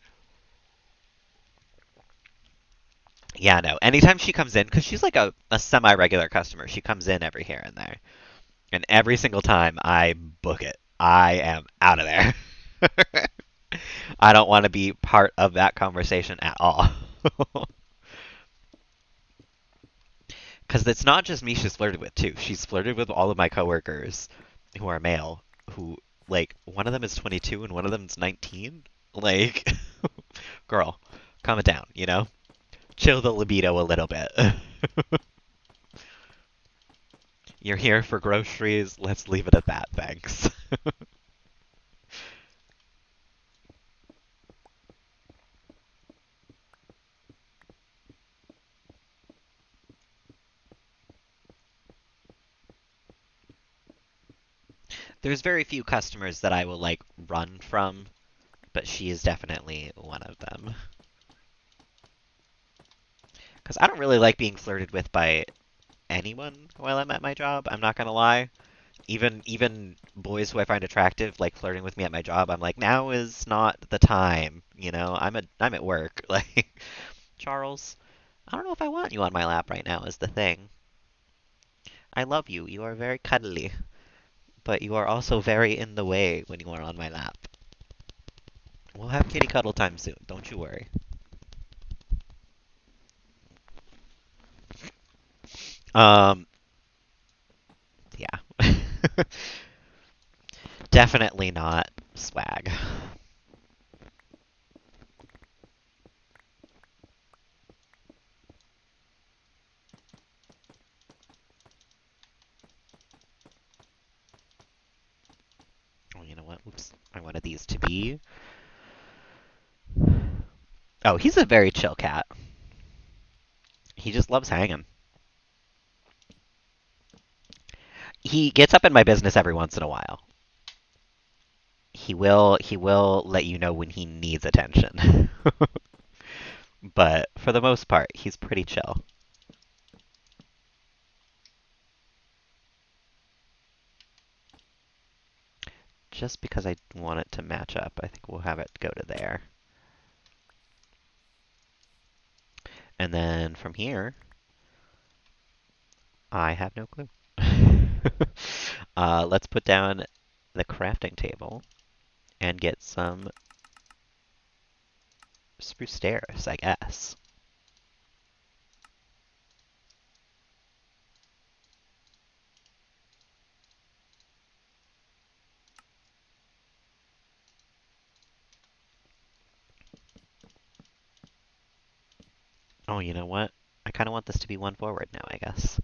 Yeah, no. Anytime she comes in, because she's like a semi-regular customer, she comes in every here and there. And every single time I book it, I am out of there. I don't want to be part of that conversation at all. Because it's not just me she's flirted with, too. She's flirted with all of my coworkers who are male, who, like, one of them is 22 and one of them is 19. Like, girl, calm it down, you know? Chill the libido a little bit. You're here for groceries. Let's leave it at that, thanks. There's very few customers that I will, like, run from, but she is definitely one of them. Because I don't really like being flirted with by anyone while I'm at my job. I'm not gonna lie. Even boys who I find attractive, like flirting with me at my job, I'm like, now is not the time. I'm at work. Like, Charles, I don't know if I want you on my lap right now. Is the thing. I love you. You are very cuddly, but you are also very in the way when you are on my lap. We'll have kitty cuddle time soon. Don't you worry. Um, yeah. Definitely not swag. Oh, you know what? Oops. I wanted these to be. Oh, he's a very chill cat. He just loves hanging. He gets up in my business every once in a while. He will let you know when he needs attention. But for the most part, he's pretty chill. just because I want it to match up, I think we'll have it go to there. And then from here, I have no clue. Let's put down the crafting table and get some spruce stairs, I guess. Oh, you know what? I kind of want this to be one forward now, I guess.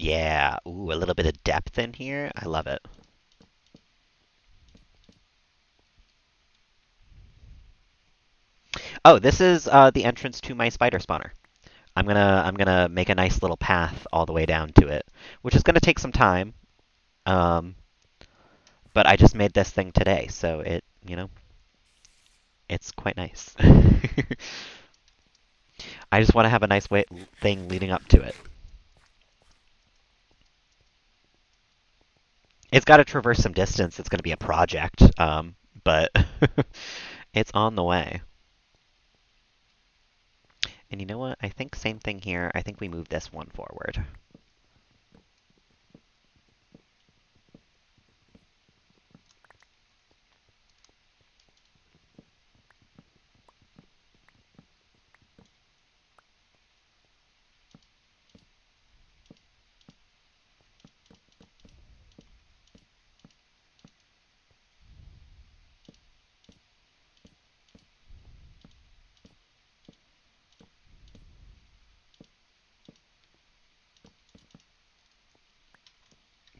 Yeah, ooh, a little bit of depth in here. I love it. Oh, this is the entrance to my spider spawner. I'm gonna make a nice little path all the way down to it, which is gonna take some time. Um, but I just made this thing today, so it's quite nice. I just want to have a nice thing leading up to it. It's got to traverse some distance. It's going to be a project, but it's on the way. And you know what? I think same thing here. I think we move this one forward.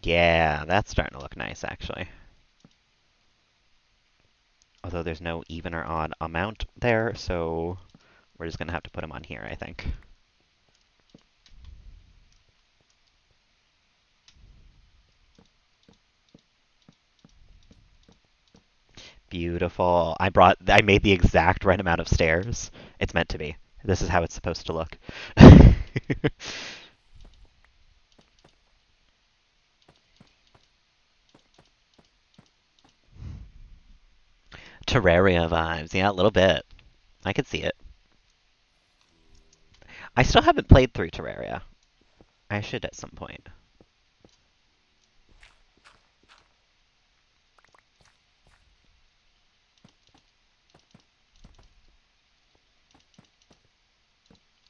Yeah, that's starting to look nice, actually. Although there's no even or odd amount there, so we're just going to have to put them on here, I think. Beautiful. I made the exact right amount of stairs. It's meant to be. This is how it's supposed to look. Terraria vibes. Yeah, a little bit. I could see it. I still haven't played through Terraria. I should at some point.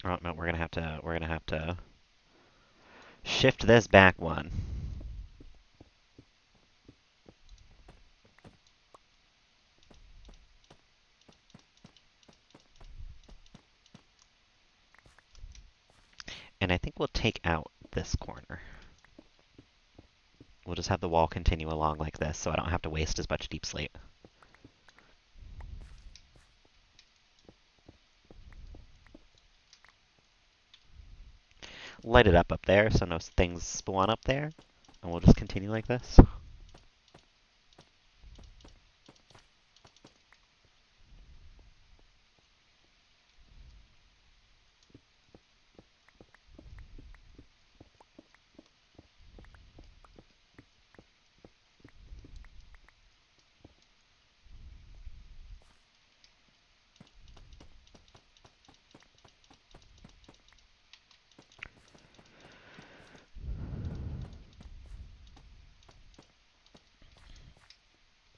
Oh no, we're gonna have to shift this back one. And I think we'll take out this corner. We'll just have the wall continue along like this so I don't have to waste as much deep slate. Light it up there so no things spawn up there. And we'll just continue like this.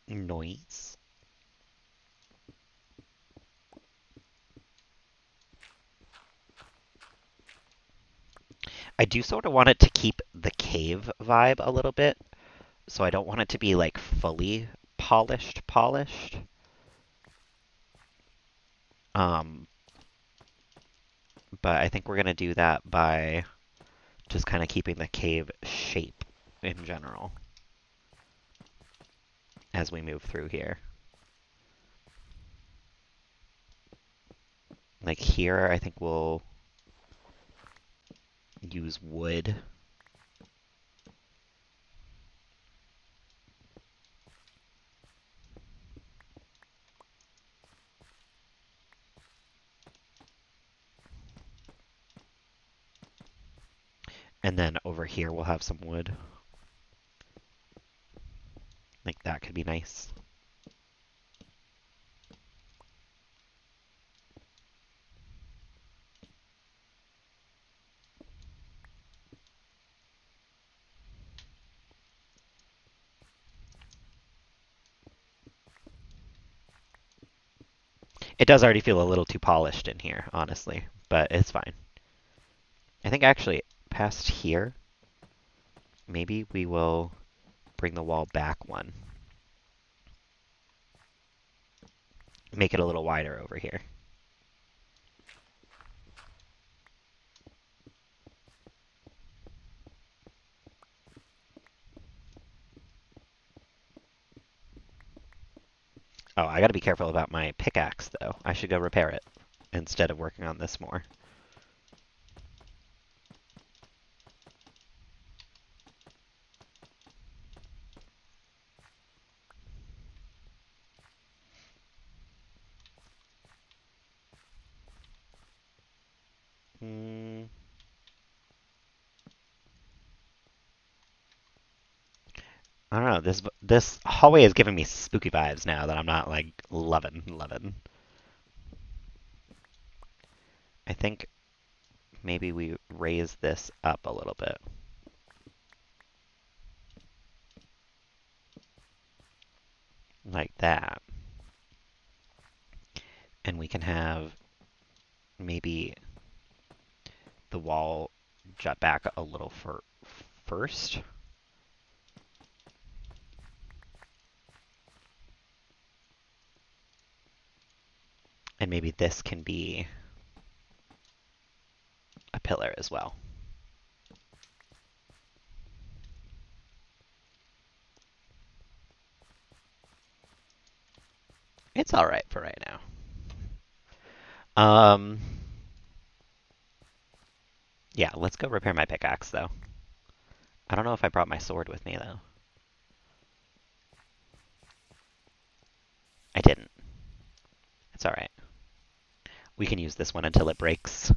Noise. I do sort of want it to keep the cave vibe a little bit, so I don't want it to be like fully polished. Um, but I think we're gonna do that by just kind of keeping the cave shape in general as we move through here. Like here, I think we'll use wood. And then over here we'll have some wood. Like that could be nice. It does already feel a little too polished in here, honestly, but it's fine. I think actually past here, maybe we will bring the wall back one. Make it a little wider over here. Oh, I gotta be careful about my pickaxe, though. I should go repair it instead of working on this more. Hmm. I don't know. This hallway is giving me spooky vibes now that I'm not like loving. I think maybe we raise this up a little bit. Like that. And we can have maybe the wall jut back a little first. And maybe this can be a pillar as well. It's all right for right now. Um, yeah, let's go repair my pickaxe, though. I don't know if I brought my sword with me, though. I didn't. It's all right. We can use this one until it breaks.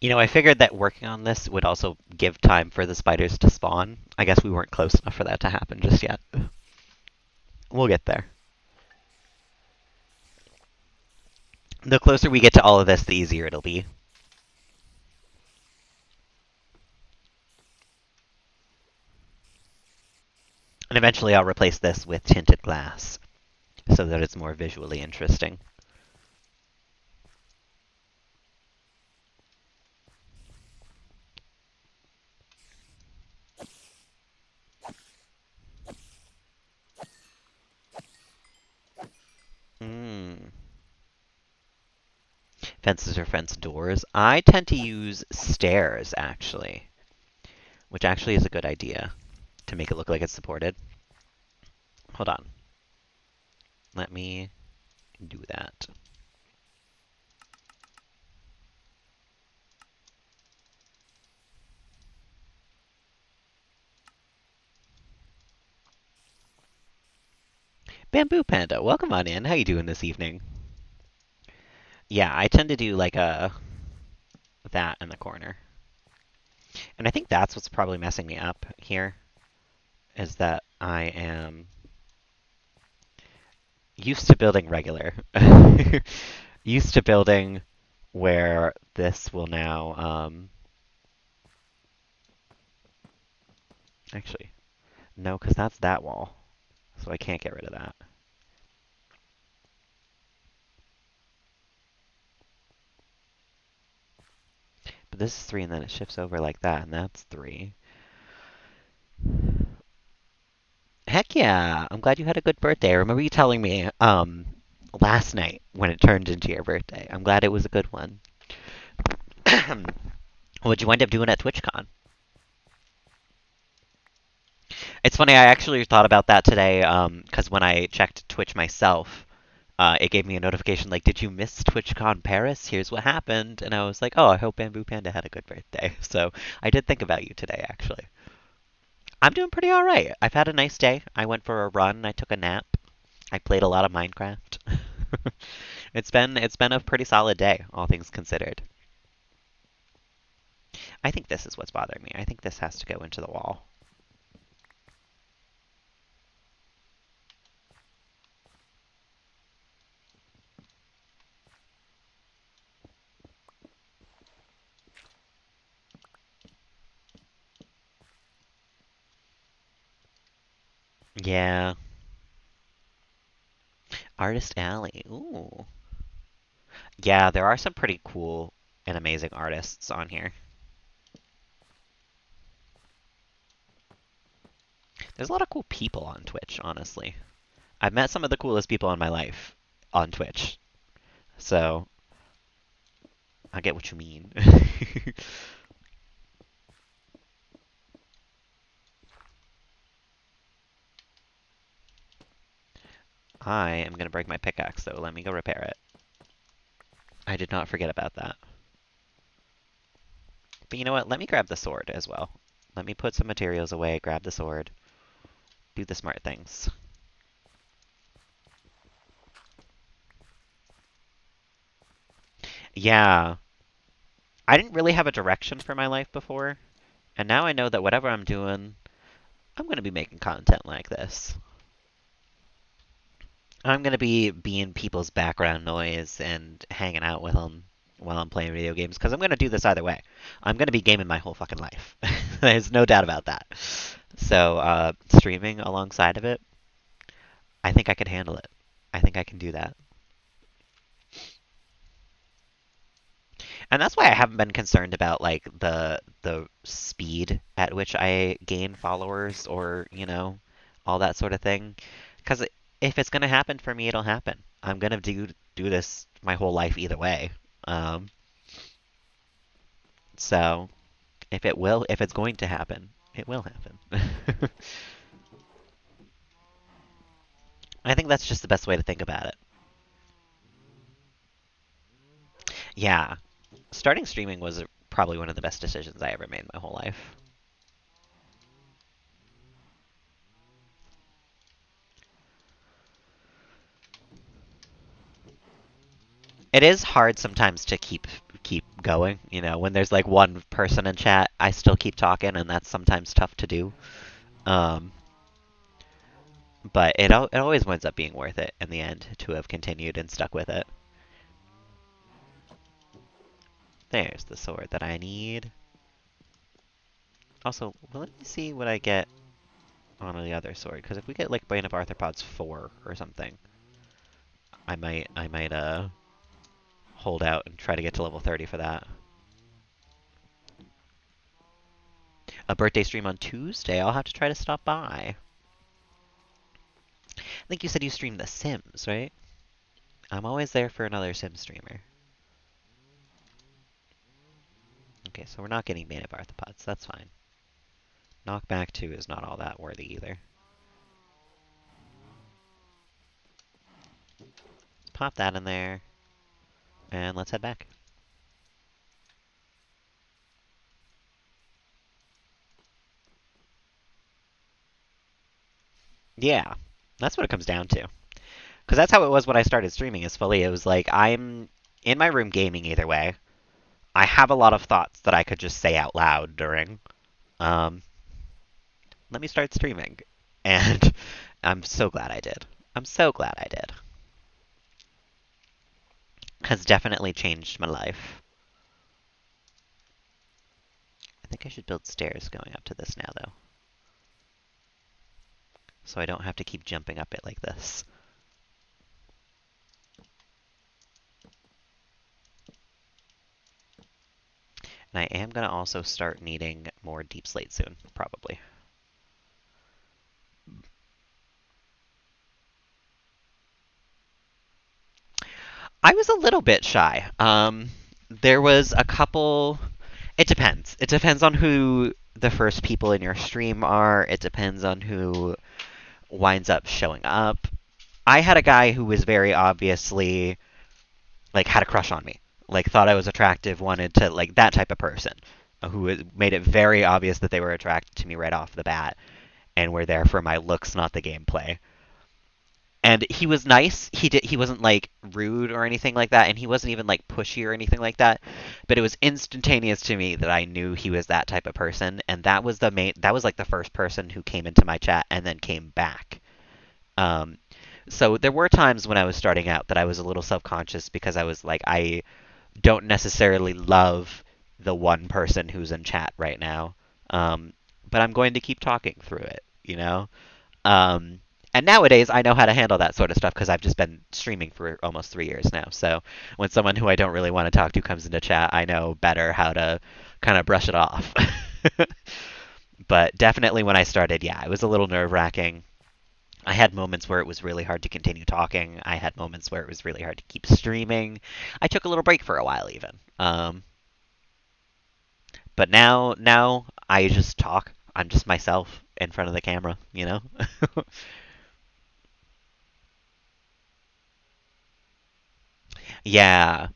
You know, I figured that working on this would also give time for the spiders to spawn. I guess we weren't close enough for that to happen just yet. We'll get there. The closer we get to all of this, the easier it'll be. And eventually I'll replace this with tinted glass so that it's more visually interesting. Mm. Fences or fence doors. I tend to use stairs, actually, which actually is a good idea to make it look like it's supported. Hold on. Let me do that. Bamboo Panda, welcome on in. How you doing this evening? Yeah, I tend to do like a that in the corner. And I think that's what's probably messing me up here, is that I am used to building regular. Used to building where this will now, actually, no, because that's that wall. So I can't get rid of that. But this is 3 and then it shifts over like that, and that's 3. Heck yeah! I'm glad you had a good birthday. I remember you telling me last night when it turned into your birthday. I'm glad it was a good one. What'd you wind up doing at TwitchCon? It's funny, I actually thought about that today, because when I checked Twitch myself, it gave me a notification like, did you miss TwitchCon Paris? Here's what happened. And I was like, oh, I hope Bamboo Panda had a good birthday. So I did think about you today, actually. I'm doing pretty all right. I've had a nice day. I went for a run. I took a nap. I played a lot of Minecraft. It's been a pretty solid day, all things considered. I think this is what's bothering me. I think this has to go into the wall. Yeah. Artist Alley. Ooh. Yeah, there are some pretty cool and amazing artists on here. There's a lot of cool people on Twitch, honestly. I've met some of the coolest people in my life on Twitch. So, I get what you mean. I am going to break my pickaxe, though. Let me go repair it. I did not forget about that. But you know what? Let me grab the sword as well. Let me put some materials away, grab the sword, do the smart things. Yeah, I didn't really have a direction for my life before, and now I know that whatever I'm doing, I'm going to be making content like this. I'm going to be being people's background noise and hanging out with them while I'm playing video games, because I'm going to do this either way. I'm going to be gaming my whole fucking life. There's no doubt about that. So, streaming alongside of it, I think I can handle it. I think I can do that. And that's why I haven't been concerned about like the speed at which I gain followers or, all that sort of thing. Because if it's gonna happen for me, it'll happen. I'm gonna do this my whole life either way. Um, so if it's going to happen, it will happen. I think that's just the best way to think about it. Yeah, starting streaming was probably one of the best decisions I ever made in my whole life. It is hard sometimes to keep going. When there's like one person in chat, I still keep talking, and that's sometimes tough to do. Um, but it always winds up being worth it in the end to have continued and stuck with it. There's the sword that I need. Also, let me see what I get on the other sword, because if we get like Bane of Arthropods 4 or something, I might hold out and try to get to level 30 for that. A birthday stream on Tuesday. I'll have to try to stop by. I think you said you streamed The Sims, right? I'm always there for another Sim streamer. Okay, so we're not getting Bane of Arthropods. That's fine. Knockback 2 is not all that worthy either. Pop that in there, and let's head back. Yeah, that's what it comes down to. Because that's how it was when I started streaming, is fully, it was like, I'm in my room gaming either way. I have a lot of thoughts that I could just say out loud during. Um, Let me start streaming. And I'm so glad I did. I'm so glad I did. Has definitely changed my life. I think I should build stairs going up to this now, though. So I don't have to keep jumping up it like this. And I am going to also start needing more deep slate soon, probably. I was a little bit shy. There was a couple. It depends. It depends on who the first people in your stream are. It depends on who winds up showing up. I had a guy who was very obviously like had a crush on me, like thought I was attractive, wanted to like that type of person, who made it very obvious that they were attracted to me right off the bat. and were there for my looks, not the gameplay. And he was nice. He wasn't like rude or anything like that, and he wasn't even like pushy or anything like that. But it was instantaneous to me that I knew he was that type of person, and that was like the first person who came into my chat and then came back. Um, so there were times when I was starting out that I was a little self-conscious because I was like, I don't necessarily love the one person who's in chat right now. Um, but I'm going to keep talking through it, you know? Um, and nowadays, I know how to handle that sort of stuff because I've just been streaming for almost 3 years now. So when someone who I don't really want to talk to comes into chat, I know better how to kind of brush it off. But definitely when I started, yeah, it was a little nerve-wracking. I had moments where it was really hard to continue talking. I had moments where it was really hard to keep streaming. I took a little break for a while even. But now I just talk. I'm just myself in front of the camera, you know? Yeah.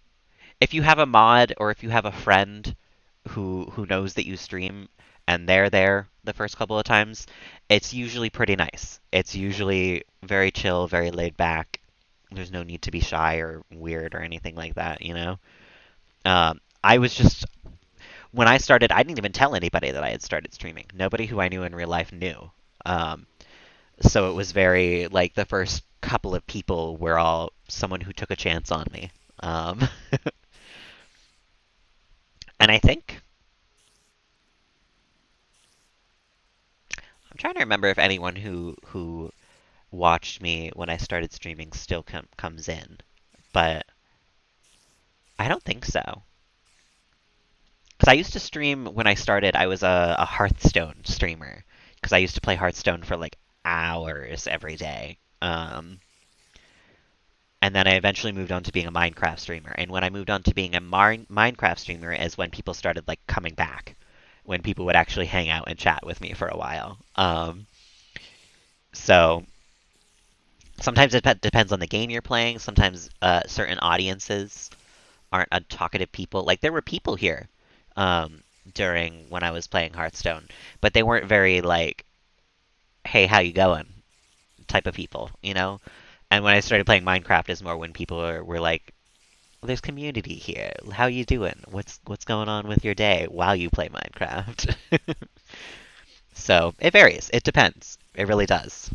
If you have a mod or if you have a friend who knows that you stream and they're there the first couple of times, it's usually pretty nice. It's usually very chill, very laid back. There's no need to be shy or weird or anything like that, you know? I was just when I started, I didn't even tell anybody that I had started streaming. Nobody who I knew in real life knew. Um, so it was very like the first couple of people were all someone who took a chance on me. Um, and I think I'm trying to remember if anyone who watched me when I started streaming still comes in, but I don't think so. Because I used to stream when I started. I was a Hearthstone streamer because I used to play Hearthstone for like hours every day. And then I eventually moved on to being a Minecraft streamer. And when I moved on to being a Minecraft streamer is when people started like coming back, when people would actually hang out and chat with me for a while. So sometimes it depends on the game you're playing. Sometimes certain audiences aren't talkative people. Like there were people here um, during when I was playing Hearthstone, but they weren't very like, "Hey, how you going?" type of people, you know. And when I started playing Minecraft, is more when people were like, "There's community here. How you doing? What's going on with your day while you play Minecraft?" So it varies. It depends. It really does.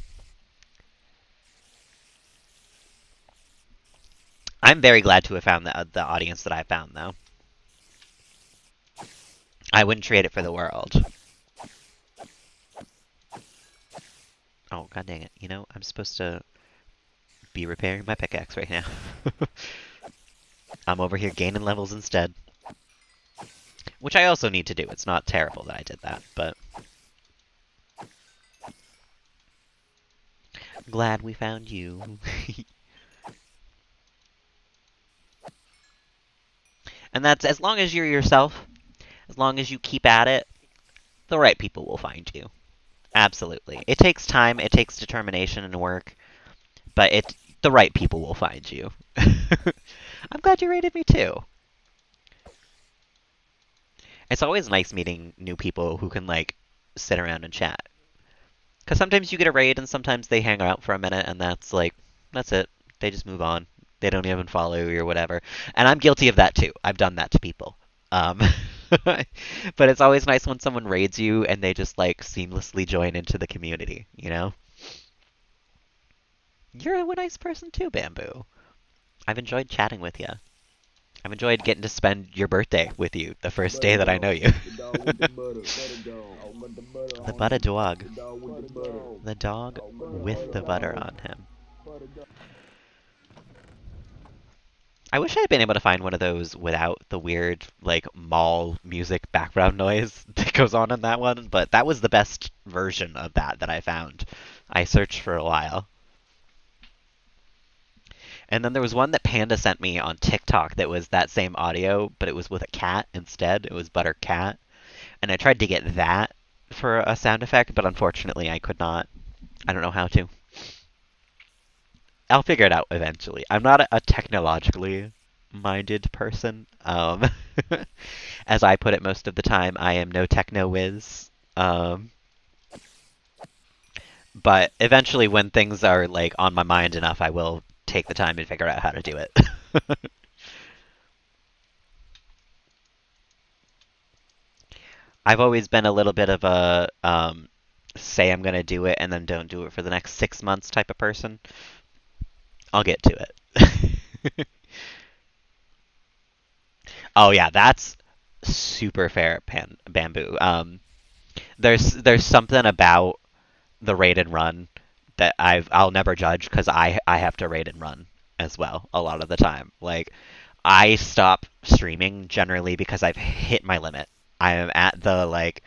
I'm very glad to have found the audience that I found, though. I wouldn't trade it for the world. Oh, god dang it. You know, I'm supposed to be repairing my pickaxe right now. I'm over here gaining levels instead. Which I also need to do. It's not terrible that I did that, but glad we found you. And that's as long as you're yourself, as long as you keep at it, the right people will find you. Absolutely. It takes time, it takes determination and work, but the right people will find you. I'm glad you rated me too. It's always nice meeting new people who can like sit around and chat. Because sometimes you get a raid and sometimes they hang out for a minute and that's it. They just move on. They don't even follow you or whatever. And I'm guilty of that too. I've done that to people. Um, but it's always nice when someone raids you and they just like seamlessly join into the community, you know? You're a nice person too, Bamboo. I've enjoyed chatting with you. I've enjoyed getting to spend your birthday with you the first day that I know you. The butter dog. The dog with the butter on him. I wish I had been able to find one of those without the weird, like, mall music background noise that goes on in that one, but that was the best version of that I found. I searched for a while. And then there was one that Panda sent me on TikTok that was that same audio, but it was with a cat instead. It was Butter Cat. And I tried to get that for a sound effect, but unfortunately I could not. I don't know how to. I'll figure it out eventually. I'm not a technologically minded person. As I put it most of the time, I am no techno whiz. Um, But eventually, when things are like on my mind enough, I will take the time and figure out how to do it. I've always been a little bit of a say I'm gonna do it and then don't do it for the next 6 months type of person. I'll get to it. Oh yeah, that's super fair, bamboo. There's something about the raid and run that I'll never judge because I have to raid and run as well a lot of the time. Like I stop streaming generally because I've hit my limit. I am at the like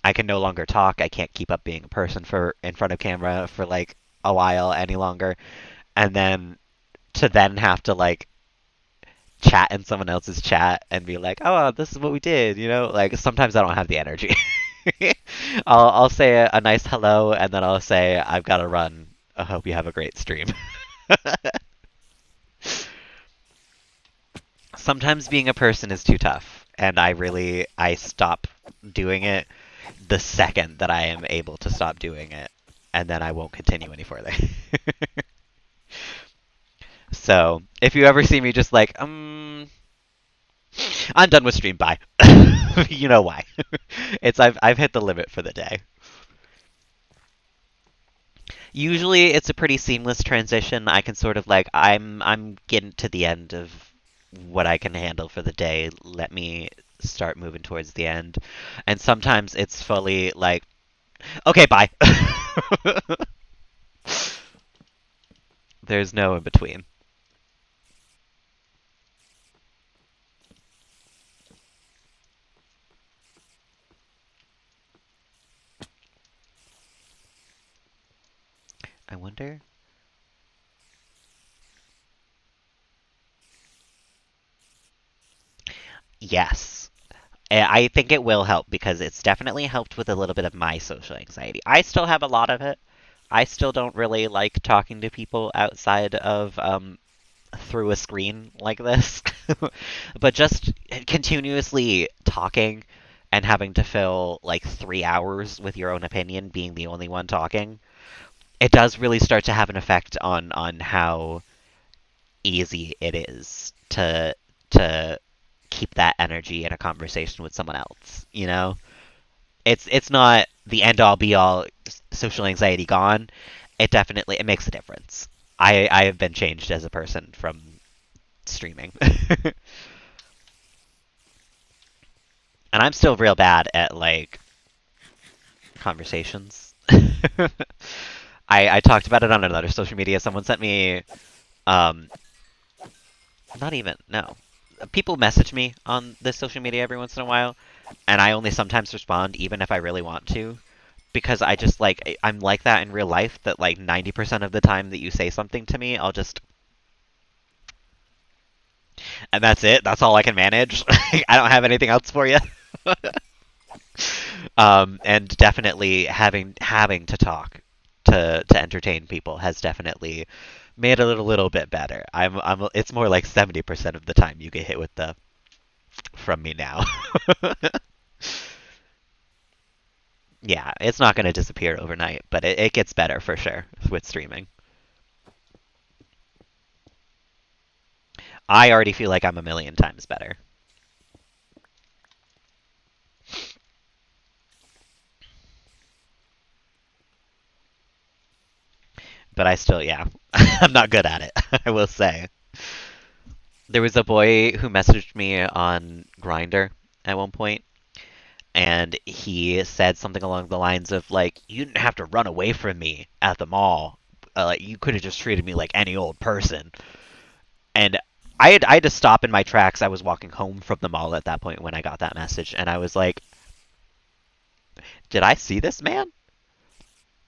I can no longer talk. I can't keep up being a person for in front of camera for like a while any longer. And then to then have to like chat in someone else's chat and be like, "Oh, this is what we did," you know? Like sometimes I don't have the energy. I'll say a nice hello and then I'll say I've got to run. I hope you have a great stream. Sometimes being a person is too tough, and I stop doing it the second that I am able to stop doing it, and then I won't continue any further. So, if you ever see me just like, I'm done with stream, bye. You know why. I've hit the limit for the day. Usually it's a pretty seamless transition. I can sort of like I'm getting to the end of what I can handle for the day. Let me start moving towards the end. And sometimes it's fully like, okay, bye. There's no in between. I wonder. Yes. I think it will help because it's definitely helped with a little bit of my social anxiety. I still have a lot of it. I still don't really like talking to people outside of through a screen like this. But just continuously talking and having to fill like 3 hours with your own opinion, being the only one talking, it does really start to have an effect on how easy it is to keep that energy in a conversation with someone else. You know, it's not the end all be all. Social anxiety gone. It makes a difference. I have been changed as a person from streaming. And I'm still real bad at like conversations. I talked about it on another social media. Someone sent me um not even no. People message me on this social media every once in a while, and I only sometimes respond even if I really want to because I just like I'm like that in real life that like 90% of the time that you say something to me, I'll just and that's it. That's all I can manage. I don't have anything else for you. And definitely having to talk to entertain people has definitely made it a little bit better. It's more like 70% of the time you get hit with the from me now. Yeah, it's not going to disappear overnight, but it gets better for sure with streaming. I already feel like I'm a million times better, but I still, yeah, I'm not good at it. I will say. There was a boy who messaged me on Grinder at one point, and he said something along the lines of like, "You didn't have to run away from me at the mall. Like you could have just treated me like any old person." And I had to stop in my tracks. I was walking home from the mall at that point when I got that message, and I was like, "Did I see this man?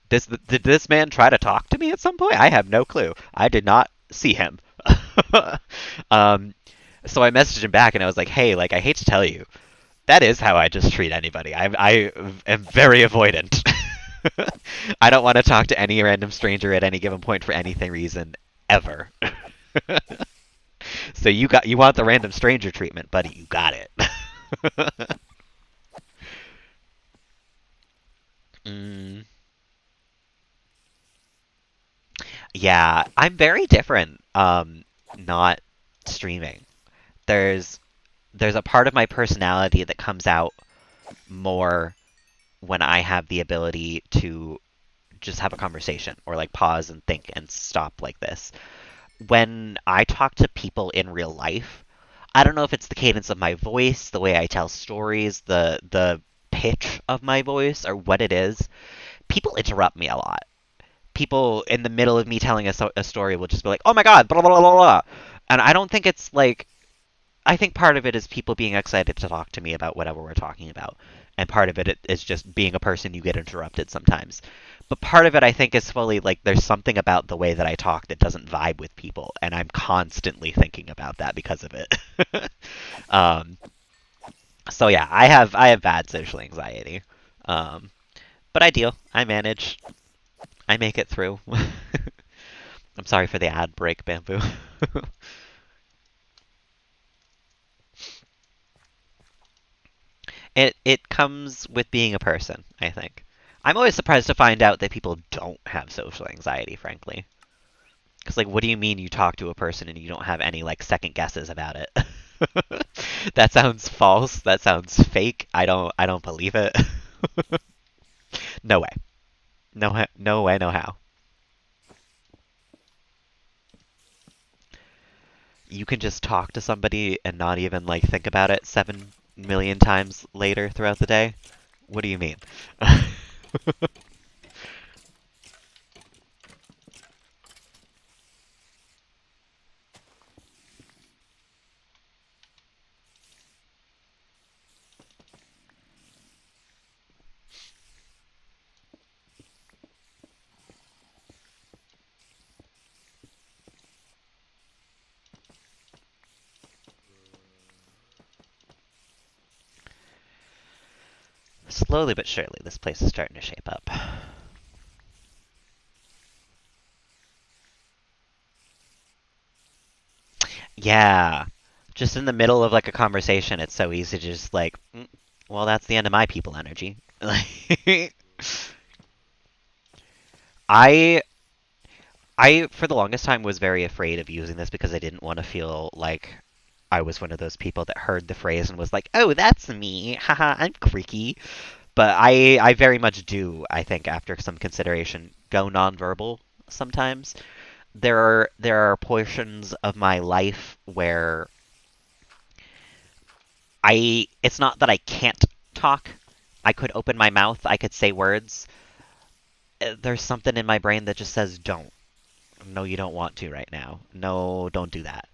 Did this man try to talk to me at some point? I have no clue. I did not see him." um, so I messaged him back, and I was like, "Hey, like I hate to tell you, that is how I just treat anybody. I am very avoidant. I don't want to talk to any random stranger at any given point for anything reason ever." So you want the random stranger treatment, buddy? You got it. mm, Yeah, I'm very different. Not streaming. There's there's a part of my personality that comes out more when I have the ability to just have a conversation or like pause and think and stop like this. When I talk to people in real life, I don't know if it's the cadence of my voice, the way I tell stories, the pitch of my voice, or what it is. People interrupt me a lot. People in the middle of me telling a story will just be like, "Oh my god," blah blah blah blah, and I don't think it's like. I think part of it is people being excited to talk to me about whatever we're talking about, and part of it is just being a person you get interrupted sometimes. But part of it, I think, is fully like there's something about the way that I talk that doesn't vibe with people, and I'm constantly thinking about that because of it. um, so yeah, I have bad social anxiety, um, but I deal. I manage. I make it through. I'm sorry for the ad break, Bamboo. It comes with being a person, I think. I'm always surprised to find out that people don't have social anxiety, frankly. Because like, what do you mean you talk to a person and you don't have any like second guesses about it? That sounds false. That sounds fake. I don't believe it. No way. No way. No how. You can just talk to somebody and not even like think about it 7 million times later throughout the day. What do you mean? Slowly but surely, this place is starting to shape up. Yeah. Just in the middle of like a conversation, it's so easy to just like, well, that's the end of my people energy. Like, I I for the longest time was very afraid of using this because I didn't want to feel like I was one of those people that heard the phrase and was like, "Oh, that's me. Haha, I'm creaky." But I very much do, I think after some consideration, go nonverbal sometimes. There are portions of my life where I it's not that I can't talk. I could open my mouth, I could say words. There's something in my brain that just says don't. No, you don't want to right now. No, don't do that.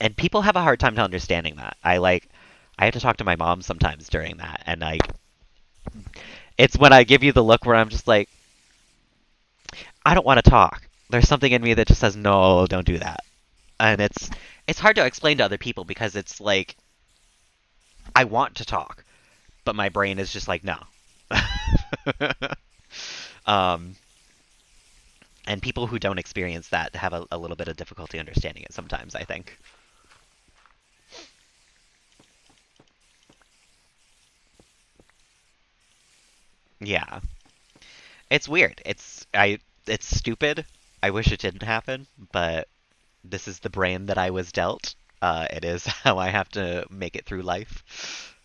And people have a hard time to understanding that. I have to talk to my mom sometimes during that, and it's when I give you the look where I'm just like, I don't want to talk. There's something in me that just says no, don't do that. And it's hard to explain to other people because it's like I want to talk, but my brain is just like no. um, and people who don't experience that have a little bit of difficulty understanding it sometimes, I think. Yeah. It's weird. It's stupid. I wish it didn't happen, but this is the brain that I was dealt. It is how I have to make it through life.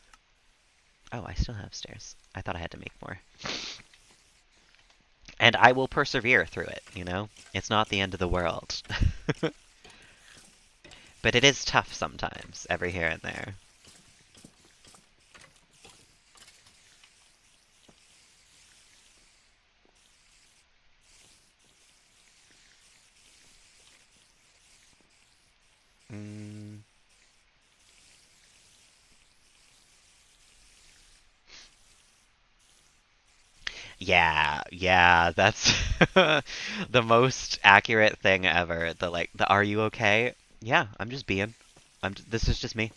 Oh, I still have stairs. I thought I had to make more. And I will persevere through it, you know? It's not the end of the world. But it is tough sometimes, every here and there. Mm, yeah, that's the most accurate thing ever. The "Are you okay?" Yeah, I'm just being. This is just me.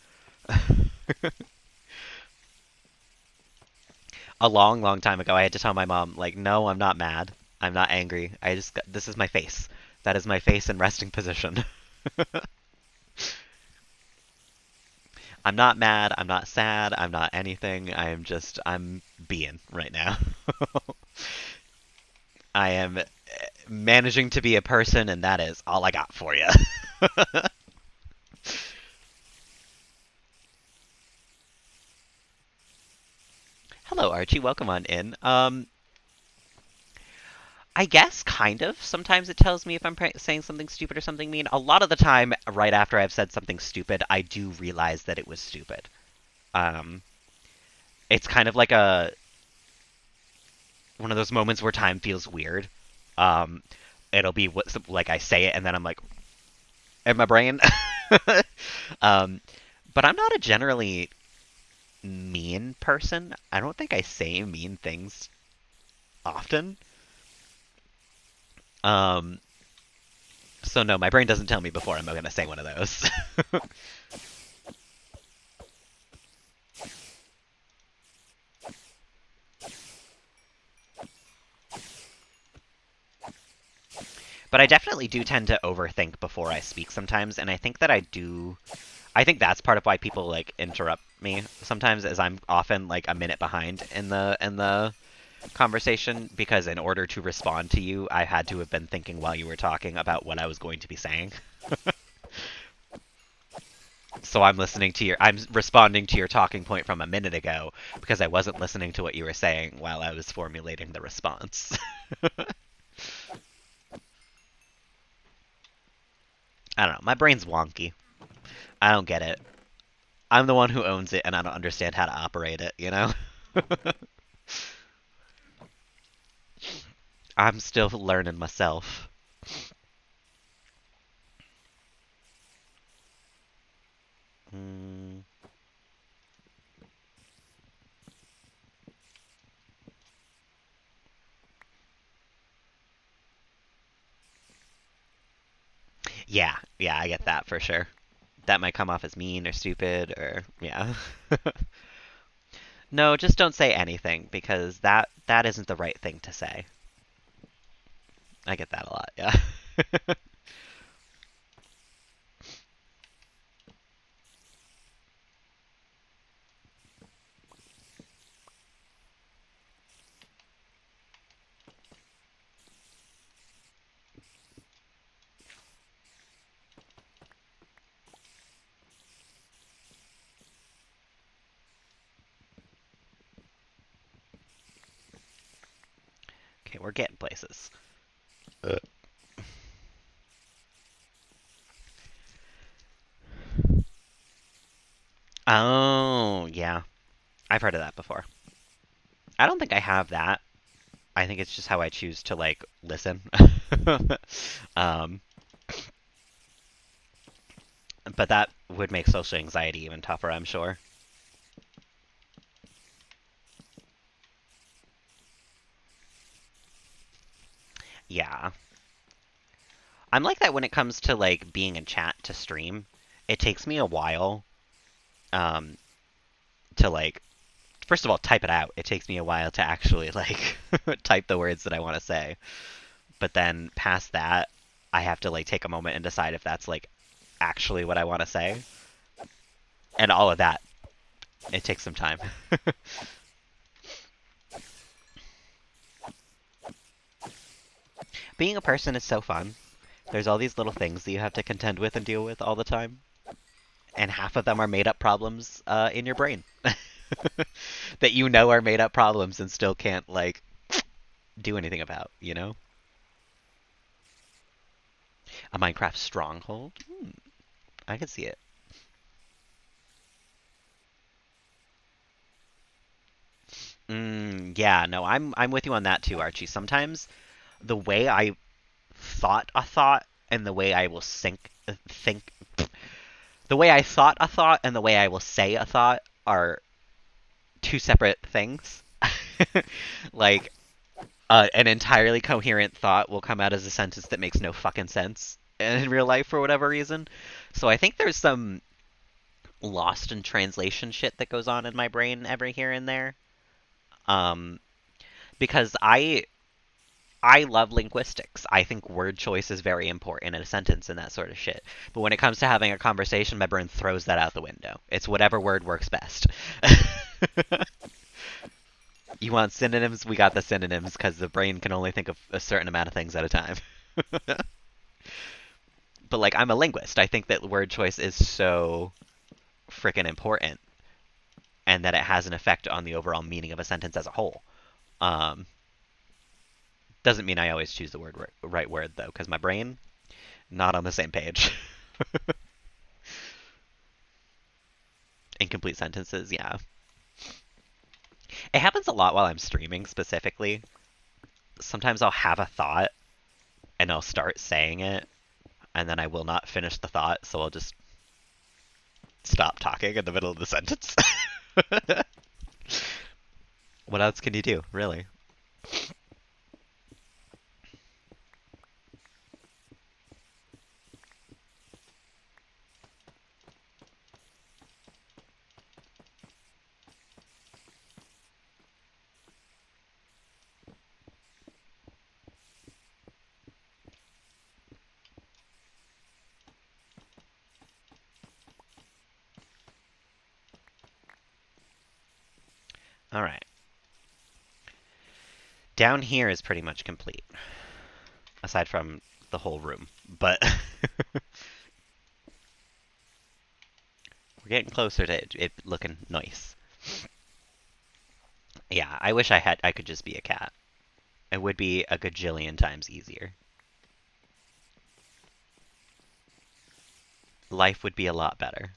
A long, long time ago, I had to tell my mom, like, no, I'm not mad. I'm not angry. This is my face. That is my face in resting position. I'm not mad. I'm not sad. I'm not anything. I'm being right now. I am. managing to be a person, and that is all I got for you. Hello, Archie. Welcome on in. I guess kind of. Sometimes it tells me if I'm saying something stupid or something mean. A lot of the time, right after I've said something stupid, I do realize that it was stupid. Um, it's kind of like a one of those moments where time feels weird. Um, it'll be what like I say it, and then I'm like, in my brain. um, but I'm not a generally mean person. I don't think I say mean things often. Um, so no, my brain doesn't tell me before I'm going to say one of those. But I definitely do tend to overthink before I speak sometimes, and I think that I do. I think that's part of why people like interrupt me sometimes, as I'm often like a minute behind in the conversation because in order to respond to you, I had to have been thinking while you were talking about what I was going to be saying. So I'm responding to your talking point from a minute ago because I wasn't listening to what you were saying while I was formulating the response. I don't know. My brain's wonky. I don't get it. I'm the one who owns it and I don't understand how to operate it, you know? I'm still learning myself. Mm, yeah, yeah, I get that for sure. That might come off as mean or stupid or yeah. No, just don't say anything because that isn't the right thing to say. I get that a lot, yeah. Okay, we're getting places. Uh. Oh, yeah. I've heard of that before. I don't think I have that. I think it's just how I choose to like listen. um, but that would make social anxiety even tougher, I'm sure. Yeah. I'm like that when it comes to like being in chat to stream. It takes me a while um to like first of all type it out. It takes me a while to actually like type the words that I want to say. But then past that, I have to like take a moment and decide if that's like actually what I want to say. And all of that, it takes some time. Being a person is so fun. There's all these little things that you have to contend with and deal with all the time. And half of them are made up problems in your brain that you know are made up problems and still can't like do anything about, you know? A Minecraft stronghold? I could see it. Yeah, no, I'm with you on that too, Archie. Sometimes the way I thought a thought and the way I will think the way I thought a thought and the way I will say a thought are two separate things. Like an entirely coherent thought will come out as a sentence that makes no fucking sense in real life for whatever reason. So I think there's some lost in translation shit that goes on in my brain every here and there. Um, because I love linguistics. I think word choice is very important in a sentence and that sort of shit. But when it comes to having a conversation, my brain throws that out the window. It's whatever word works best. You want synonyms? We got the synonyms because the brain can only think of a certain amount of things at a time. But like, I'm a linguist. I think that word choice is so freaking important, and that it has an effect on the overall meaning of a sentence as a whole. Um, doesn't mean I always choose the right word though, because my brain not on the same page. Incomplete sentences, yeah. It happens a lot while I'm streaming specifically. Sometimes I'll have a thought and I'll start saying it, and then I will not finish the thought, so I'll just stop talking in the middle of the sentence. What else can you do, really? All right. Down here is pretty much complete, aside from the whole room. But we're getting closer to it looking nice. Yeah, I wish I could just be a cat. It would be a gajillion times easier. Life would be a lot better.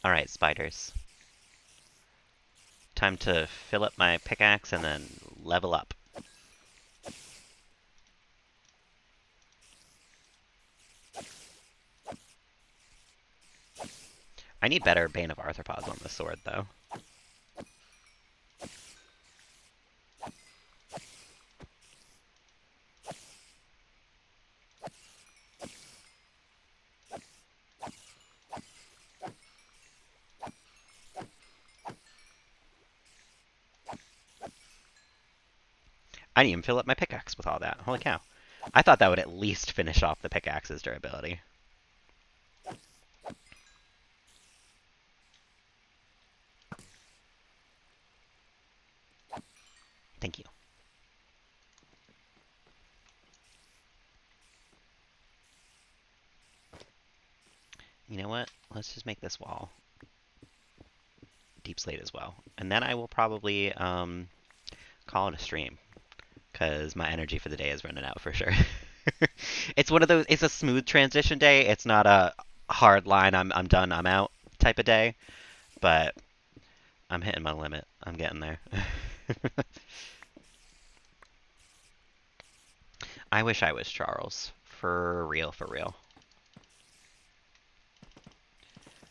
All right, spiders. Time to fill up my pickaxe and then level up. I need better Bane of Arthropods on the sword, though. I didn't even fill up my pickaxe with all that. Holy cow. I thought that would at least finish off the pickaxe's durability. Thank you. You know what? Let's just make this wall deep slate as well. And then I will probably call it a stream, because my energy for the day is running out for sure. It's one of those, it's a smooth transition day. It's not a hard line, I'm done, I'm out type of day. But I'm hitting my limit. I'm getting there. I wish I was Charles. For real, for real.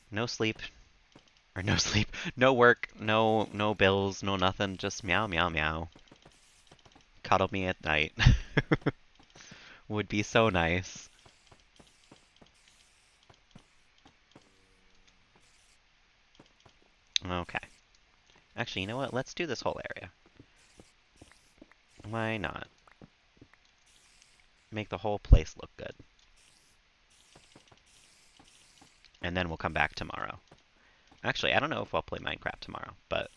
No sleep. Or no sleep. No work. No bills. No nothing. Just meow meow meow. Cuddle me at night. Would be so nice. Okay. Actually, you know what? Let's do this whole area. Why not? Make the whole place look good. And then we'll come back tomorrow. Actually, I don't know if I'll play Minecraft tomorrow, but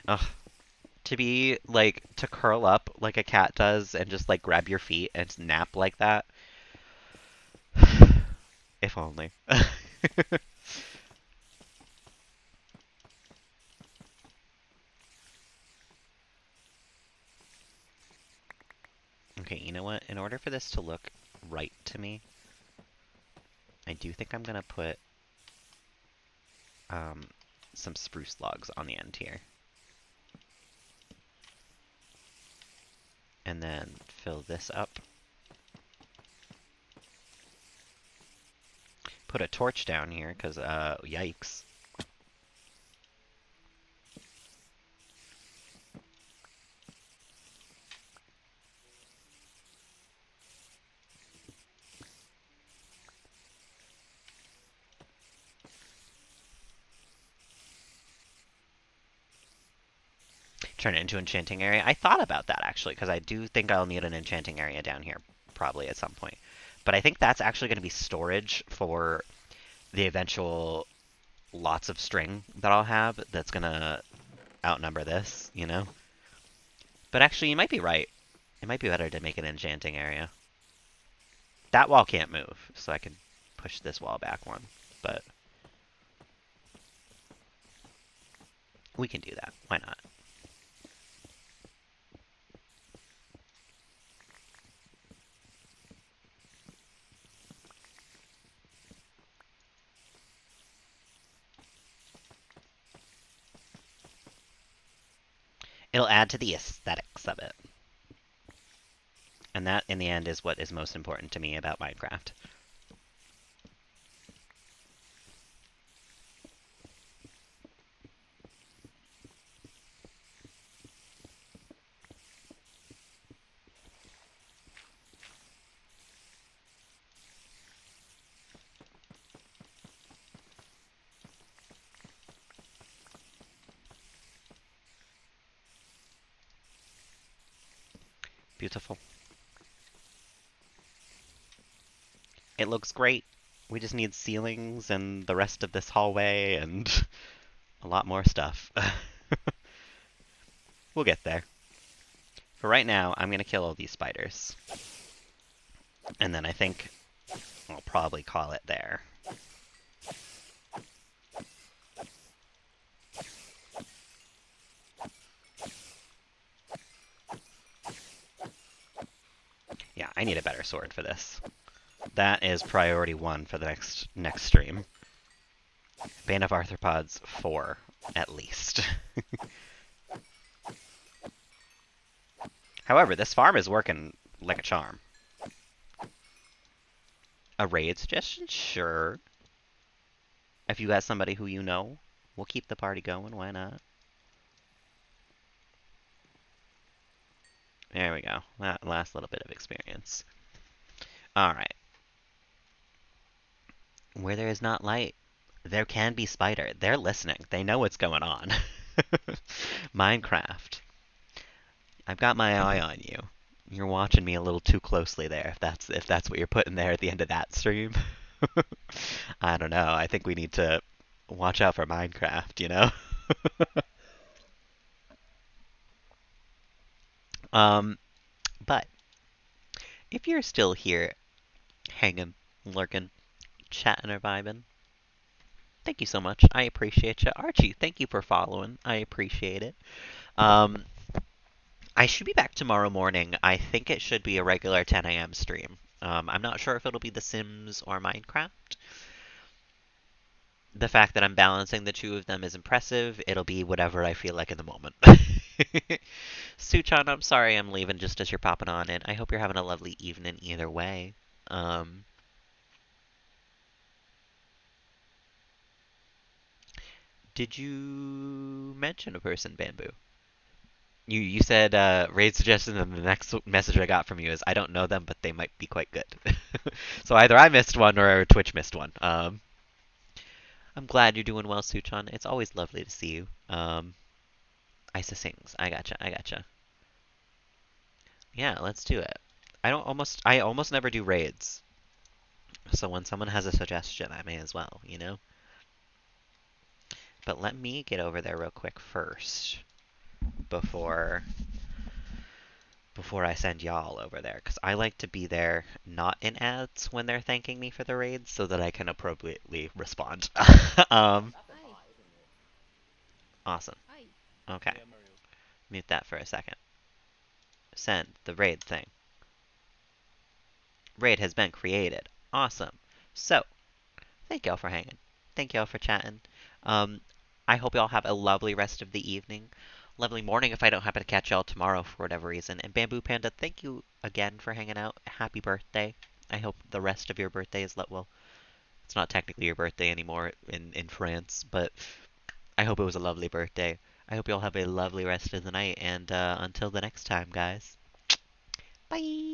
ugh, to be like to curl up like a cat does and just like grab your feet and nap like that. If only. Okay, you know what? In order for this to look right to me, I do think I'm gonna put um, some spruce logs on the end here. And then fill this up. Put a torch down here, because, yikes. turn it into enchanting area. I thought about that actually, because I do think I'll need an enchanting area down here probably at some point. But I think that's actually going to be storage for the eventual lots of string that I'll have that's going to outnumber this, you know? But actually, you might be right. It might be better to make an enchanting area. That wall can't move, so I can push this wall back one. But we can do that. Why not? It'll add to the aesthetics of it. And that, in the end, is what is most important to me about Minecraft. Beautiful. It looks great. We just need ceilings and the rest of this hallway and a lot more stuff. We'll get there. For right now, I'm going to kill all these spiders. And then I think I'll probably call it there. Yeah, I need a better sword for this. That is priority 1 for the next stream. Bane of Arthropods 4, at least. However, this farm is working like a charm. A raid suggestion? Sure. If you got somebody who you know, we'll keep the party going. Why not? There we go. That last little bit of experience. Alright. Where there is not light, there can be spider. They're listening. They know what's going on. Minecraft. I've got my eye on you. You're watching me a little too closely there, if that's what you're putting there at the end of that stream. I don't know. I think we need to watch out for Minecraft, you know? um, but if you're still here, hanging, lurking, chatting or vibing, thank you so much. I appreciate you. Archie, thank you for following. I appreciate it. Um, I should be back tomorrow morning. I think it should be a regular 10 a.m. stream. I'm not sure if it'll be The Sims or Minecraft. The fact that I'm balancing the two of them is impressive. It'll be whatever I feel like in the moment. Suchan, I'm sorry I'm leaving just as you're popping on in. I hope you're having a lovely evening either way. Um, did you mention a person, Bamboo? You said raid suggestions, and the next message I got from you is I don't know them, but they might be quite good. So either I missed one or Twitch missed one. I'm glad you're doing well, Suchan. It's always lovely to see you. Isa sings. I gotcha. I gotcha. Yeah, let's do it. I almost never do raids. So when someone has a suggestion, I may as well, you know? But let me get over there real quick first before before I send y'all over there, because I like to be there not in ads when they're thanking me for the raids so that I can appropriately respond. um, Hi. awesome. Hi. Okay, mute that for a second. Send the raid thing. Raid has been created. Awesome. So, thank y'all for hanging. Thank y'all for chatting. Um, I hope y'all have a lovely rest of the evening. Lovely morning if I don't happen to catch y'all tomorrow for whatever reason. And Bamboo Panda, thank you again for hanging out. Happy birthday. I hope the rest of your birthday is well. It's not technically your birthday anymore in France, but I hope it was a lovely birthday. I hope y'all have a lovely rest of the night, and until the next time, guys. Bye!